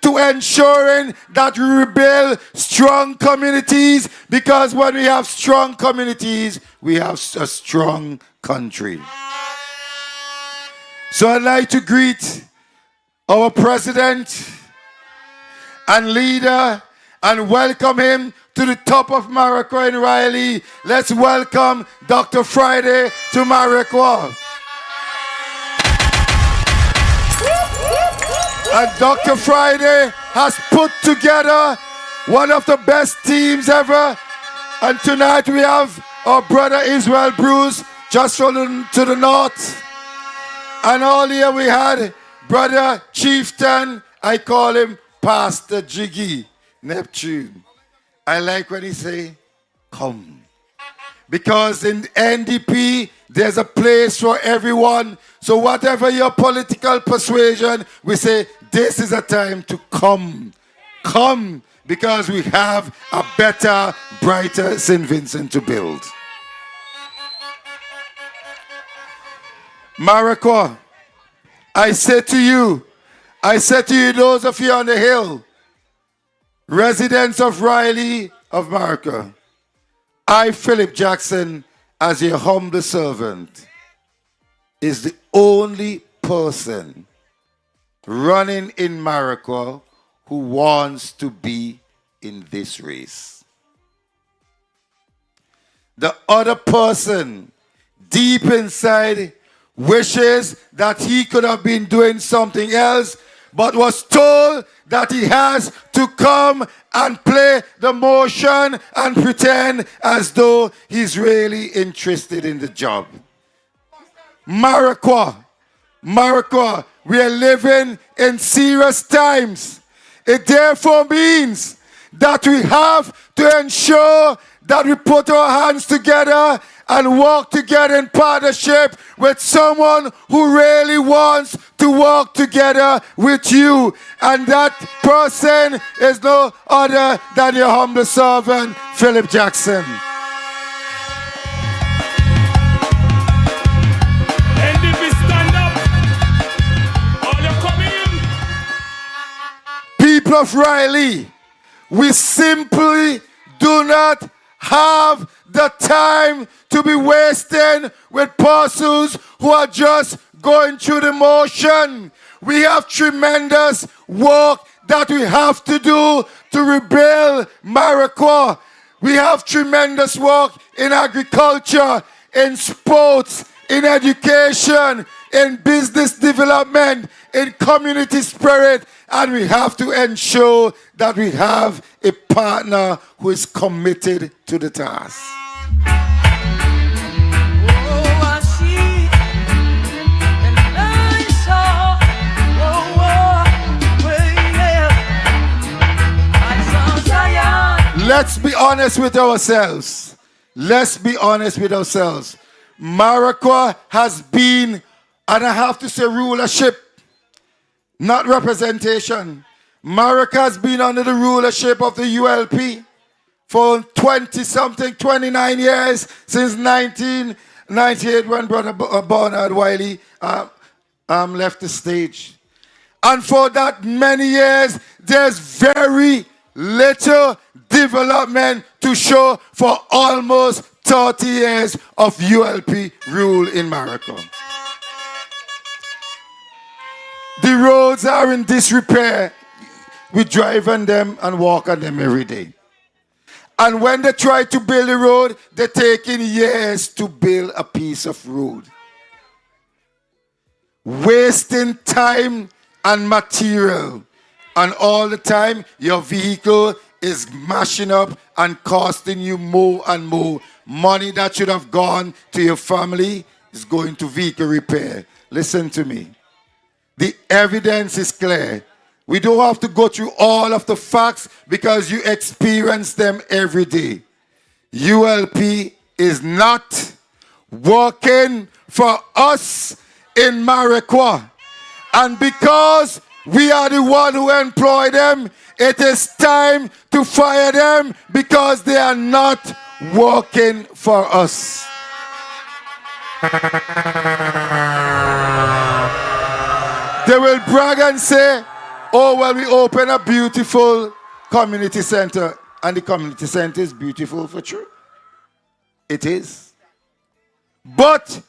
to ensuring that we rebuild strong communities, because when we have strong communities, we have a strong country. So I'd like to greet our president and leader and welcome him to the top of Maracua in Riley. Let's welcome Dr. Friday to Maracua. And Dr. Friday has put together one of the best teams ever. And tonight we have our brother Israel Bruce just to the north. And all here we had brother Chieftain, I call him Pastor Jiggy Neptune. I like when he say, come. Because in NDP, there's a place for everyone. So whatever your political persuasion, we say, this is a time to come. Come, because we have a better, brighter St. Vincent to build. Maracua, I say to you, those of you on the hill, residents of Riley of Maracua, I, Philip Jackson, as your humble servant, is the only person running in Maracua who wants to be in this race. The other person, deep inside, wishes that he could have been doing something else, but was told that he has to come and play the motion and pretend as though he's really interested in the job. Maracua, we are living in serious times. It therefore means that we have to ensure that we put our hands together and work together in partnership with someone who really wants to work together with you. And that person is no other than your humble servant, Philip Jackson. NDP stand up. All you come in. People of Riley, we simply do not have the time to be wasting with persons who are just going through the motion. We have tremendous work that we have to do to rebuild Maracua. We have tremendous work in agriculture, in sports, in education, in business development, in community spirit, and we have to ensure that we have a partner who is committed to the task. Let's be honest with ourselves. Maracua has been, and I have to say rulership, not representation. America has been under the rulership of the ULP for 20-something, 29 years, since 1998 when Brother Bernard Wiley left the stage. And for that many years, there's very little development to show for almost 30 years of ULP rule in Morocco. The roads are in disrepair. We drive on them and walk on them every day. And when they try to build a road, they're taking years to build a piece of road. Wasting time and material. And all the time, your vehicle is mashing up and costing you more and more. Money that should have gone to your family is going to vehicle repair. Listen to me. The evidence is clear. We don't have to go through all of the facts because you experience them every day. ULP is not working for us in Marikwa. And because we are the one who employ them, it is time to fire them because they are not working for us. They will brag and say, oh, well, we open a beautiful community center. And the community center is beautiful for true. It is. But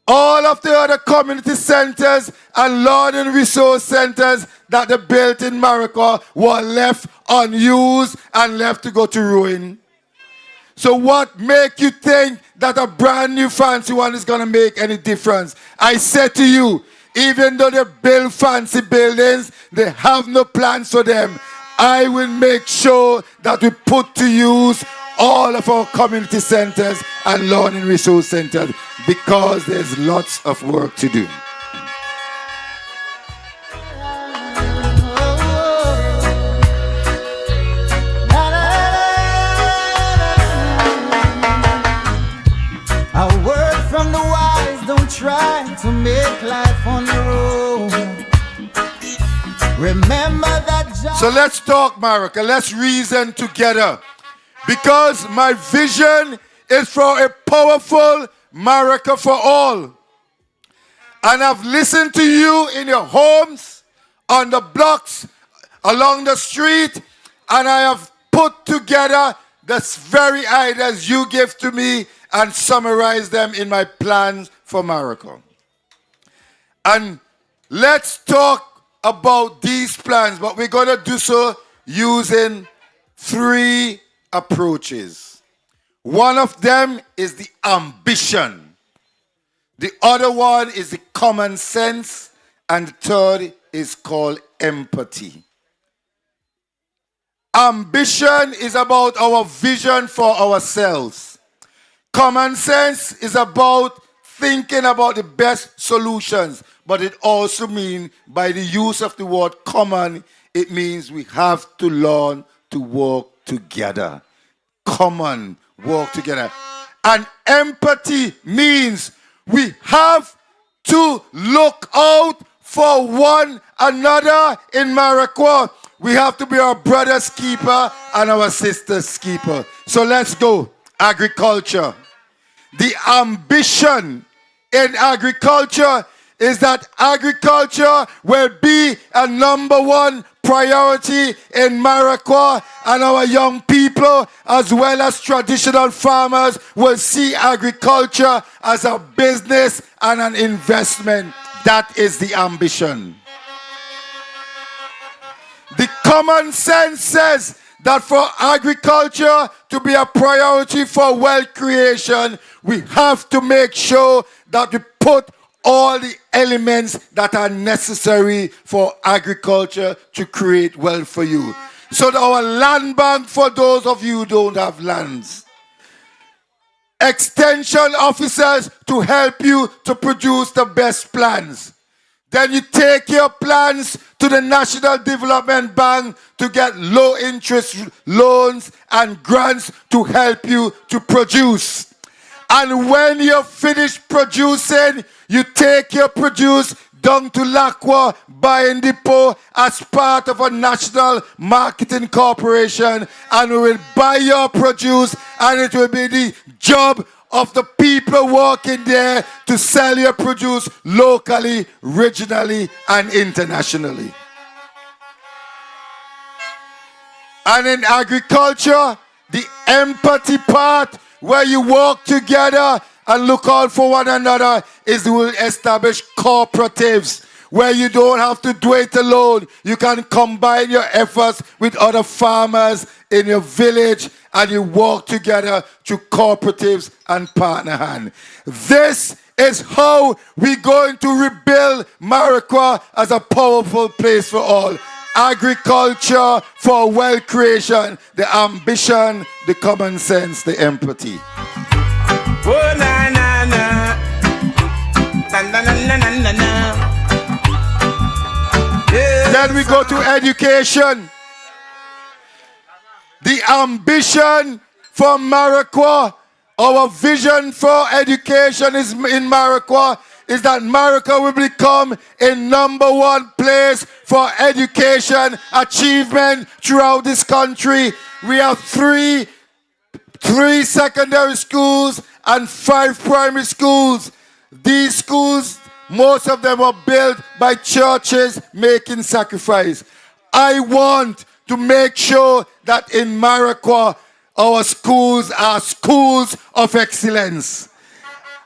all of the other community centers and learning resource centers that they built in Morocco were left unused and left to go to ruin. So what make you think that a brand new fancy one is going to make any difference? I said to you, even though they build fancy buildings, they have no plans for them. I will make sure that we put to use all of our community centers and learning resource centers because there's lots of work to do. A word from the wise, don't try to make life on your own. Remember that job. So let's talk, America. Let's reason together. Because my vision is for a powerful America for all. And I've listened to you in your homes, on the blocks, along the street, and I have put together the very ideas you give to me and summarize them in my plans for Morocco. And let's talk about these plans, but we're going to do so using 3 approaches. One of them is the ambition. The other one is the common sense. And the third is called empathy. Ambition is about our vision for ourselves. Common sense is about thinking about the best solutions. But it also means, by the use of the word common, it means we have to learn to work together. Common, work together. And empathy means we have to look out for one another in Morocco. We have to be our brother's keeper and our sister's keeper. So let's go. Agriculture. The ambition in agriculture is that agriculture will be a #1 priority in Morocco, and our young people, as well as traditional farmers, will see agriculture as a business and an investment. That is the ambition. The common sense says that for agriculture to be a priority for wealth creation, we have to make sure that we put all the elements that are necessary for agriculture to create wealth for you. So that our land bank, for those of you who don't have lands, extension officers to help you to produce the best plans. Then you take your plans to the National Development Bank to get low interest loans and grants to help you to produce. And when you're finished producing, you take your produce, down to Lacqua buying depot as part of a national marketing corporation, and we will buy your produce, and it will be the job of the people working there to sell your produce locally, regionally, and internationally. And in agriculture, the empathy part, where you work together and look out for one another, is we will establish cooperatives where you don't have to do it alone. You can combine your efforts with other farmers in your village, and you work together through cooperatives and partner hand. This is how we're going to rebuild Marikwa as a powerful place for all. Agriculture for wealth creation, the ambition, the common sense, the empathy. Oh, na, na, na. Na, na, na, na, na, na. Yes. Then we go to education. The ambition for Marikwa, our vision for education is in Marikwa, is that Marikwa will become a #1 place for education achievement throughout this country. We have three secondary schools and 5 primary schools. These schools, most of them were built by churches making sacrifice. I want to make sure that in Marikwa, our schools are schools of excellence.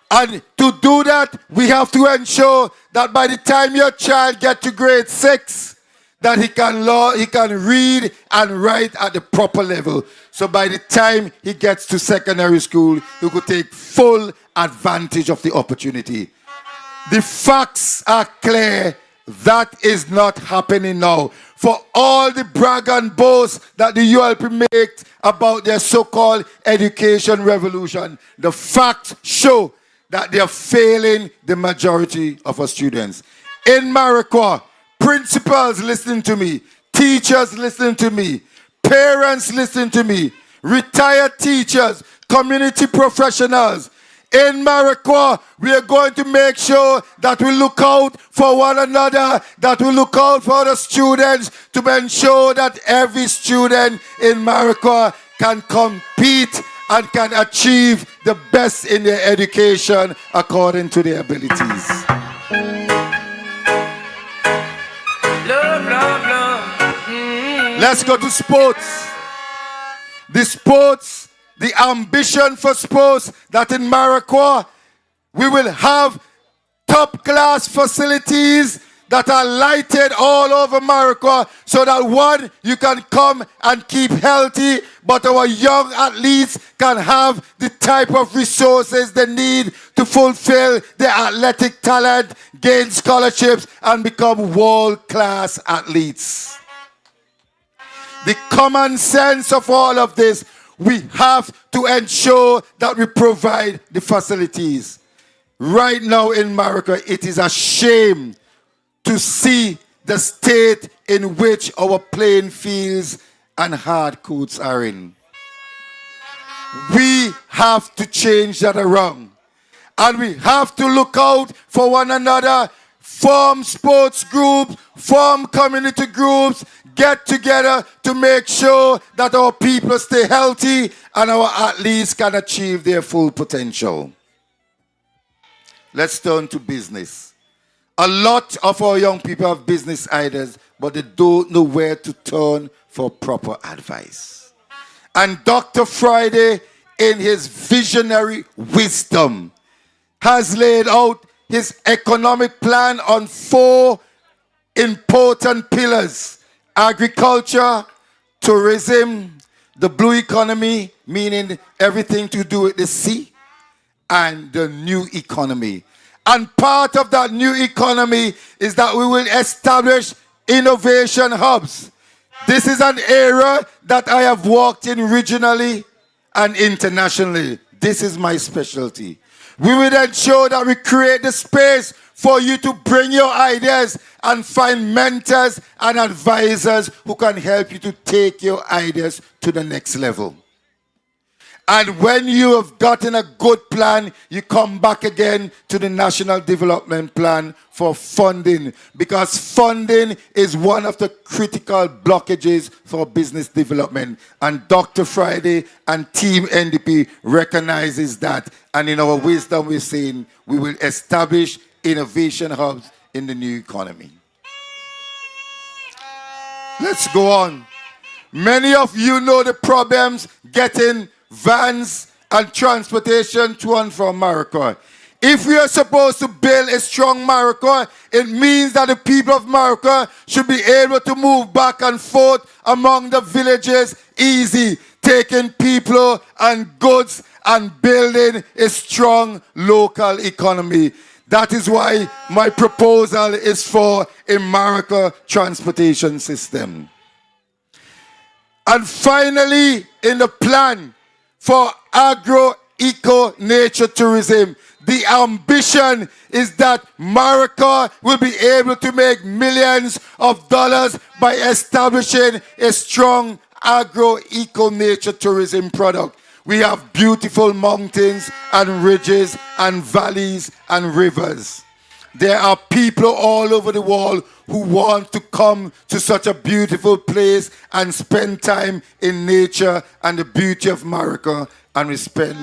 And to do that, we have to ensure that by the time your child gets to grade 6, that he can read and write at the proper level. So by the time he gets to secondary school, he could take full advantage of the opportunity. The facts are clear. That is not happening now. For all the brag and boast that the ULP makes about their so-called education revolution, the facts show that they are failing the majority of our students. In Marikwa, principals listen to me, teachers listen to me, parents listen to me, retired teachers, community professionals. In Marikwa, we are going to make sure that we look out for one another, that we look out for the students, to ensure that every student in Marikwa can compete and can achieve the best in their education according to their abilities. Love, love, love. Mm-hmm. Let's go to sports. The ambition for sports, that in Marikwa we will have top-class facilities that are lighted all over Marikwa, so that one, you can come and keep healthy, but our young athletes can have the type of resources they need to fulfill their athletic talent, gain scholarships, and become world-class athletes. The common sense of all of this, we have to ensure that we provide the facilities. Right now in Marikwa, it is a shame to see the state in which our playing fields and hard courts are in. We have to change that around. And we have to look out for one another, form sports groups, form community groups, get together to make sure that our people stay healthy and our athletes can achieve their full potential. Let's turn to business. A lot of our young people have business ideas, but they don't know where to turn for proper advice. And Dr. Friday, in his visionary wisdom, has laid out his economic plan on 4 important pillars: agriculture, tourism, the blue economy, meaning everything to do with the sea, and the new economy. And part of that new economy is that we will establish innovation hubs. This is an area that I have worked in regionally and internationally. This is my specialty. We will ensure that we create the space for you to bring your ideas and find mentors and advisors who can help you to take your ideas to the next level. And when you have gotten a good plan, you come back again to the National Development Plan for funding, because funding is one of the critical blockages for business development. And Dr. Friday and Team NDP recognizes that. And in our wisdom, we're saying we will establish innovation hubs in the new economy. Let's go on. Many of you know the problems getting vans and transportation to and from Maracay. If we are supposed to build a strong Maracay, it means that the people of Maracay should be able to move back and forth among the villages easy, taking people and goods and building a strong local economy. That is why my proposal is for a Maracay transportation system. And finally, in the plan for agro-eco-nature tourism, the ambition is that Maracay will be able to make millions of dollars by establishing a strong agro-eco-nature tourism product. We have beautiful mountains and ridges and valleys and rivers. There are people all over the world who want to come to such a beautiful place and spend time in nature and the beauty of Maracay, and we spend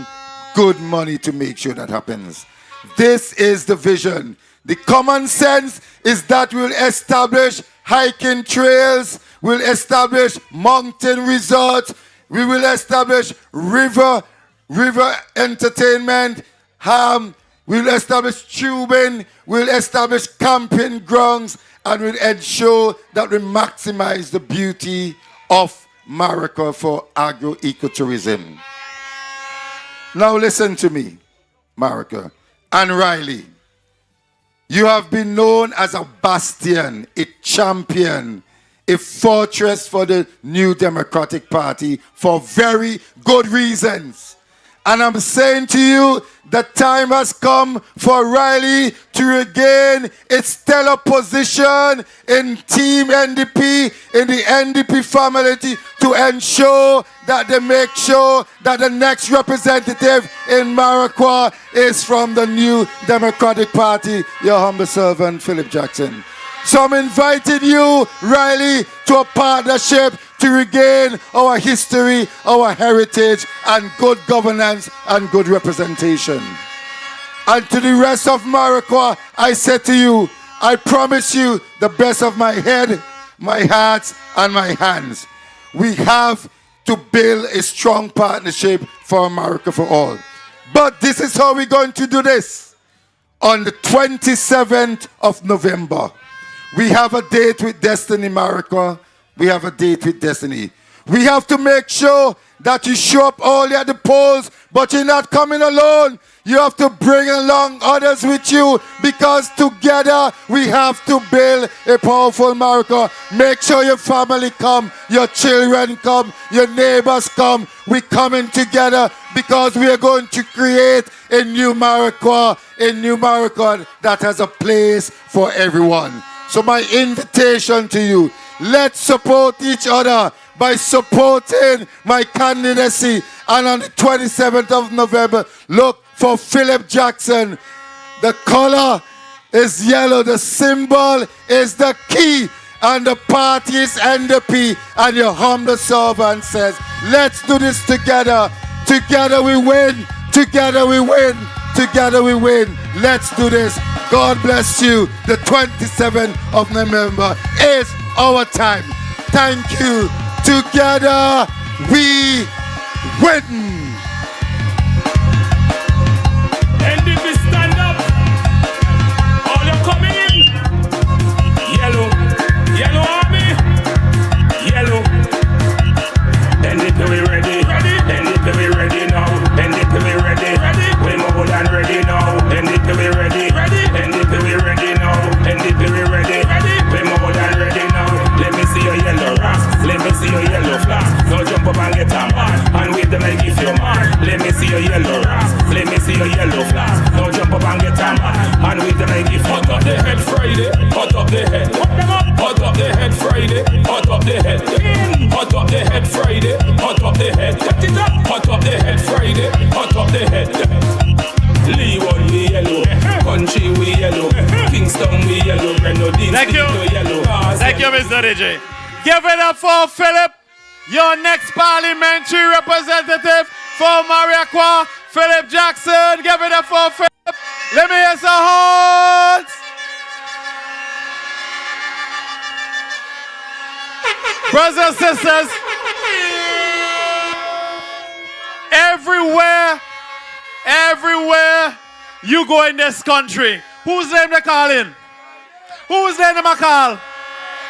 good money to make sure that happens. This is the vision. The common sense is that we'll establish hiking trails, we'll establish mountain resorts, we will establish river entertainment, we'll establish tubing, we'll establish camping grounds, and we'll ensure that we maximize the beauty of Maracay for agro-ecotourism. Now listen to me, Maracay and Riley. You have been known as a bastion, a champion, a fortress for the New Democratic Party for very good reasons. And I'm saying to you, the time has come for Riley to regain its stellar position in Team NDP, in the NDP family, to ensure that they make sure that the next representative in Maracay is from the New Democratic Party. Your humble servant, Philip Jackson. So I'm inviting you, Riley, to a partnership to regain our history, our heritage, and good governance and good representation. And to the rest of Maracay, I say to you, I promise you the best of my head, my heart, and my hands. We have to build a strong partnership for Maracay for all. But this is how we're going to do this. On the 27th of November, we have a date with Destiny, Maracay. We have a date with Destiny. We have to make sure that you show up early at the polls, but you're not coming alone. You have to bring along others with you, because together we have to build a powerful Maracay. Make sure your family come, your children come, your neighbors come. We're coming together because we are going to create a new Maracay that has a place for everyone. So my invitation to you, let's support each other by supporting my candidacy. And on the 27th of November, look for Philip Jackson. The color is yellow. The symbol is the key. And the party is NDP. And your humble servant says, let's do this together. Together we win. Together we win. Together we win. Let's do this. God bless you. The 27th of November is our time. Thank you. Together we win. NDP stand up. All you coming in. Yellow. Yellow army. Yellow. NDP we ready. NDP we ready now. NDP we ready. We more than ready now. NDP we ready. NDP we ready now. NDP we ready. We more than ready now. Let me see your yellow rocks. Let me see your yellow flags. Now jump up and get a man and wave them like if you're man. Thank you. Thank you, Mr. DJ. Give it up for Philip, your next parliamentary representative for Mariaqua, Philip Jackson. Give it up for Philip. Let me hear some horns. Brothers and sisters, everywhere you go in this country, whose name they call in? Whose name they call?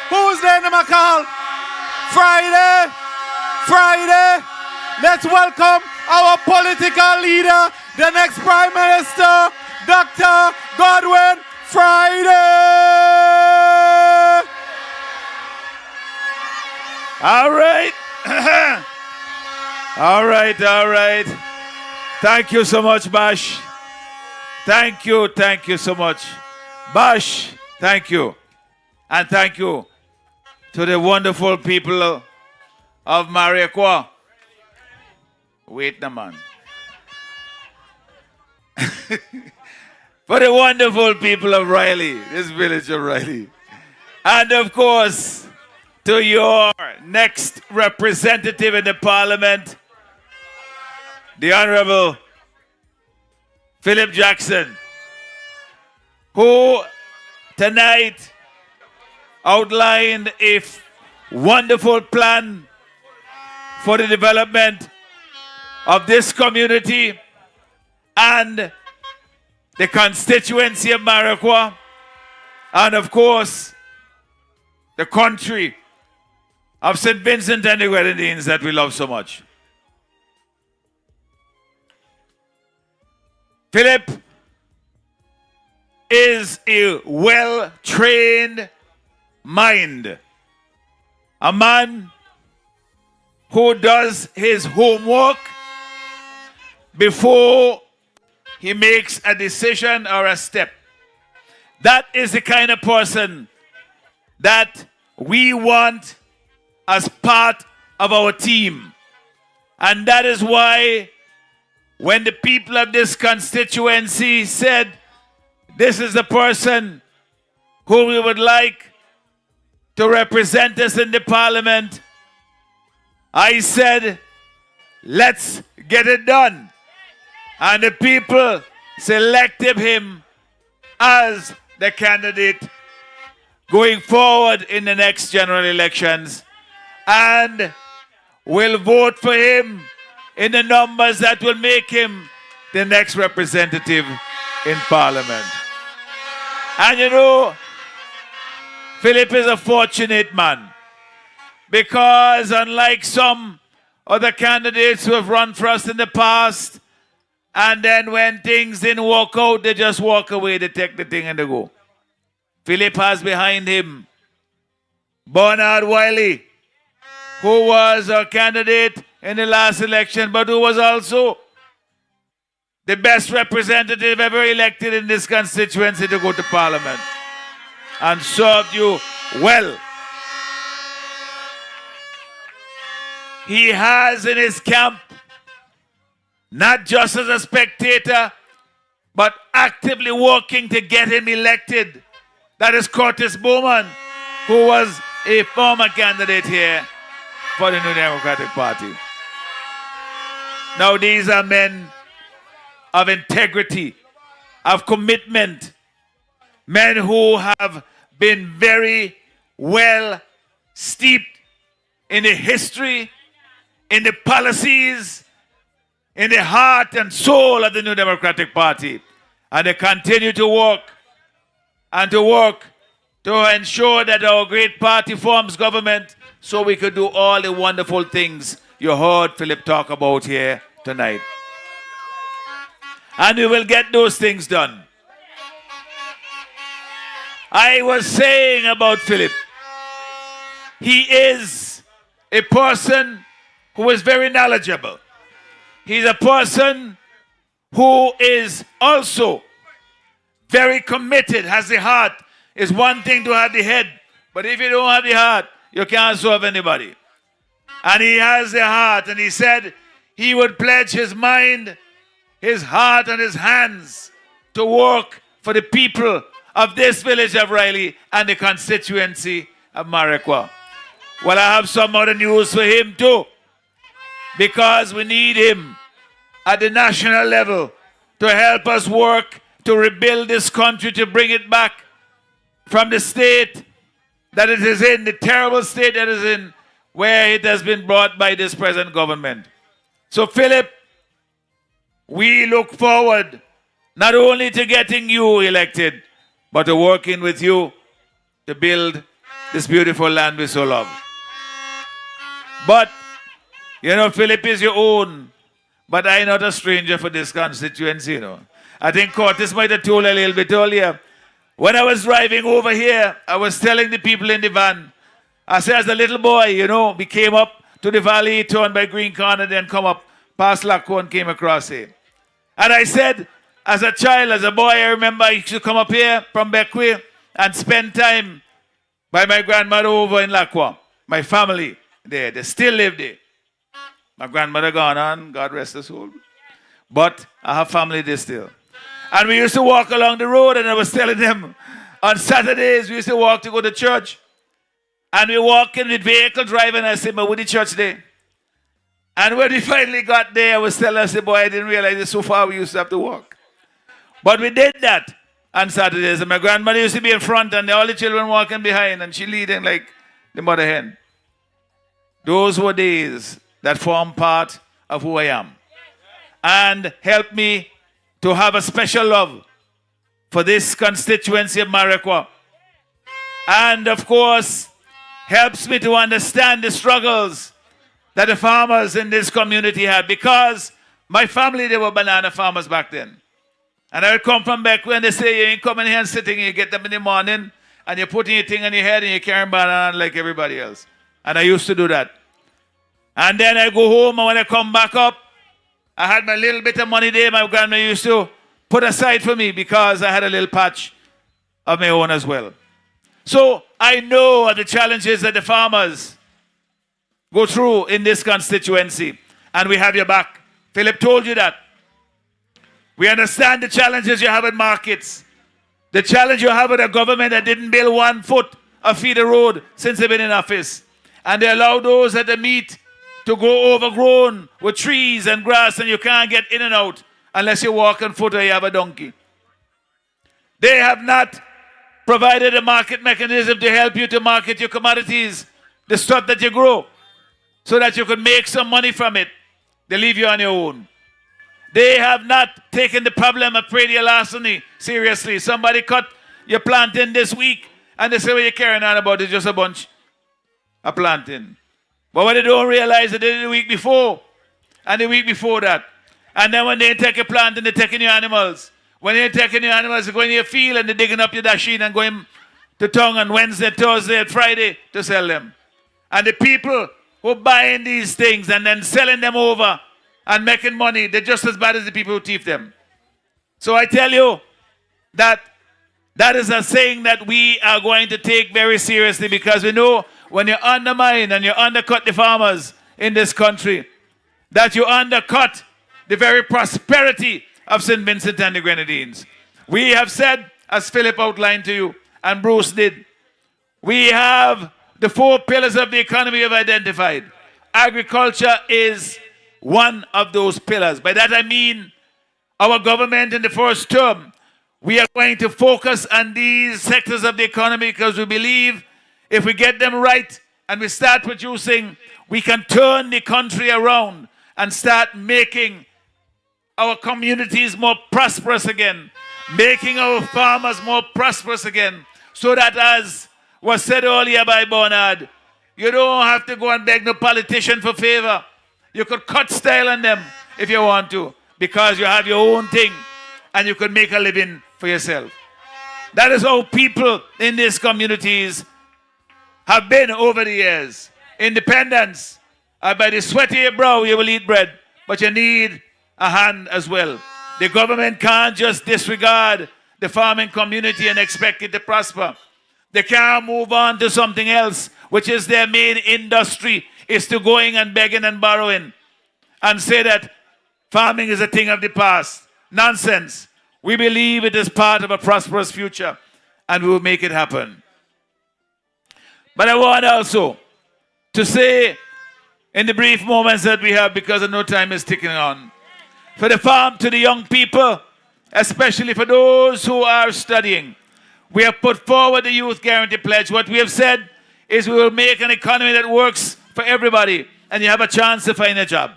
Whose name they call? Friday. Let's welcome our political leader, the next Prime Minister, Dr. Godwin Friday. All right. All right. Thank you so much, Bash. Thank you so much. Bash, thank you. And thank you to the wonderful people of Mariaqua. Wait a man. For the wonderful people of Riley, this village of Riley. And of course, to your next representative in the parliament, the Honorable Philip Jackson, who tonight outlined a wonderful plan for the development of this community and the constituency of Mariaqua, and of course, the country of St. Vincent and the Grenadines that we love so much. Philip is a well-trained mind, a man who does his homework before he makes a decision or a step. That is the kind of person that we want as part of our team. And that is why when the people of this constituency said, this is the person who we would like to represent us in the parliament, I said, let's get it done. And the people selected him as the candidate going forward in the next general elections, and will vote for him in the numbers that will make him the next representative in parliament. And you know, Philip is a fortunate man, because unlike some other candidates who have run for us in the past, and then when things didn't work out, they just walk away, they take the thing and they go. Philip has behind him Bernard Wiley, who was a candidate in the last election, but who was also the best representative ever elected in this constituency to go to parliament, and served you well. He has in his camp, not just as a spectator, but actively working to get him elected. That is Curtis Bowman, who was a former candidate here for the New Democratic Party. Now these are men of integrity, of commitment, men who have been very well steeped in the history, in the policies, in the heart and soul of the New Democratic Party. And they continue to work to ensure that our great party forms government so we could do all the wonderful things you heard Philip talk about here tonight. And we will get those things done. I was saying about Philip, he is a person who is very knowledgeable. He's a person who is also very committed, has the heart. It's one thing to have the head, but if you don't have the heart, you can't serve anybody. And he has the heart, and he said he would pledge his mind, his heart, and his hands to work for the people of this village of Riley and the constituency of Marikwa. Well, I have some other news for him too, because we need him at the national level to help us work to rebuild this country, to bring it back from the state that it is in, the terrible state that it is in, where it has been brought by this present government. So, Philip, we look forward not only to getting you elected, but to working with you to build this beautiful land we so love. But, you know, Philip is your own, but I'm not a stranger for this constituency, you know. I think Cortis might have told a little bit earlier. When I was driving over here, I was telling the people in the van, I said, as a little boy, you know, we came up to the valley, turned by Green Corner, then come up past Laco and came across here. And I said, as a child, as a boy, I remember I used to come up here from Beckway and spend time by my grandmother over in Lacroix. My family there, they still live there. My grandmother gone on, God rest her soul. But I have family there still. And we used to walk along the road, and I was telling them, on Saturdays, we used to walk to go to church. And we walk in with vehicle driving, and I said, but with the church there. And when we finally got there, I was telling her, I said, boy, I didn't realize it's so far we used to have to walk. But we did that on Saturdays. And my grandmother used to be in front, and all the children walking behind, and she leading like the mother hen. Those were days that form part of who I am. And helped me to have a special love for this constituency of Marikwa. And of course, helps me to understand the struggles that the farmers in this community had, because my family, they were banana farmers back then. And I would come from back when they say you ain't coming here and sitting, you get them in the morning and you're putting your thing on your head and you're carrying banana like everybody else. And I used to do that. And then I go home, and when I come back up, I had my little bit of money there my grandma used to put aside for me, because I had a little patch of my own as well. So I know the challenges that the farmers go through in this constituency, and we have your back. Philip told you that. We understand the challenges you have in markets, the challenge you have with a government that didn't build 1 foot of feeder road since they've been in office, and they allow those at the meet to go overgrown with trees and grass, and you can't get in and out unless you walk on foot or you have a donkey. They have not provided a market mechanism to help you to market your commodities, the stuff that you grow, so that you can make some money from it. They leave you on your own. They have not taken the problem of predial larceny seriously. Somebody cut your planting this week, and they say, what you're carrying on about is just a bunch of planting. But what they don't realize, they did it the week before, and the week before that. And then when they take a plant, and they're taking your animals. When they're taking your animals, they're going to your field, and they're digging up your dasheen and going to town on Wednesday, Thursday, and Friday to sell them. And the people who are buying these things and then selling them over and making money, they're just as bad as the people who thief them. So I tell you that that is a saying that we are going to take very seriously, because we know when you undermine and you undercut the farmers in this country, that you undercut the very prosperity of St. Vincent and the Grenadines. We have said, as Philip outlined to you, and Bruce did, we have the 4 pillars of the economy we have identified. Agriculture is one of those pillars. By that I mean our government in the first term, we are going to focus on these sectors of the economy, because we believe if we get them right and we start producing, we can turn the country around and start making our communities more prosperous again, making our farmers more prosperous again, so that, as was said earlier by Bernard, you don't have to go and beg no politician for favor. You could cut style on them if you want to, because you have your own thing and you could make a living for yourself. That is how people in these communities have been over the years. Independence. By the sweat of your brow you will eat bread, but you need a hand as well. The government can't just disregard the farming community and expect it to prosper. They can't move on to something else, which is their main industry, is to going and begging and borrowing and say that farming is a thing of the past. Nonsense. We believe it is part of a prosperous future. and we will make it happen. But I want also to say, in the brief moments that we have, because I know time is ticking on, for the farm, to the young people, especially for those who are studying, we have put forward the Youth Guarantee Pledge. What we have said is we will make an economy that works for everybody, and you have a chance to find a job.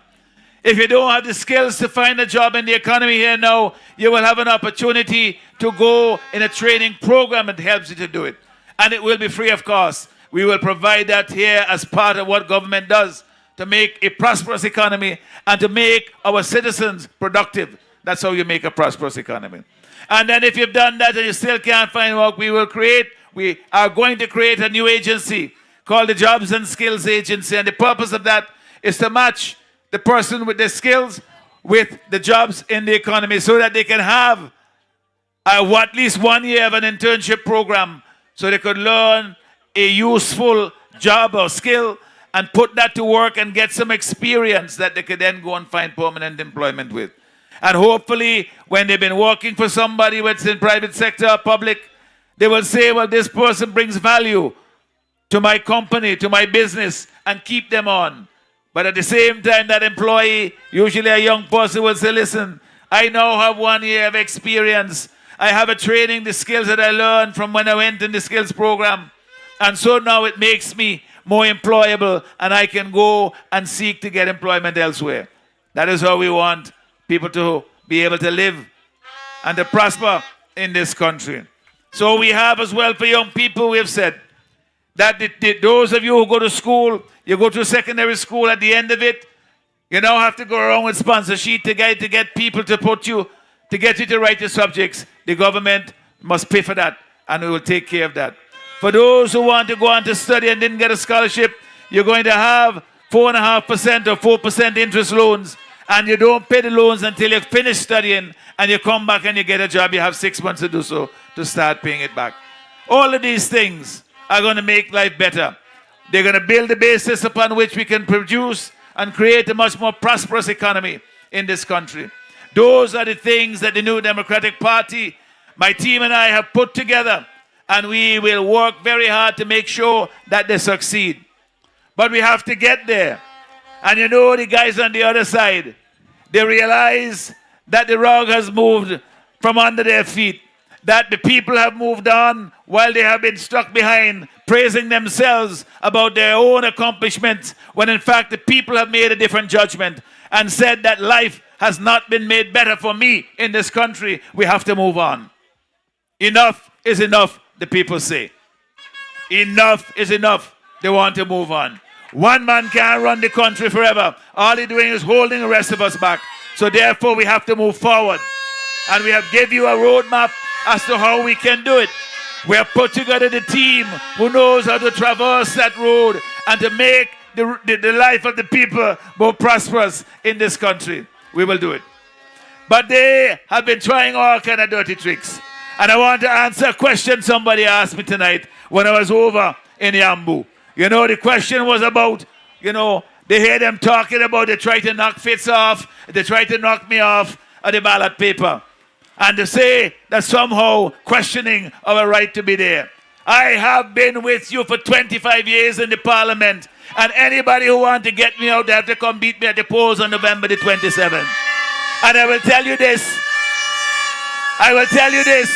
If you don't have the skills to find a job in the economy here now, you will have an opportunity to go in a training program that helps you to do it. And it will be free of cost. We will provide that here as part of what government does to make a prosperous economy and to make our citizens productive. That's how you make a prosperous economy. And then if you've done that and you still can't find work, we are going to create a new agency called the Jobs and Skills Agency. And the purpose of that is to match the person with the skills with the jobs in the economy so that they can have at least 1 year of an internship program so they could learn a useful job or skill and put that to work and get some experience that they could then go and find permanent employment with. And hopefully, when they've been working for somebody, whether it's in private sector or public, they will say, well, this person brings value to my company, to my business, and keep them on. But at the same time, that employee, usually a young person, will say, listen, I now have 1 year of experience. I have a training, the skills that I learned from when I went in the skills program. And so now it makes me more employable, and I can go and seek to get employment elsewhere. That is how we want people to be able to live and to prosper in this country. So we have as well for young people, we have said that those of you who go to school, you go to secondary school, at the end of it, you now have to go around with sponsor sheet to get people to get you to write your subjects. The government must pay for that, and we will take care of that. For those who want to go on to study and didn't get a scholarship, you're going to have 4.5% or 4% interest loans, and you don't pay the loans until you finish studying, and you come back and you get a job. You have 6 months to do so to start paying it back. All of these things are going to make life better. They're going to build the basis upon which we can produce and create a much more prosperous economy in this country. Those are the things that the New Democratic Party, my team and I have put together, and we will work very hard to make sure that they succeed. But we have to get there. And you know, the guys on the other side, they realize that the rug has moved from under their feet, that the people have moved on while they have been stuck behind, praising themselves about their own accomplishments, when in fact the people have made a different judgment and said that life has not been made better for me in this country. We have to move on. Enough is enough, the people say. Enough is enough. They want to move on. One man can't run the country forever. All he's doing is holding the rest of us back. So therefore we have to move forward. And we have given you a roadmap as to how we can do it. We have put together the team who knows how to traverse that road and to make the life of the people more prosperous in this country. We will do it. But they have been trying all kind of dirty tricks. And I want to answer a question somebody asked me tonight when I was over in Yambu. You know, the question was about, you know, they hear them talking about they try to knock Fitz off, they try to knock me off of the ballot paper. And to say that somehow questioning our right to be there. I have been with you for 25 years in the parliament, and anybody who wants to get me out, they have to come beat me at the polls on November the 27th. And I will tell you this. I will tell you this.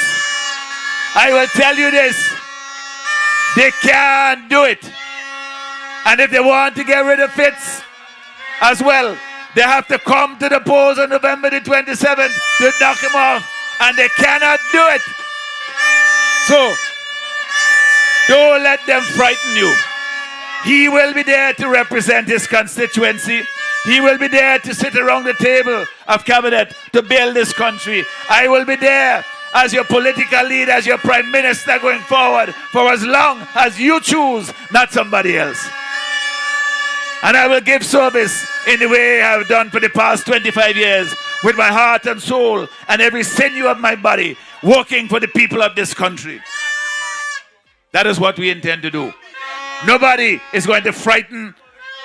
I will tell you this. They can't do it. And if they want to get rid of Fitz as well, they have to come to the polls on November the 27th to knock him off. And they cannot do it. So, don't let them frighten you. He will be there to represent his constituency. He will be there to sit around the table of cabinet to build this country. I will be there as your political leader, as your prime minister going forward for as long as you choose, not somebody else. And I will give service in the way I have done for the past 25 years with my heart and soul and every sinew of my body, working for the people of this country. That is what we intend to do. Nobody is going to frighten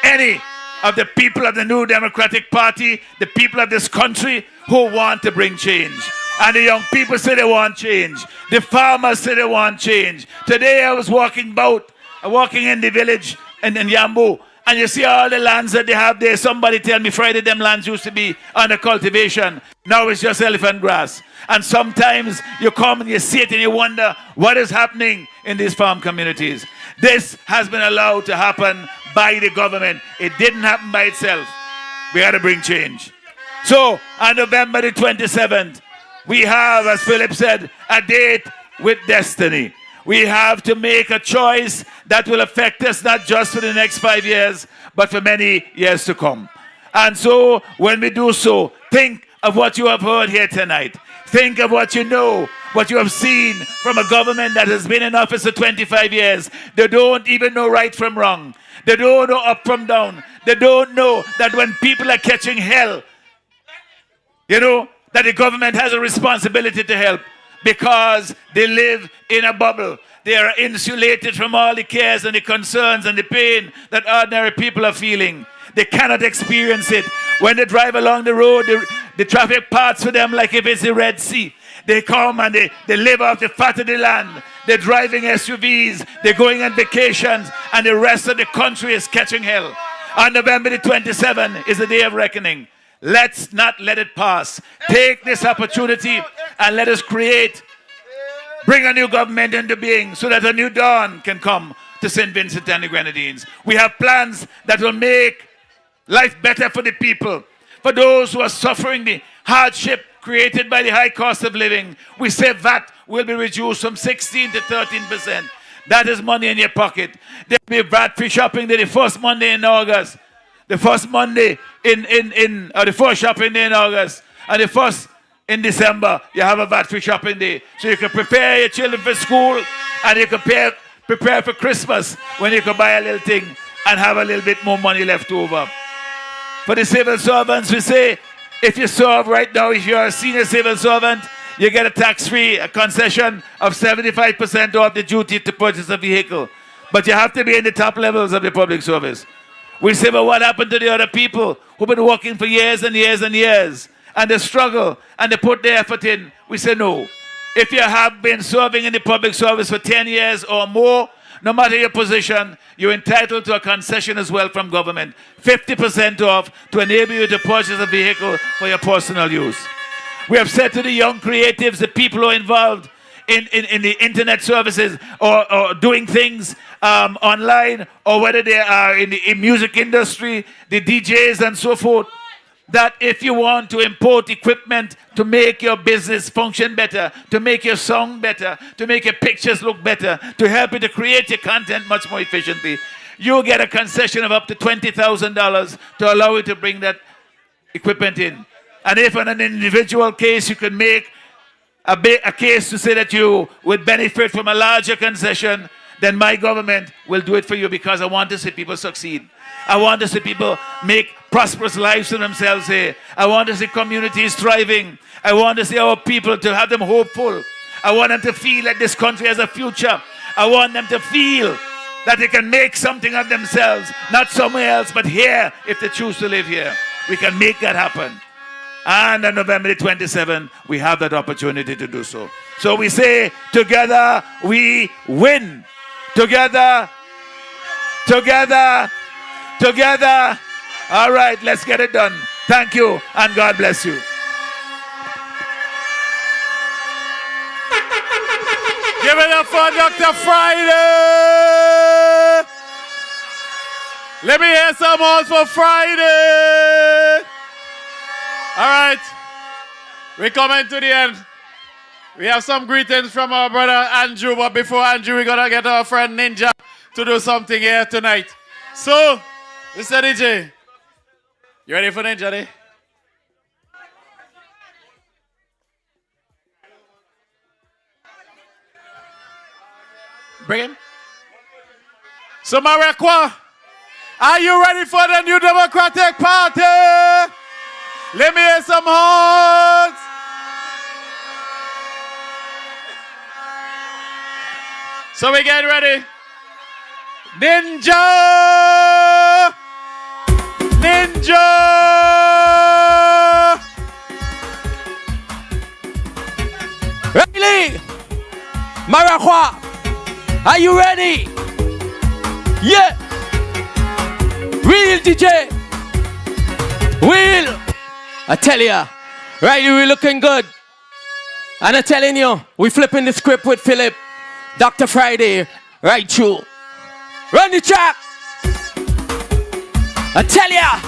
any of the people of the New Democratic Party, the people of this country who want to bring change, And the young people say they want change. The farmers say they want change. Today I was walking in the village in Yambu, and you see all the lands that they have there. Somebody tell me Friday them lands used to be under cultivation. Now it's just elephant grass. And sometimes you come and you see it and you wonder what is happening in these farm communities. This has been allowed to happen by the government. It didn't happen by itself. We got to bring change. So on November the 27th, we have, as Philip said, a date with destiny. We have to make a choice that will affect us not just for the next 5 years, but for many years to come. And so when we do so, think of what you have heard here tonight. Think of what you know, what you have seen from a government that has been in office for 25 years. They don't even know right from wrong. They don't know up from down. They don't know that when people are catching hell, you know, that the government has a responsibility to help because they live in a bubble. They are insulated from all the cares and the concerns and the pain that ordinary people are feeling. They cannot experience it. When they drive along the road, the traffic parts for them like if it's the Red Sea. They come and they live off the fat of the land. They're driving SUVs. They're going on vacations. And the rest of the country is catching hell. On November the 27th is the day of reckoning. Let's not let it pass. Take this opportunity and let us bring a new government into being so that a new dawn can come to St. Vincent and the Grenadines. We have plans that will make life better for the people. For those who are suffering the hardship created by the high cost of living, we say VAT will be reduced from 16 to 13%. That is money in your pocket. There will be VAT-free shopping day the first Monday in August. The first Monday or the first shopping day in August. And the first in December, you have a VAT-free shopping day. So you can prepare your children for school and you can prepare for Christmas when you can buy a little thing and have a little bit more money left over. For the civil servants, we say, if you serve right now, if you're a senior civil servant, you get a tax-free concession of 75% off the duty to purchase a vehicle. But you have to be in the top levels of the public service. We say, but what happened to the other people who've been working for years and years and years, and they struggle and they put their effort in? We say, no. If you have been serving in the public service for 10 years or more, no matter your position, you're entitled to a concession as well from government. 50% off to enable you to purchase a vehicle for your personal use. We have said to the young creatives, the people who are involved in the internet services or doing things online, or whether they are in the music industry, the DJs and so forth, that if you want to import equipment to make your business function better, to make your song better, to make your pictures look better, to help you to create your content much more efficiently, you get a concession of up to $20,000 to allow you to bring that equipment in. And if on an individual case you can make a case to say that you would benefit from a larger concession, then my government will do it for you, because I want to see people succeed. I want to see people make prosperous lives for themselves here. I want to see communities thriving. I want to see our people to have them hopeful. I want them to feel that this country has a future. I want them to feel that they can make something of themselves, not somewhere else, but here, if they choose to live here. We can make that happen. And on November the 27th, we have that opportunity to do so. So we say, together we win. Together. All right, let's get it done. Thank you, and God bless you. Give it up for Dr. Friday. Let me hear some horns for Friday. All right, we're coming to the end. We have some greetings from our brother Andrew, but before Andrew, we're gonna get our friend Ninja to do something here tonight. So, Mr. DJ, you ready for Ninja Day? Bring him. So, Marekwa, are you ready for the New Democratic Party? Let me hear some horns. So we get ready. Ninja! Ninja! Maraqua, are you ready? Yeah. Real DJ. Real. I tell ya, right, we're looking good. And I'm telling you, we flipping the script with Philip. Dr. Friday, right through. Run the track. I tell ya,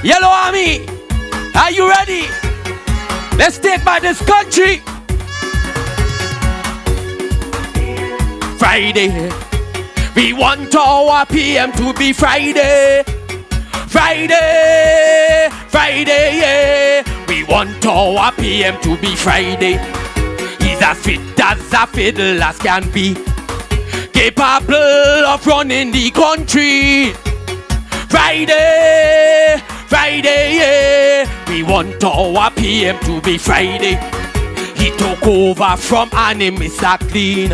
Yellow Army, are you ready? Let's take back this country. Friday, we want our PM to be Friday. Friday, Friday, yeah. We want our PM to be Friday. He's as fit as a fiddle as can be, capable of running the country. Friday, Friday, yeah. We want our PM to be Friday. He took over from Annie Clean,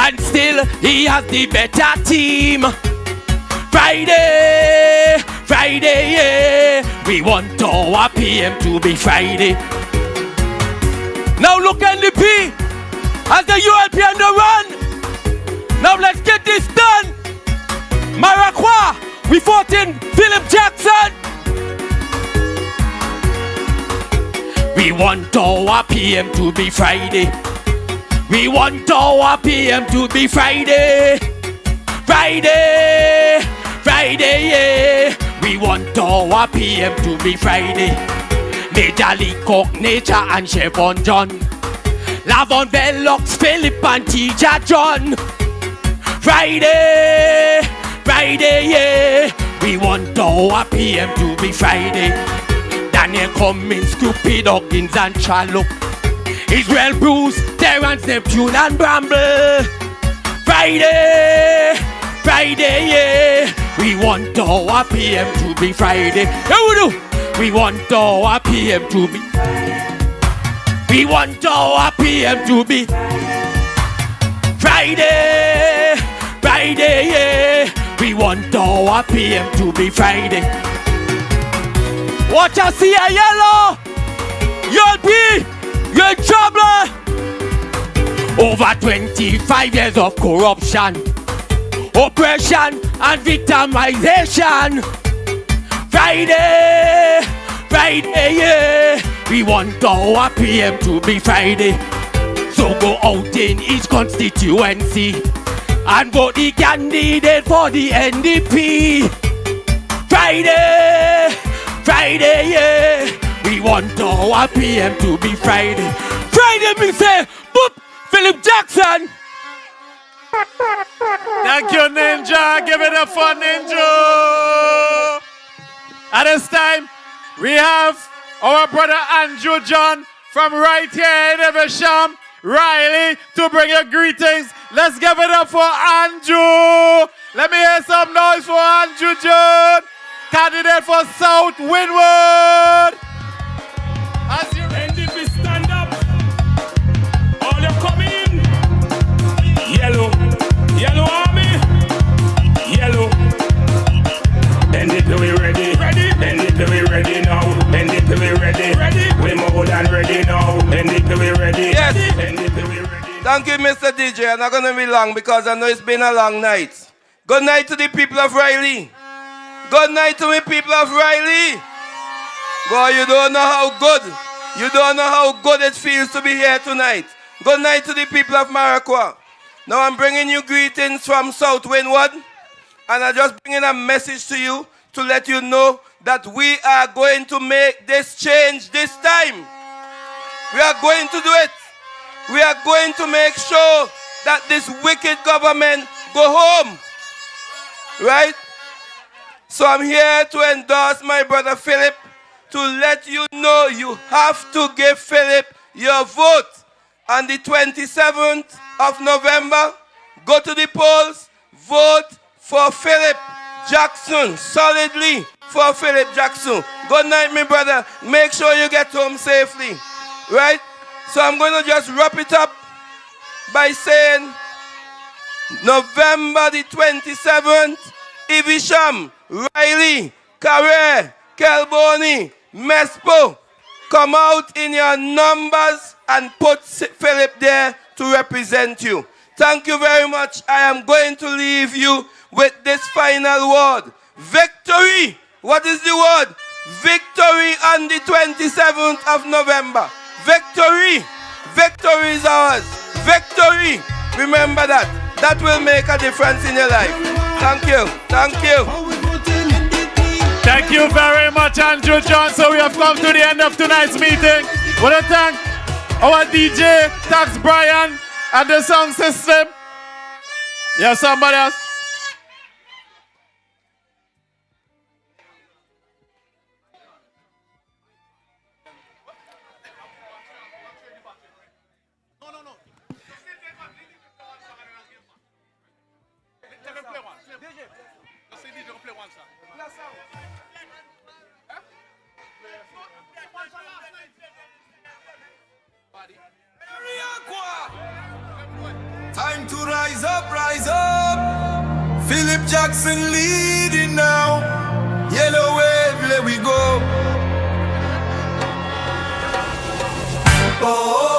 and still he has the better team. Friday, Friday, yeah. We want our PM to be Friday. Now look NDP as the ULP on the run. Now let's get this done. Maraqua, we fought in Philip Jackson. We want our PM to be Friday. We want our PM to be Friday. Friday, Friday, yeah. We want our PM to be Friday. Major Leacock, Nature and Chevron John, Lavon Velox, Philip and Teacher John. Friday, Friday, yeah. We want our PM to be Friday. Daniel Cummings, Cupid, Hawkins and Charlotte, Israel Bruce, Terrence, Neptune and Bramble. Friday, Friday, yeah. We want our PM to be Friday. Here we do. We want our PM to be. We want our PM to be Friday, Friday, yeah. We want our PM to be Friday. Watch out, see a yellow. You'll be, you're in trouble. Over 25 years of corruption, oppression and victimization. Friday, Friday, yeah. We want our PM to be Friday. So go out in each constituency and vote the candidate for the NDP. Friday, Friday, yeah. We want our PM to be Friday. Friday, me say, boop, Philip Jackson. Thank you, Ninja. Give it up for Ninja. At this time, we have our brother Andrew John from right here in Evesham, Riley, to bring you greetings. Let's give it up for Andrew. Let me hear some noise for Andrew John, candidate for South Windward. As you NDP stand up. All you come in. Yellow. Yellow Army. Yellow. NDP we ready. NDP we ready now. NDP we ready. We more than ready now. NDP we ready. Yes. NDP we ready. Thank you, Mr. DJ. I'm not going to be long because I know it's been a long night. Good night to the people of Riley. Good night to the people of Riley. Boy, you don't know how good. You don't know how good it feels to be here tonight. Good night to the people of Maraqua. Now I'm bringing you greetings from South Windward. And I'm just bringing a message to you to let you know that we are going to make this change this time. We are going to do it. We are going to make sure that this wicked government go home. Right? So I'm here to endorse my brother Philip to let you know you have to give Philip your vote on the 27th of November. Go to the polls, vote for Philip Jackson, solidly for Philip Jackson. Good night, my brother. Make sure you get home safely. Right? So I'm going to just wrap it up by saying November the 27th, Evesham, Riley, Carré, Kelboni, Mespo, come out in your numbers and put Philip there to represent you. Thank you very much. I am going to leave you with this final word. Victory. What is the word? Victory on the 27th of November. Victory. Victory is ours. Victory. Remember that. That will make a difference in your life. Thank you. Thank you. Thank you very much, Andrew Johnson. We have come to the end of tonight's meeting. I want to thank our DJ, Tax Brian, and the sound system. Yes, somebody else? Time to rise up, rise up. Philip Jackson leading now. Yellow wave, let we go. Oh.